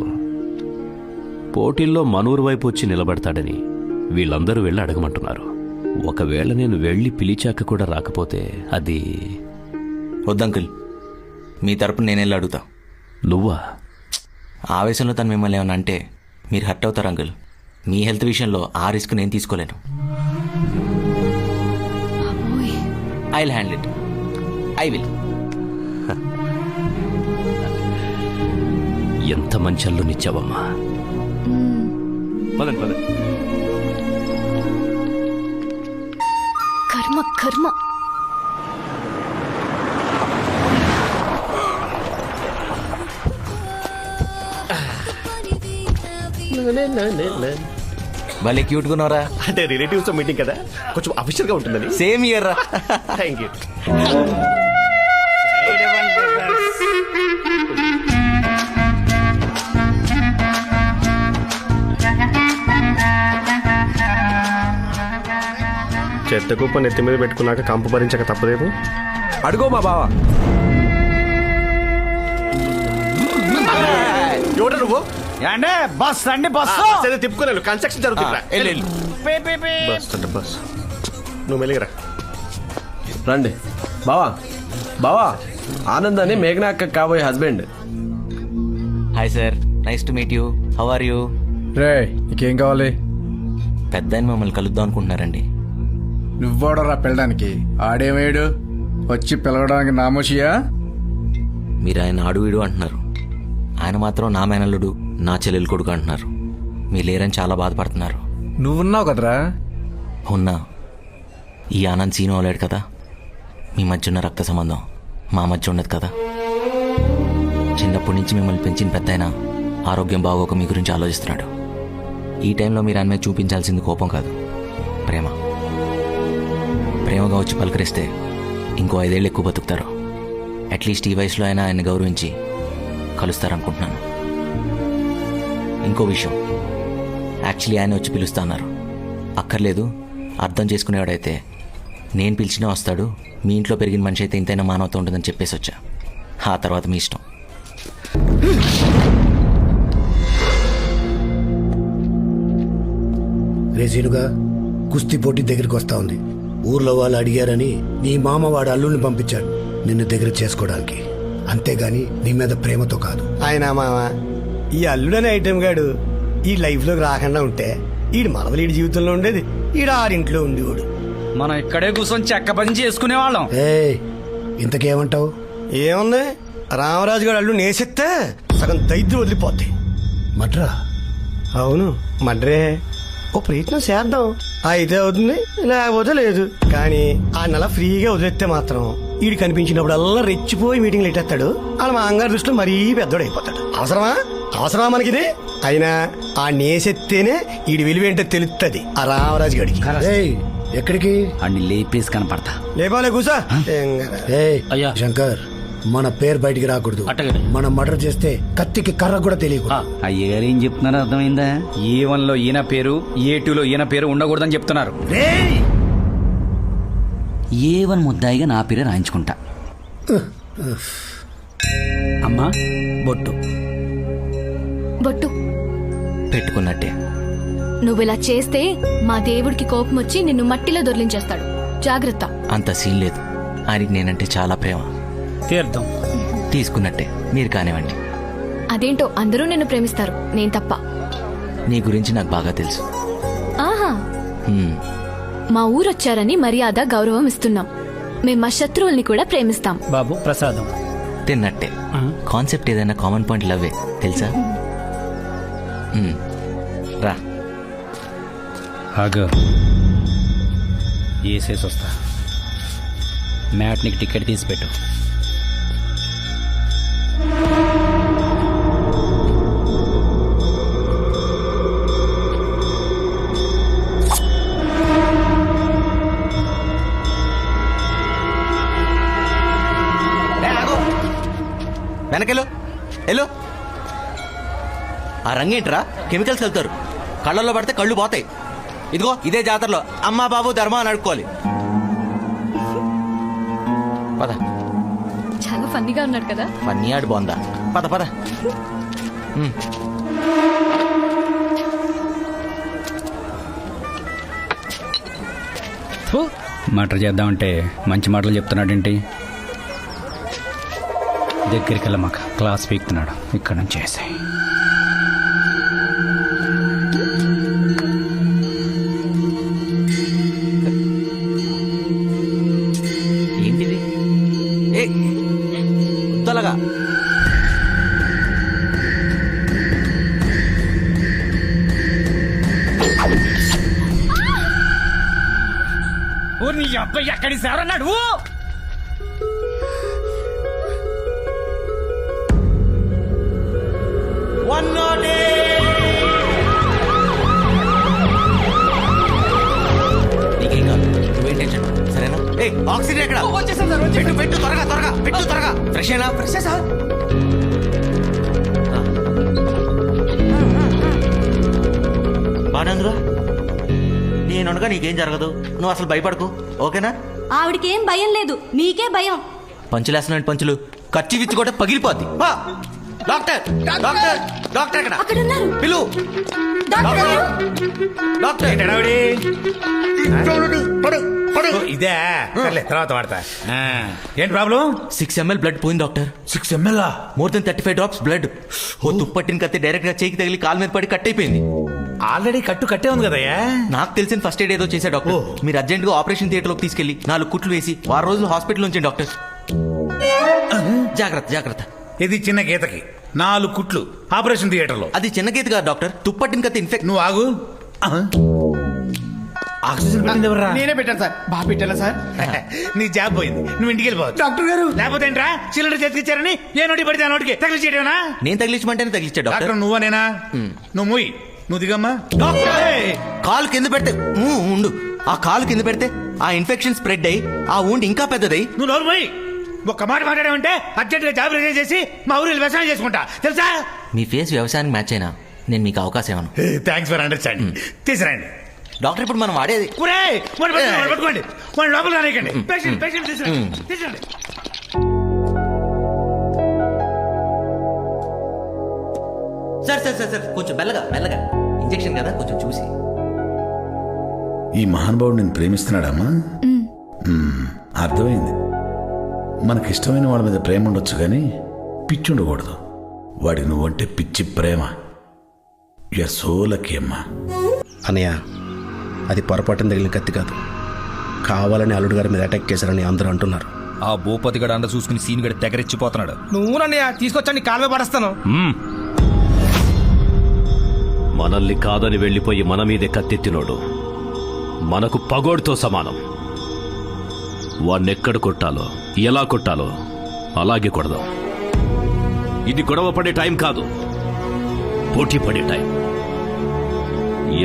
పోటీల్లో మనూరు వైపు వచ్చి నిలబడతాడని వీళ్ళందరూ వెళ్ళి అడగమంటున్నారు. ఒకవేళ నేను వెళ్ళి పిలిచాక కూడా రాకపోతే అది... వద్దంకుల్, మీ తరపున నేను వెళ్ళి అడుగుతా. నువ్వా? ఆవేశంలో తను మిమ్మల్ని ఏమన్నా అంటే మీరు హర్ట్ అవుతారు అంకుల్. మీ హెల్త్ విషయంలో ఆ రిస్క్ నేను తీసుకోలేను. I will handle it. I will. ఎంత మంచి అల్లునిచ్చావమ్మా. పదండి పదండి. కర్మ కర్మ. భలే క్యూట్ గున్నారా. అంటే రిలేటివ్స్ తో మీటింగ్ కదా, కొంచెం అఫీషియల్ గా ఉంటుందని. సేమ్ ఇయర్ రా. Thank you. చెత్త కుప్ప నెత్తి మీద పెట్టుకున్నాక కంపు భరించక తప్పదేమో. అడుగో మా బావ. ఎవడు నువ్వు? అంటే బస్ అండి, బస్ తిప్పుకోలేదు, కన్స్ట్రక్షన్ జరుగుతుంది. బస్ అంటే బస్. నువ్వు మెలిగరా. రండి బావా. బావా, ఆనంద్ అని మేఘనా అక్క కాబోయే husband. Hi sir, nice to meet you. How are you? రే, నీకేం కావాలి? పెద్ద ఆయన మమ్మల్ని కలుద్దాం అనుకుంటున్నారండి. నువ్వోడరా పిల్లడానికి? ఆడేమేడు వచ్చి పిలవడానికి నామోషియా? మీరు ఆయన ఆడు వీడు అంటున్నారు, ఆయన మాత్రం నా మేనల్లుడు, నా చెల్లెలు కొడుకు అంటున్నారు. మీరు లేరని చాలా బాధపడుతున్నారు. నువ్వున్నావు కదరా. ఉన్నా. ఈ ఆనంద్ సీను అవలేడు కదా. మీ మధ్య ఉన్న రక్త సంబంధం మా మధ్య ఉండదు కదా. చిన్నప్పటి నుంచి మిమ్మల్ని పెంచిన పెద్ద ఆయన ఆరోగ్యం బాగోక మీ గురించి ఆలోచిస్తున్నాడు. ఈ టైంలో మీరు ఆయన మీద చూపించాల్సింది కోపం కాదు, ప్రేమ. ప్రేమగా వచ్చి పలకరిస్తే ఇంకో 5 ఏళ్ళు ఎక్కువ బతుకుతారు. అట్లీస్ట్ ఈ వయసులో అయినా ఆయన్ని గౌరవించి కలుస్తారనుకుంటున్నాను. ఇంకో విషయం, యాక్చువల్లీ ఆయన వచ్చి పిలుస్తా అన్నారు. అక్కర్లేదు, అర్థం చేసుకునేవాడైతే నేను పిలిచినా వస్తాడు, మీ ఇంట్లో పెరిగిన మనిషి అయితే ఇంతైనా మానవత ఉంటుందని చెప్పేసి వచ్చా. ఆ తర్వాత మీ ఇష్టం. రేసీనుగా కుస్తీ పోటీ దగ్గరికి వస్తా ఉంది. ఊర్లో వాళ్ళు అడిగారని నీ మామ వాడు అల్లుడిని పంపించాడు నిన్ను దగ్గర చేసుకోవడానికి, అంతేగాని నీ మీద ప్రేమతో కాదు. ఆయన మామ ఈ అల్లుడనే ఐటెం గాడు ఈ లైఫ్లోకి రాకుండా ఉంటే ఈడు మనవలీడి జీవితంలో ఉండేది, ఈడు ఆరింట్లో ఉండేవాడు. మనం ఇక్కడే కూర్చొని చెక్క పని చేసుకునే వాళ్ళం. ఇంతకేమంటావు? ఏముంది, రామరాజు గారు అల్లు నేసెత్తే సగం దైద్యం వదిలిపోద్ది. మడ్రా? అవును మడ్రే. ఓ ప్రయత్నం చేద్దాం, అయితే అవుతుంది లేకపోతే లేదు. కానీ ఆ నెల ఫ్రీగా వదిలేస్తే మాత్రం ఈడు కనిపించినప్పుడల్లా రెచ్చిపోయి మీటింగ్లు ఎట్టేస్తాడు. వాళ్ళ మా అంగారు దృష్టిలో మరీ పెద్దోడు అయిపోతాడు. అవసరమా మనకిది? అయినా ఆ నేసెత్తేనే ఈడి విలువేంటో తెలుస్తుంది ఆ రామరాజు గడికి. ఎక్కడికి? అన్ని లేపేసి కనపడతా. లేపాలే కూసా. అయ్యా శంకర్, మన పేరు బయటికి రాకూడదు. మనం మర్డర్ చేస్తే కత్తికి కర్ర కూడా తెలియకూడదు. అయ్యగారు ఏం చెప్తున్నారో అర్థమైందా? A1 లో ఈయన పేరు, A2 లో ఈయన పేరు ఉండకూడదని చెప్తున్నారు. A1 ముద్దాయిగా నా పేరే రాయించుకుంటా. అమ్మా బొట్టు బొట్టు పెట్టుకున్నట్టే. నువ్విలా చేస్తే మా దేవుడికి కోపం వచ్చి నిన్ను మట్టిలో దొర్లించేస్తాడు. జాగ్రత్త. అంత సీన్ లేదు, ఆయనకి నేనంటే చాలా ప్రేమ. తీర్థం తీసుకున్నట్టే, మీరు కానివ్వండి. అదేంటో అందరూ నిన్ను ప్రేమిస్తారు, నేను తప్ప. నీ గురించి నాకు బాగా తెలుసు. ఆహా, హ్మ్. మా ఊరొచ్చారని మర్యాద గౌరవం ఇస్తున్నాం. మేం మా శత్రువుల్ని కూడా ప్రేమిస్తాం. బాబు ప్రసాదం. తిన్నట్టే. కాన్సెప్ట్ ఏదైనా కామన్ పాయింట్ లవ్వే తెలుసా? రా. ఆగు, వేసేసి వస్తా. మ్యాట్నికి టికెట్ తీసి పెట్టు. వెనకెళ్ళు ఎల్లో. ఆ రంగేంట్రా, కెమికల్స్ వెళ్తారు, కళ్ళల్లో పడితే కళ్ళు పోతాయి. ఇదిగో ఇదే జాతరలో అమ్మా బాబు ధర్మ అని అడుక్కోవాలి. పద. చాలా ఫన్నీగా ఉన్నాడు కదా. ఫన్నీ ఆడు బాగుందా? పద పద. మటర్ చేద్దామంటే మంచి మాటలు చెప్తున్నాడేంటి? దగ్గరికి వెళ్ళమాక, క్లాస్ పీక్తున్నాడు. ఇక్కడ నుంచి వేసాయి. ఏంటిది? తొలగా. నీ అబ్బాయి ఎక్కడి సారన్నాడు? నీకేం కాదు, నువ్వేం టెన్షన్. సరేనా? ఆక్సిజన్ ఎక్కడ? పెట్టు పెట్టు, త్వరగా త్వరగా పెట్టు, త్వరగా. ఫ్రెష్ అయినా? Fresh sir. బాగానేందురా? నేనుండగా నీకేం జరగదు, నువ్వు అసలు భయపడకు, ఓకేనా? ఆవిడకేం భయం లేదు, నీకే భయం. పంచులేస్తున్నాడు పంచులు, ఖర్చు విచ్చి కూడా పగిలిపోద్ది. డాక్టర్ డాక్టర్ డాక్టర్ ఎక్కడ? పిలు. డాక్టర్ ఇదే తర్వాత వాడతా. ఏంటి ప్రాబ్లం? 6 ml బ్లడ్ పోయింది doctor. 6 ml? More than 35 drops blood. ఓ తుప్పట్టిన కత్తి డైరెక్ట్ గా చేయికి తగిలి కాలు మీద పడి కట్ అయిపోయింది. ఆల్రెడీ కట్టే ఉంది కదయ్యా. నాకు తెలిసిన ఫస్ట్ ఎయిడ్ ఏదో చేశా డాక్టర్. మీరు అర్జెంట్ గా ఆపరేషన్ థియేటర్ లోకి తీసుకెళ్లి 4 కుట్లు వేసి 6 రోజులు హాస్పిటల్ ఉంచండి డాక్టర్. జాగ్రత్త జాగ్రత్త. ఇది చిన్న గీతకి 4 కుట్లు ఆపరేషన్ థియేటర్ లో. అది చిన్న గీత కాదు డాక్టర్, తుప్పట్టిన కత్తి ఇన్ఫెక్ట్. నువ్వు ఆగు. ఆక్సిజన్ పెట్టింది ఎవరా? నేనే పెట్టాను సార్. బాగా పెట్టాను సార్. నీ జాబ్ పోయింది, నువ్వు ఇంటికి వెళ్ళిపోవచ్చు. డాక్టర్ గారు లేకపోతే ఏంట్రా, సిలిండర్ చేతికిచ్చారని ఏ నోటి పడితే ఆ నోటికి తగిలిచ్చేయడమేనా? నేను తగిలించమంటేనే తగిలిచ్చా డాక్టర్. డాక్టర్ నువ్వా నేనా? నువ్వు మూయి, నువ్వు దిగమ్మా. కాలు కింద పెడితే ఉండు. ఆ కాలు కింద పెడితే ఆ ఇన్ఫెక్షన్ స్ప్రెడ్ అయ్యి ఆ ఊండి ఇంకా పెద్దదై. నువ్వు నోరు పోయి. ఒక్క మాట మాట్లాడామంటే అర్జెంట్ గా జాబ్ రిజైన్ చేసి మా ఊరిలో వ్యవసాయం చేసుకుంటా, తెలుసా? మీ ఫేస్ వ్యవసాయానికి మ్యాచ్ అయినా నేను మీకు అవకాశం ఇవ్వను. Thanks for understanding. తీసుకురండి డాక్టర్. ఇప్పుడు మనం వాడేది పట్టుకోండి, మన లోపల రానికండి. పేషెంట్ పేషెంట్ తీసుకురండి. సార్ సార్ సార్ సార్ కొంచెం మెల్లగా మెల్లగా. ఇంజెక్షన్ కదా, కొంచెం చూసి. ఈ మహానుభావుడు నేను ప్రేమిస్తున్నాడమ్మా? అర్థమైంది. మనకిష్టమైన వాళ్ళ మీద ప్రేమ ఉండొచ్చు కానీ పిచ్చి ఉండకూడదు. వాడికి నువ్వంటే పిచ్చి ప్రేమ. యూఆర్ సో లక్కీ అమ్మా. అనయ్య, అది పొరపాటున తగిలిన కత్తి కాదు. కావాలని అల్లుడు గారి మీద అటాక్ చేశారని అందరూ అంటున్నారు. ఆ భూపతి గడ అండ చూసుకుని సీన్ గడి తెగరెచ్చిపోతున్నాడు. నువ్వు నన్నయ్య తీసుకొచ్చండి కాలువ పడేస్తాను. మనల్ని కాదని వెళ్ళిపోయి మన మీదే కత్తెత్తినోడు మనకు పగోడితో సమానం. వాణ్ణెక్కడ కొట్టాలో ఎలా కొట్టాలో అలాగే కొడదాం. ఇది గొడవ పడే టైం కాదు, పోటీ పడే టైం.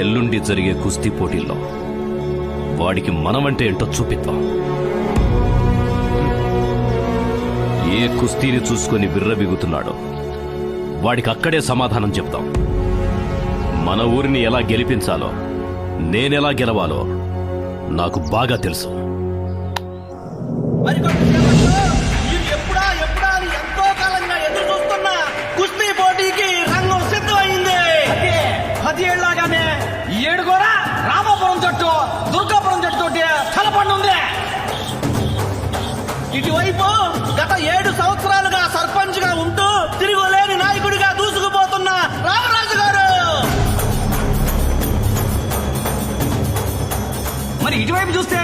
ఎల్లుండి జరిగే కుస్తీ పోటీల్లో వాడికి మనమంటే ఏంటో చూపిద్దాం. ఏ కుస్తీని చూసుకొని విర్రబిగుతున్నాడో వాడికి అక్కడే సమాధానం చెప్తాం. మన ఊరిని ఎలా గెలిపించాలో, నేనెలా గెలవాలో నాకు బాగా తెలుసు. ఎప్పుడా అని ఎంతో కాలంగా ఎదురు చూస్తున్నా కుస్తీ పోటీకి రంగం సిద్ధమైంది. 10 ఏళ్లాగానే ఈ ఏడు కూడా రామాపురం జట్టు దుర్గాపురం జట్టు తలపండుంది. ఇటువైపు గత 7 సంవత్సరాలుగా సర్పంచ్ గా ఉంటూ తిరుగులేని నాయకుడిగా దూసుకుపోతున్న రామరాజు గారు. మరి ఇటువైపు చూస్తే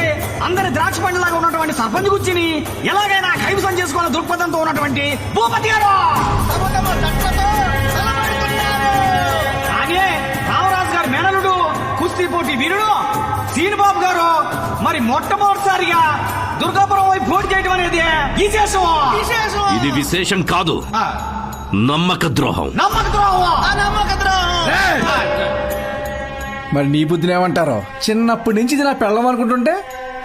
అందరి ద్రాక్ష పండులాగా ఉన్నటువంటి సర్పంచ్ గుచ్చిని ఎలాగైనా కైవసం చేసుకోవాలని దృక్పథంతో ఉన్నటువంటి భూపతి గారు. అలాగే రామరాజు గారి మేనలుడు కుస్తీ పోటీ వీరుడు సీనిబాబు గారు మరి మొట్టమొదటిసారిగా దుర్గాపురం వైపు పోటీ చేయడం అనేది విశేషం. ఇది విశేషం కాదు, నమ్మక ద్రోహం. మరి నీ బుద్ధిని ఏమంటారో? చిన్నప్పటి నుంచి ఇది నా పెళ్ళం అనుకుంటుంటే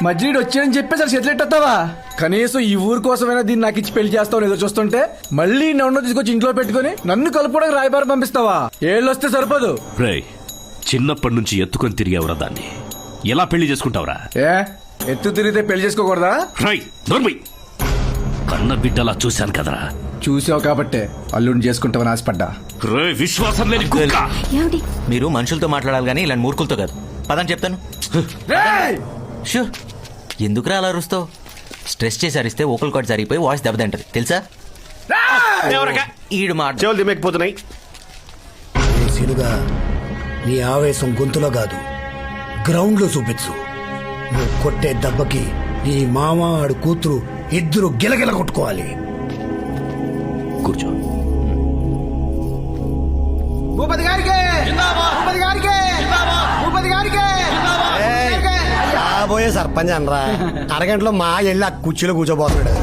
మధ్యలో వచ్చాయని చెప్పేసి అసలు సెటిలెట్టేస్తావా? కనీసం ఈ ఊరు కోసమైనా దీన్ని నాకు ఇచ్చి పెళ్లి చేస్తావు ఎదురు చూస్తుంటే మళ్ళీ నన్ను తీసుకొచ్చి ఇంట్లో పెట్టుకుని నన్ను కలుపుకోవడానికి రాయబారం పంపిస్తావా? ఏళ్ళు వస్తే సరిపోదు. రేయ్, చిన్నప్పటి నుంచి ఎత్తుకొని తిరిగేవరా దాన్ని, ఎలా పెళ్లి చేసుకుంటావురా? ఎత్తు తిరిగితే పెళ్లి చేసుకోకూడదా? రై నోర్మై, కన్న బిడ్డలా చూశాను కదరా. చూసావు కాబట్టే అల్లుడిని చేసుకుంటావని ఆశపడ్డా. రే విశ్వాసం లేని కుక్క. మీరు మనుషులతో మాట్లాడాలి కానీ ఇలాంటి మూర్ఖులతో కాదు. పదని చెప్తాను. షూ, ఎందుకురా అలా అరుస్తావు? స్ట్రెస్ చేసి అరిస్తే ఓకల్ కార్డ్ జరిగిపోయి వాయిస్ దెబ్బతింటది తెలుసా? ఈడు మాట చెవులు దిమ్మకపోతున్నాయి. సిలుగా నీ ఆవేశం గొంతులో కాదు గ్రౌండ్ లో చూపించు. నువ్వు కొట్టే దెబ్బకి నీ మామ ఆడు కూతురు ఇద్దరు గిలగిల కొట్టుకోవాలి. కూర్చో. భూపతి గారికి భూపతి గారికి భూపతి గారికి రాబోయే సర్పంచ్ అనరా అరగంటలో మా వెళ్ళి ఆ కుర్చీలో కూర్చోబోతున్నాడు.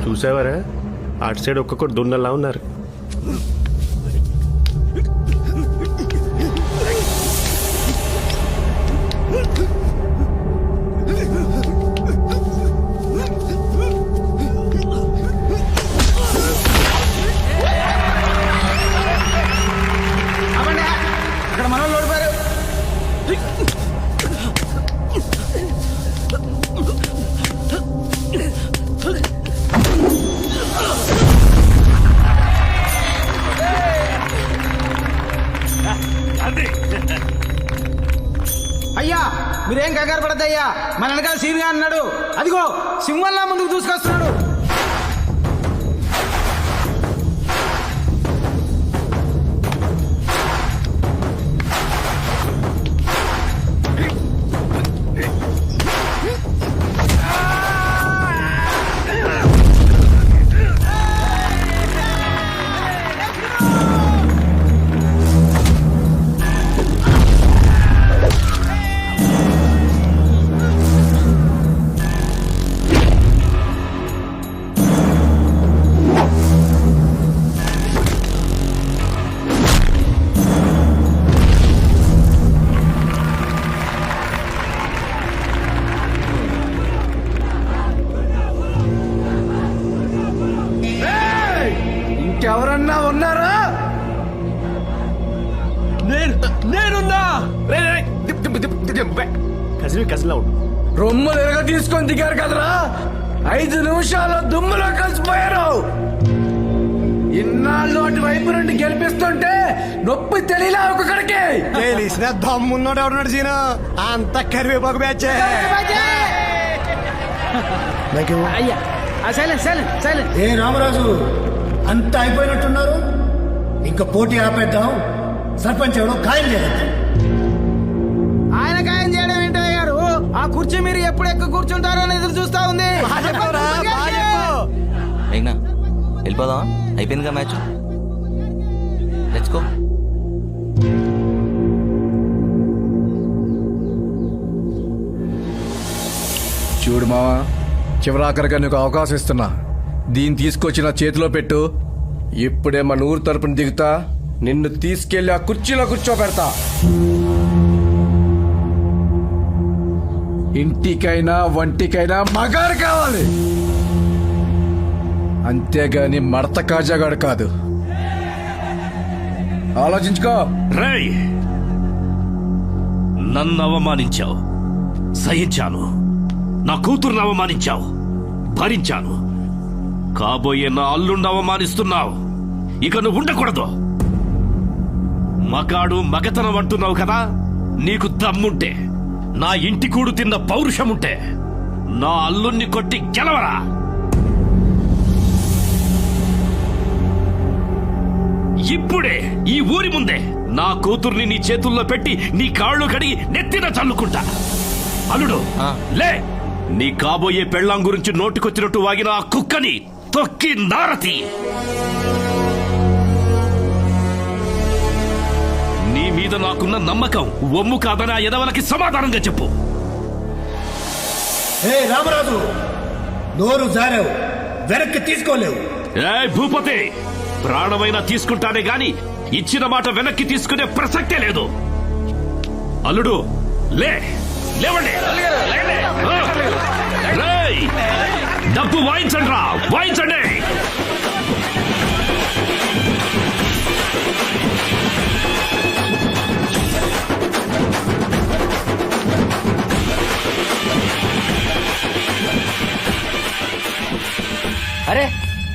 చూసావారా, అటు సైడ్ ఒక్కొక్కటి దున్నలా ఉన్నారు. అక్కడ మనోళ్ళు ఓడిపోయారు. అయ్యా మీరేం కంగారు పడద్దయ్యా, మన వెనకాల సీన్గా అన్నాడు. అదిగో సింహంలా ముందుకు దూసుకొస్తున్నాడు. కజిన్ లా ఉండు. రొమ్ములు ఎరగ తీసుకొని దిగారు కదరా, 5 నిమిషాల్లో దుమ్ములో కలిసిపోయారు. ఇన్నాళ్ళు అటువైపు నుండి గెలిపిస్తుంటే నొప్పి తెలియలే ఒక్కొక్కడికి. తెలిసిన దమ్మున్నోడు ఎవరున్నాడు సీను, అంత కరివేపాకు బ్యాచ్. ఏ రామరాజు, అంతా అయిపోయినట్టున్నారు. ఇంకా పోటీ ఆపేద్దాం. సర్పంచ్ ఎవడో ఖాయం చేద్దాం. ఆయన ఖాయం చేయడం ఏంటయ్య గారు, ఆ కుర్చీ మీరు ఎప్పుడు ఎక్కువ కూర్చుంటారో అని ఎదురు చూస్తా ఉంది. మేఘ్నా వెళ్ళిపోదాం, అయిపోయిందిగా మ్యాచ్. Let's go. చూడు మావా, చివరాఖరిగా నీకు అవకాశం ఇస్తున్నా. దీన్ని తీసుకొచ్చి నా చేతిలో పెట్టు. ఇప్పుడే మన ఊరు తరపున దిగుతా, నిన్ను తీసుకెళ్లి ఆ కుర్చీలో కూర్చోబెడతా. ఇంటికైనా వంటికైనా మగారు కావాలి, అంతేగాని మడత కాజాగాడు కాదు. ఆలోచించుకో. రేయ్, నన్ను అవమానించావు, సహించాను. నా కూతురుని అవమానించావు, భరించాను. కాబోయే నా అల్లుండి అవమానిస్తున్నావు. ఇక నువ్వు ఉండకూడదు. మగాడు మగతనం అంటున్నావు కదా, నీకు దమ్ముంటే, నా ఇంటి కూడు తిన్న పౌరుషముంటే నా అల్లుణ్ణి కొట్టి గెలవరా. ఇప్పుడే ఈ ఊరి ముందే నా కూతుర్ని నీ చేతుల్లో పెట్టి నీ కాళ్ళు కడిగి నెత్తిన చల్లుకుంటా. అల్లుడు లే, నీ కాబోయే పెళ్ళాం గురించి నోటికొచ్చినట్టు వాగిన ఆ కుక్కని తొక్కి నారతి. నీ మీద నాకున్న నమ్మకం ఒమ్ము కాదని ఆ ఎదవలకి సమాధానంగా చెప్పు. ఏ రామరాజు, నోరు జారావు, వెనక్కి తీసుకోలేవు. ఏ భూపతి, ప్రాణమైనా తీసుకుంటానే గాని ఇచ్చిన మాట వెనక్కి తీసుకునే ప్రసక్తే లేదు. అల్లుడు లే, లేవండి. రేయ్, డబ్బు వాయించండి రా, వాయించండి. అరే,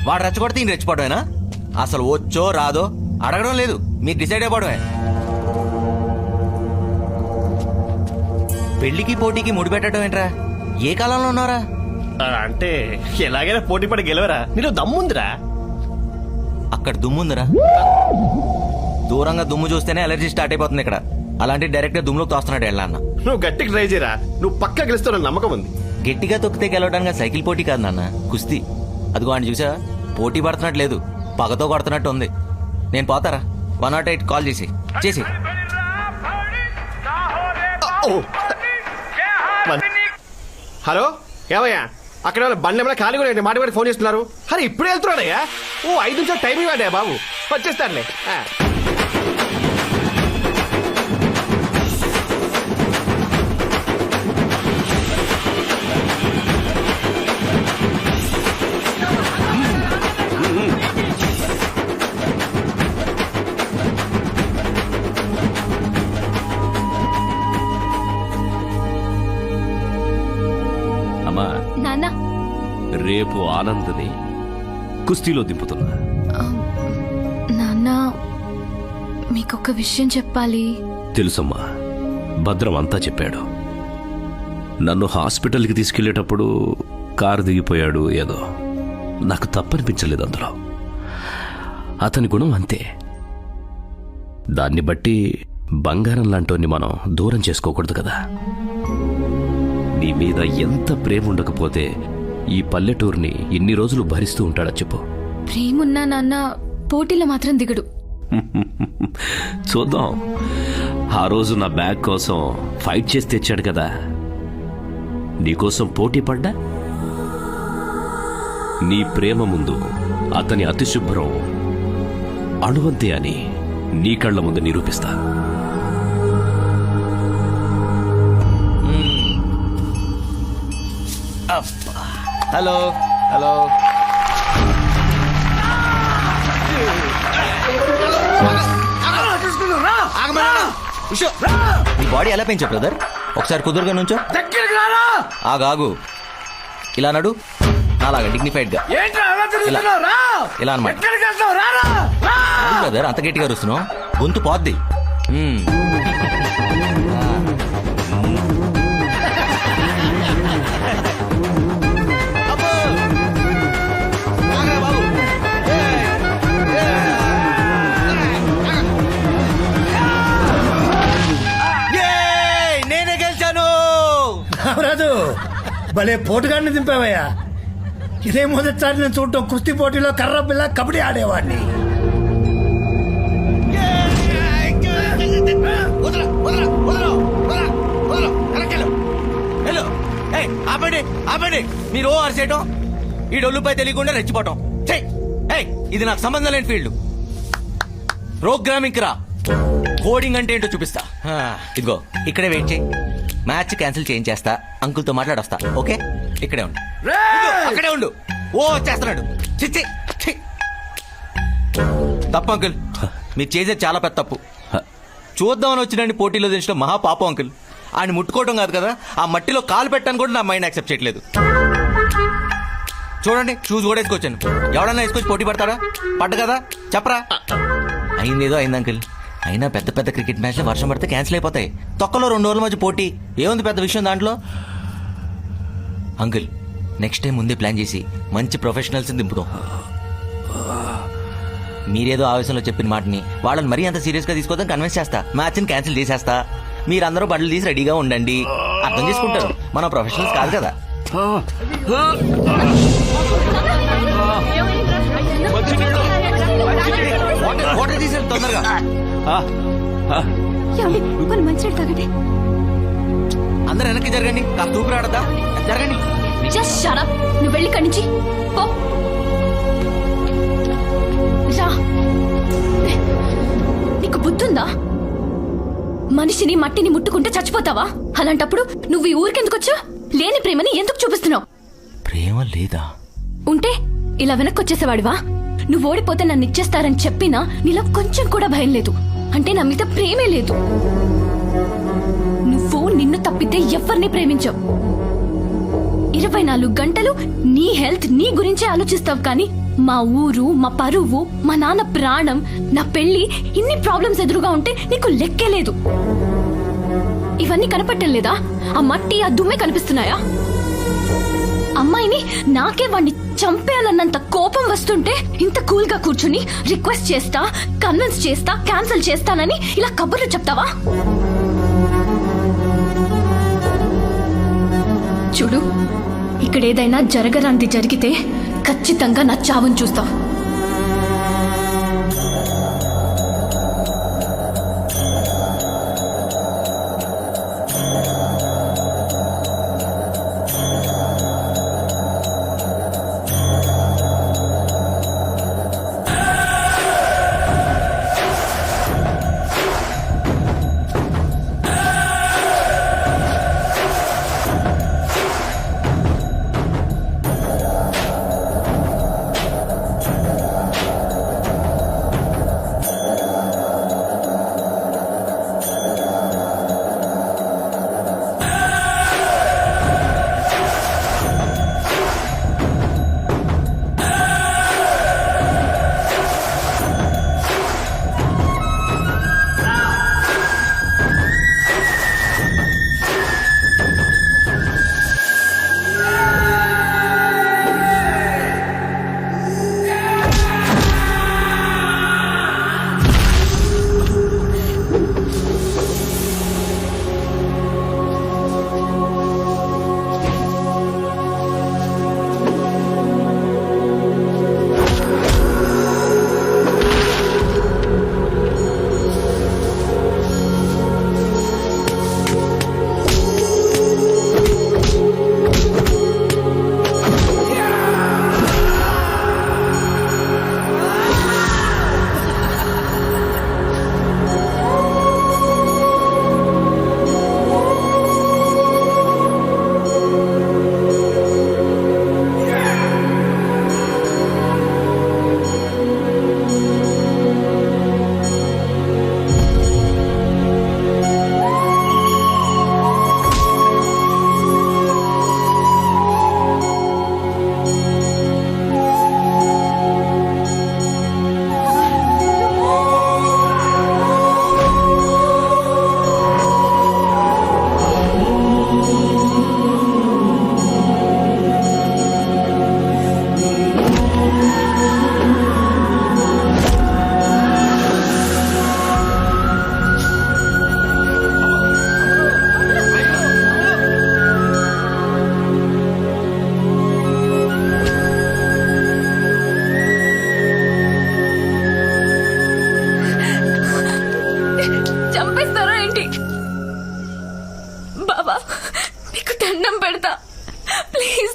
వాడు రెచ్చగొడితే ఈయన రెచ్చిపోవడమేనా? అసలు వచ్చో రాదో అడగడం లేదు, మీరు డిసైడ్ అయిపోవడమే. పెళ్లికి పోటీకి ముడిపెట్టడం ఏంట్రా? ఏ కాలంలో ఉన్నారా? అంటే ఎలాగైనా పోటీ పడి గెలవరా, నీలో దమ్ముందిరా. అక్కడ దుమ్ముందిరా. దూరంగా దుమ్ము చూస్తేనే అలర్జీ స్టార్ట్ అయిపోతుంది ఇక్కడ. అలాంటి డైరెక్ట్ గా దుమ్ములోకి తోస్తున్నాడు వెళ్ళాన్న. నువ్వు గట్టిగా ట్రై చేయరా, నువ్వు పక్కా గెలుస్తావు నమ్మకం ఉంది. గట్టిగా తొక్కితే గెలవడానికి సైకిల్ పోటీ కాదు నాన్న, కుస్తీ. అదిగో అని చూసా, పోటీ పడుతున్నట్టు లేదు, పగతో కొడుతున్నట్టు ఉంది. నేను పోతారా? 108 కాల్ చేసి హలో, ఏమయ్యా అక్కడ బండి ఏమైనా ఖాళీ కూడా మాట కూడా ఫోన్ చేస్తున్నారు. అరే ఇప్పుడే వెళ్తున్నాడయ్యా. 5 నిమిషాలు టైం ఇవ్వండి బాబు, వచ్చేస్తానులే. అమ్మా, నాన్న, రేపు ఆనందని కుస్తీలో దింపుతున్నా. నాన్న, మీకొక విషయం చెప్పాలి. తెలుసమ్మా, భద్రం అంతా చెప్పాడు. నన్ను హాస్పిటల్కి తీసుకెళ్లేటప్పుడు కారు దిగిపోయాడు ఏదో. నాకు తప్పనిపించలేదు అందులో. అతని గుణం అంతే. దాన్ని బట్టి బంగారం లాంటోని మనం దూరం చేసుకోకూడదు కదా. నీ మీద ఎంత ప్రేమ ఉండకపోతే ఈ పల్లెటూరిని ఇన్ని రోజులు భరిస్తూ ఉంటాడా చెప్పు. ప్రేమున్నా నాన్న పోటీలో మాత్రం దిగడు. చూద్దాం. ఆ రోజు నా బ్యాగ్ కోసం ఫైట్ చేసి తెచ్చాడు కదా, నీకోసం పోటీ పడ్డా. నీ ప్రేమ ముందు అతని అతిశుభ్రం అణువంతే అని నీ కళ్ళ ముందు నిరూపిస్తా. హలో హలో, నీ బాడీ ఎలా పెంచా బ్రదర్? ఒకసారి కుదురుగా నుంచో. దగ్గరికి రారా. ఆగాగు. ఇలా నడు, అలాగా డిగ్నిఫైడ్ గా. ఏంట్రా అలా తిరుగుతున్నావు? రా. ఇలా అన్నమాట. ఎక్కడికి వెళ్తావు? రారా. రా. బ్రదర్ అంత గట్టిగా అరుస్తున్నావు, గొంతు పోద్ది. నేనే గెలిచాను. రాజు భలే పోటుగాడిని దింపావయ్యా. ఇదే మొదటిసారి నేను చూడటం. కుస్తీ పోటీలో కర్ర పిల్ల కబడ్డీ ఆడేవాడిని. ఆపండి ఆపండి, మీరు ఓ అరిసేయటం, ఈ డొల్లుపై తెలియకుండా రెచ్చిపోవటం. ఇది నాకు సంబంధం లేని ఫీల్డ్. ప్రోగ్రామింగ్ రా, కోడింగ్ అంటే ఏంటో చూపిస్తా. ఇదిగో ఇక్కడే వెయిట్ చేయి, మ్యాచ్ క్యాన్సిల్ చేయించేస్తా, అంకుల్తో మాట్లాడొస్తా. ఓకే, ఇక్కడే ఉండు. అక్కడే ఉండు. ఓ వచ్చేస్తున్నాడు. చిచ్చి తప్పు అంకుల్, మీరు చేసేది చాలా పెద్ద తప్పు. చూద్దామని వచ్చినండి పోటీలో తెచ్చిన మహా పాపం అంకుల్. ఆయన ముట్టుకోవడం కాదు కదా, ఆ మట్టిలో కాలు పెట్టాను కూడా నా మైండ్ యాక్సెప్ట్ చేయట్లేదు. చూడండి, షూస్ కూడా వేసుకొచ్చాను. ఎవడన్నా వేసుకొచ్చి పోటీ పడతాడా? పడ్డ కదా, చెప్పరా. అయిందేదో అయింది అంకుల్. అయినా పెద్ద పెద్ద క్రికెట్ మ్యాచ్లో వర్షం పడితే క్యాన్సిల్ అయిపోతాయి. తొక్కలో 2 రోజుల మధ్య పోటీ ఏముంది పెద్ద విషయం దాంట్లో? అంకుల్, నెక్స్ట్ టైం ముందే ప్లాన్ చేసి మంచి ప్రొఫెషనల్స్ దింపుదాం. మీరేదో ఆవేశంలో చెప్పిన మాటని వాళ్ళని మరీ అంత సీరియస్ గా తీసుకోవద్దని కన్విన్స్ చేస్తా. మ్యాచ్ని క్యాన్సిల్ చేసేస్తా. మీరందరూ బట్టలు తీసి రెడీగా ఉండండి. అర్థం చేసుకుంటారు, మనం ప్రొఫెషనల్స్ కాదు కదా. వాటర్ తీసేది తొందరగా. మంచినీళ్ళు తాగండి. అందరు వెనక్కి జరగండి, కాస్త ఊపిరి ఆడదా. జరగండి. Just shut up. నువ్వు వెళ్ళి ఇక్కడి నుంచి పో. రా. నీకు బుద్ధుందా? మనిషిని మట్టిని ముట్టుకుంటే చచ్చిపోతావా? అలాంటప్పుడు నువ్వు ఈ ఊరికెందుకు వచ్చా? లేని ప్రేమని ఎందుకు చూపిస్తున్నావు? ప్రేమ లేదా? ఉంటే ఇలా వెనక్కి వచ్చేసేవాడివా? నువ్వు ఓడిపోతే నన్ను ఇచ్చేస్తారని చెప్పినా నీలో కొంచెం కూడా భయం లేదు. అంటే నా మీద ప్రేమే లేదు. నువ్వు నిన్ను తప్పితే ఎవరిని ప్రేమించవు. 24 గంటలు నీ హెల్త్, నీ గురించే ఆలోచిస్తావు. కానీ మా ఊరు, మా పరువు, మా నాన్న ప్రాణం, నా పెళ్లి, ఇన్ని ప్రాబ్లమ్స్ ఎదురుగా ఉంటే నీకు లెక్కే లేదు. ఇవన్నీ కనపట్టం లేదా? ఆ మట్టి, ఆ దుమ్మే కనిపిస్తున్నాయా? అమ్మాయిని నాకే వాణ్ణి చంపేయాలన్నంత కోపం వస్తుంటే ఇంత కూల్ గా కూర్చుని రిక్వెస్ట్ చేస్తా, కన్విన్స్ చేస్తా, క్యాన్సిల్ చేస్తానని ఇలా కబుర్లు చెప్తావా? చూడు, ఇక్కడ ఏదైనా జరగరాంది జరిగితే ఖచ్చితంగా నా చావును చూస్తావు.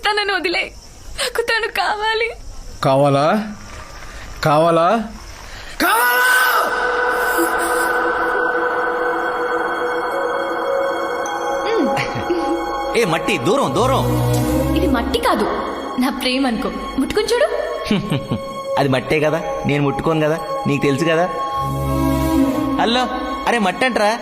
తనను వదిలే, నాకు తను కావాలి. కావాలా కావాలా కావాలా? ఏ మట్టి దూరం దూరం. ఇది మట్టి కాదు, నా ప్రేమ అనుకో. ముట్టుకుని చూడు. అది మట్టే కదా, నేను ముట్టుకోను కదా, నీకు తెలుసు కదా. హలో, అరే మట్టి అంటరా?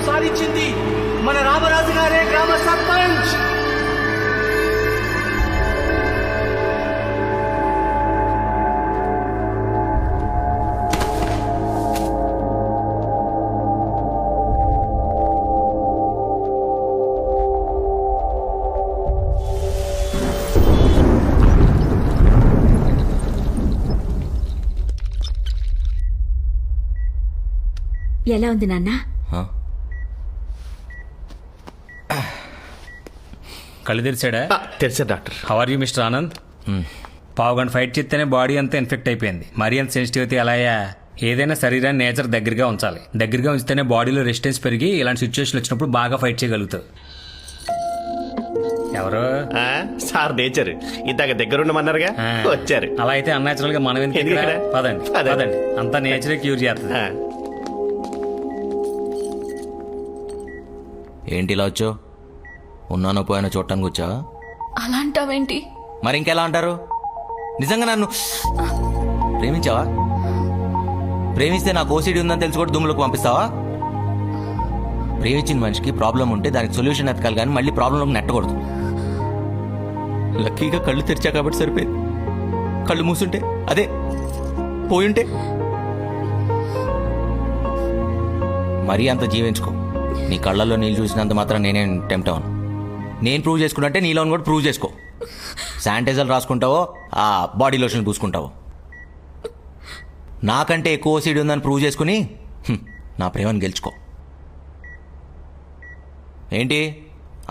సాధించింది మన రామరాజు గారే గ్రామ సర్పంచ్. ఎలా ఉంది నాన్న? కళ్ళు తెరిచాడా? తెరిచా doctor. How are you mister Anand? పావు గంట ఫైట్ చేస్తేనే బాడీ అంతా ఇన్ఫెక్ట్ అయిపోయింది. మరీ అంత సెన్సిటివిటీ అలాయా? ఏదైనా శరీరాన్ని నేచర్ దగ్గరగా ఉంచాలి. దగ్గరగా ఉంచితేనే బాడీలో రెసిస్టెన్స్ పెరిగి ఇలాంటి సిచ్యువేషన్ వచ్చినప్పుడు బాగా ఫైట్ చేయగలుగుతావు. ఎవరు? Sir nature. ఇందాక దగ్గర ఉండమన్నారుగా, వచ్చారు. అలా అయితే అన్యాచురల్ గా మనం ఎందుకు? పదండి పదండి, అంతా నేచరే క్యూర్ చేస్తుంది. ఏంటి ఇలా వచ్చావు? ఉన్నానో పోయానో చూడటానికి వచ్చావా? అలా అంటావేంటి? మరి ఇంకెలా అంటారు? నిజంగా నన్ను ప్రేమించావా? ప్రేమిస్తే నాకు ఓసిడి ఉందని తెలిసి కూడా దుమ్ములకు పంపిస్తావా? ప్రేమించిన మనిషికి ప్రాబ్లం ఉంటే దానికి సొల్యూషన్ ఎతకాలి, కానీ మళ్ళీ ప్రాబ్లంలోకి నెట్టకూడదు. లక్కీగా కళ్ళు తెరిచా కాబట్టి సరిపోయింది. కళ్ళు మూసుంటే, అదే పోయుంటే మరీ అంత జీవించుకో. నీ కళ్ళల్లో నీళ్ళు చూసినంత మాత్రం నేనేం టెంప్ట్ అవును. నేను ప్రూవ్ చేసుకున్నట్టే నీలో కూడా ప్రూవ్ చేసుకో. శానిటైజర్ రాసుకుంటావో ఆ బాడీ లోషన్ పూసుకుంటావో. నాకంటే ఎక్కువ ఓసీడీ ఉందని ప్రూవ్ చేసుకుని నా ప్రేమను గెలుచుకో. ఏంటి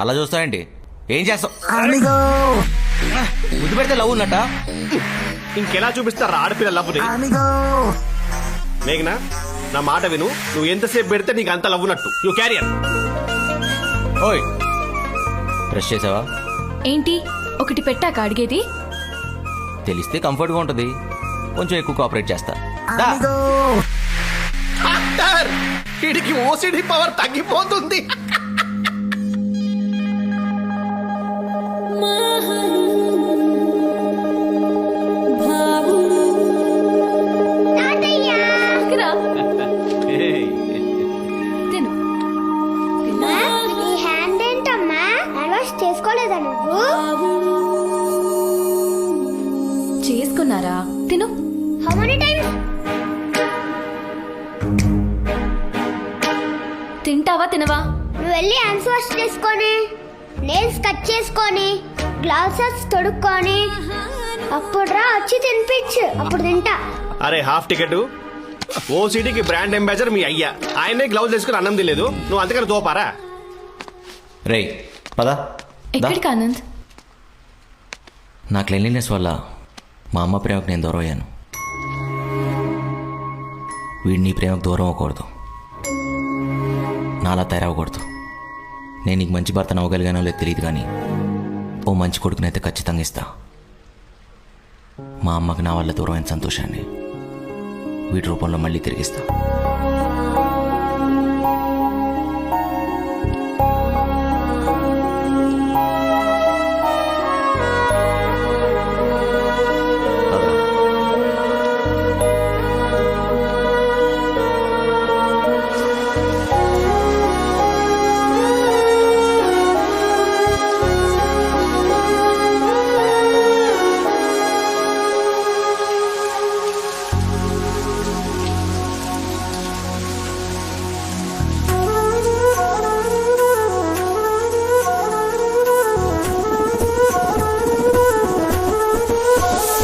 అలా చూస్తావేంటి? ఏం చేస్తావు? ముద్దు పెడితే లవ్ ఉన్నట్ట. ఇంకెలా చూపిస్తారా ఆడపిల్ల లవ్వుని? మేఘనా, నా మాట విను. నువ్వు ఎంతసేపు పెడితే నీకు అంత లవ్వునట్టు. You carrier. ఓయ్, బ్రష్ చేసావా? ఏంటి ఒకటి పెట్టాక అడిగేది? తెలిస్తే కంఫర్ట్గా ఉంటుంది, కొంచెం ఎక్కువ కోఆపరేట్ చేస్తా. డాక్టర్, వీడికి ఓసిడి పవర్ తగ్గిపోతుంది. తిను. నీ హ్యాండ్ ఏంటమ్మా? హ్యాండ్ వాష్ చేసుకోలేదా నువ్వు? చేసుకున్నారా? తిను. How many times? తింటావా తినవా? నువ్వు వెళ్ళి హ్యాండ్స్ వాష్ చేసుకొని, నెయిల్స్ కట్ చేసుకొని, గ్లౌసెస్ తొడుక్కొని అప్పుడు రా వచ్చి తినిపించు. అప్పుడు తింటా. అరే హాఫ్ టికెట్. ఓసిడికి బ్రాండ్ అంబాసిడర్ మీ అయ్యా. ఆయనే గ్లౌజ్ వేసుకుని అన్నం తినలేదు, నువ్వు అంతకని తోపారా? రేయ్ పదా. ఎక్కడికి ఆనంద్? నా క్లెన్లీనెస్ వల్ల మా అమ్మ ప్రేమకు నేను దూరం అయ్యాను. వీడు నీ ప్రేమకు దూరం అవ్వకూడదు, నాలా తయారవ్వకూడదు. నేను నీకు మంచి భర్త నవ్వగలిగానో లేదు తెలియదు, కానీ ఓ మంచి కొడుకునైతే ఖచ్చితంగా ఇస్తా. మా అమ్మకి నా వల్ల దూరమైన సంతోషాన్ని వీటి రూపంలో మళ్ళీ తిరిగిస్తా.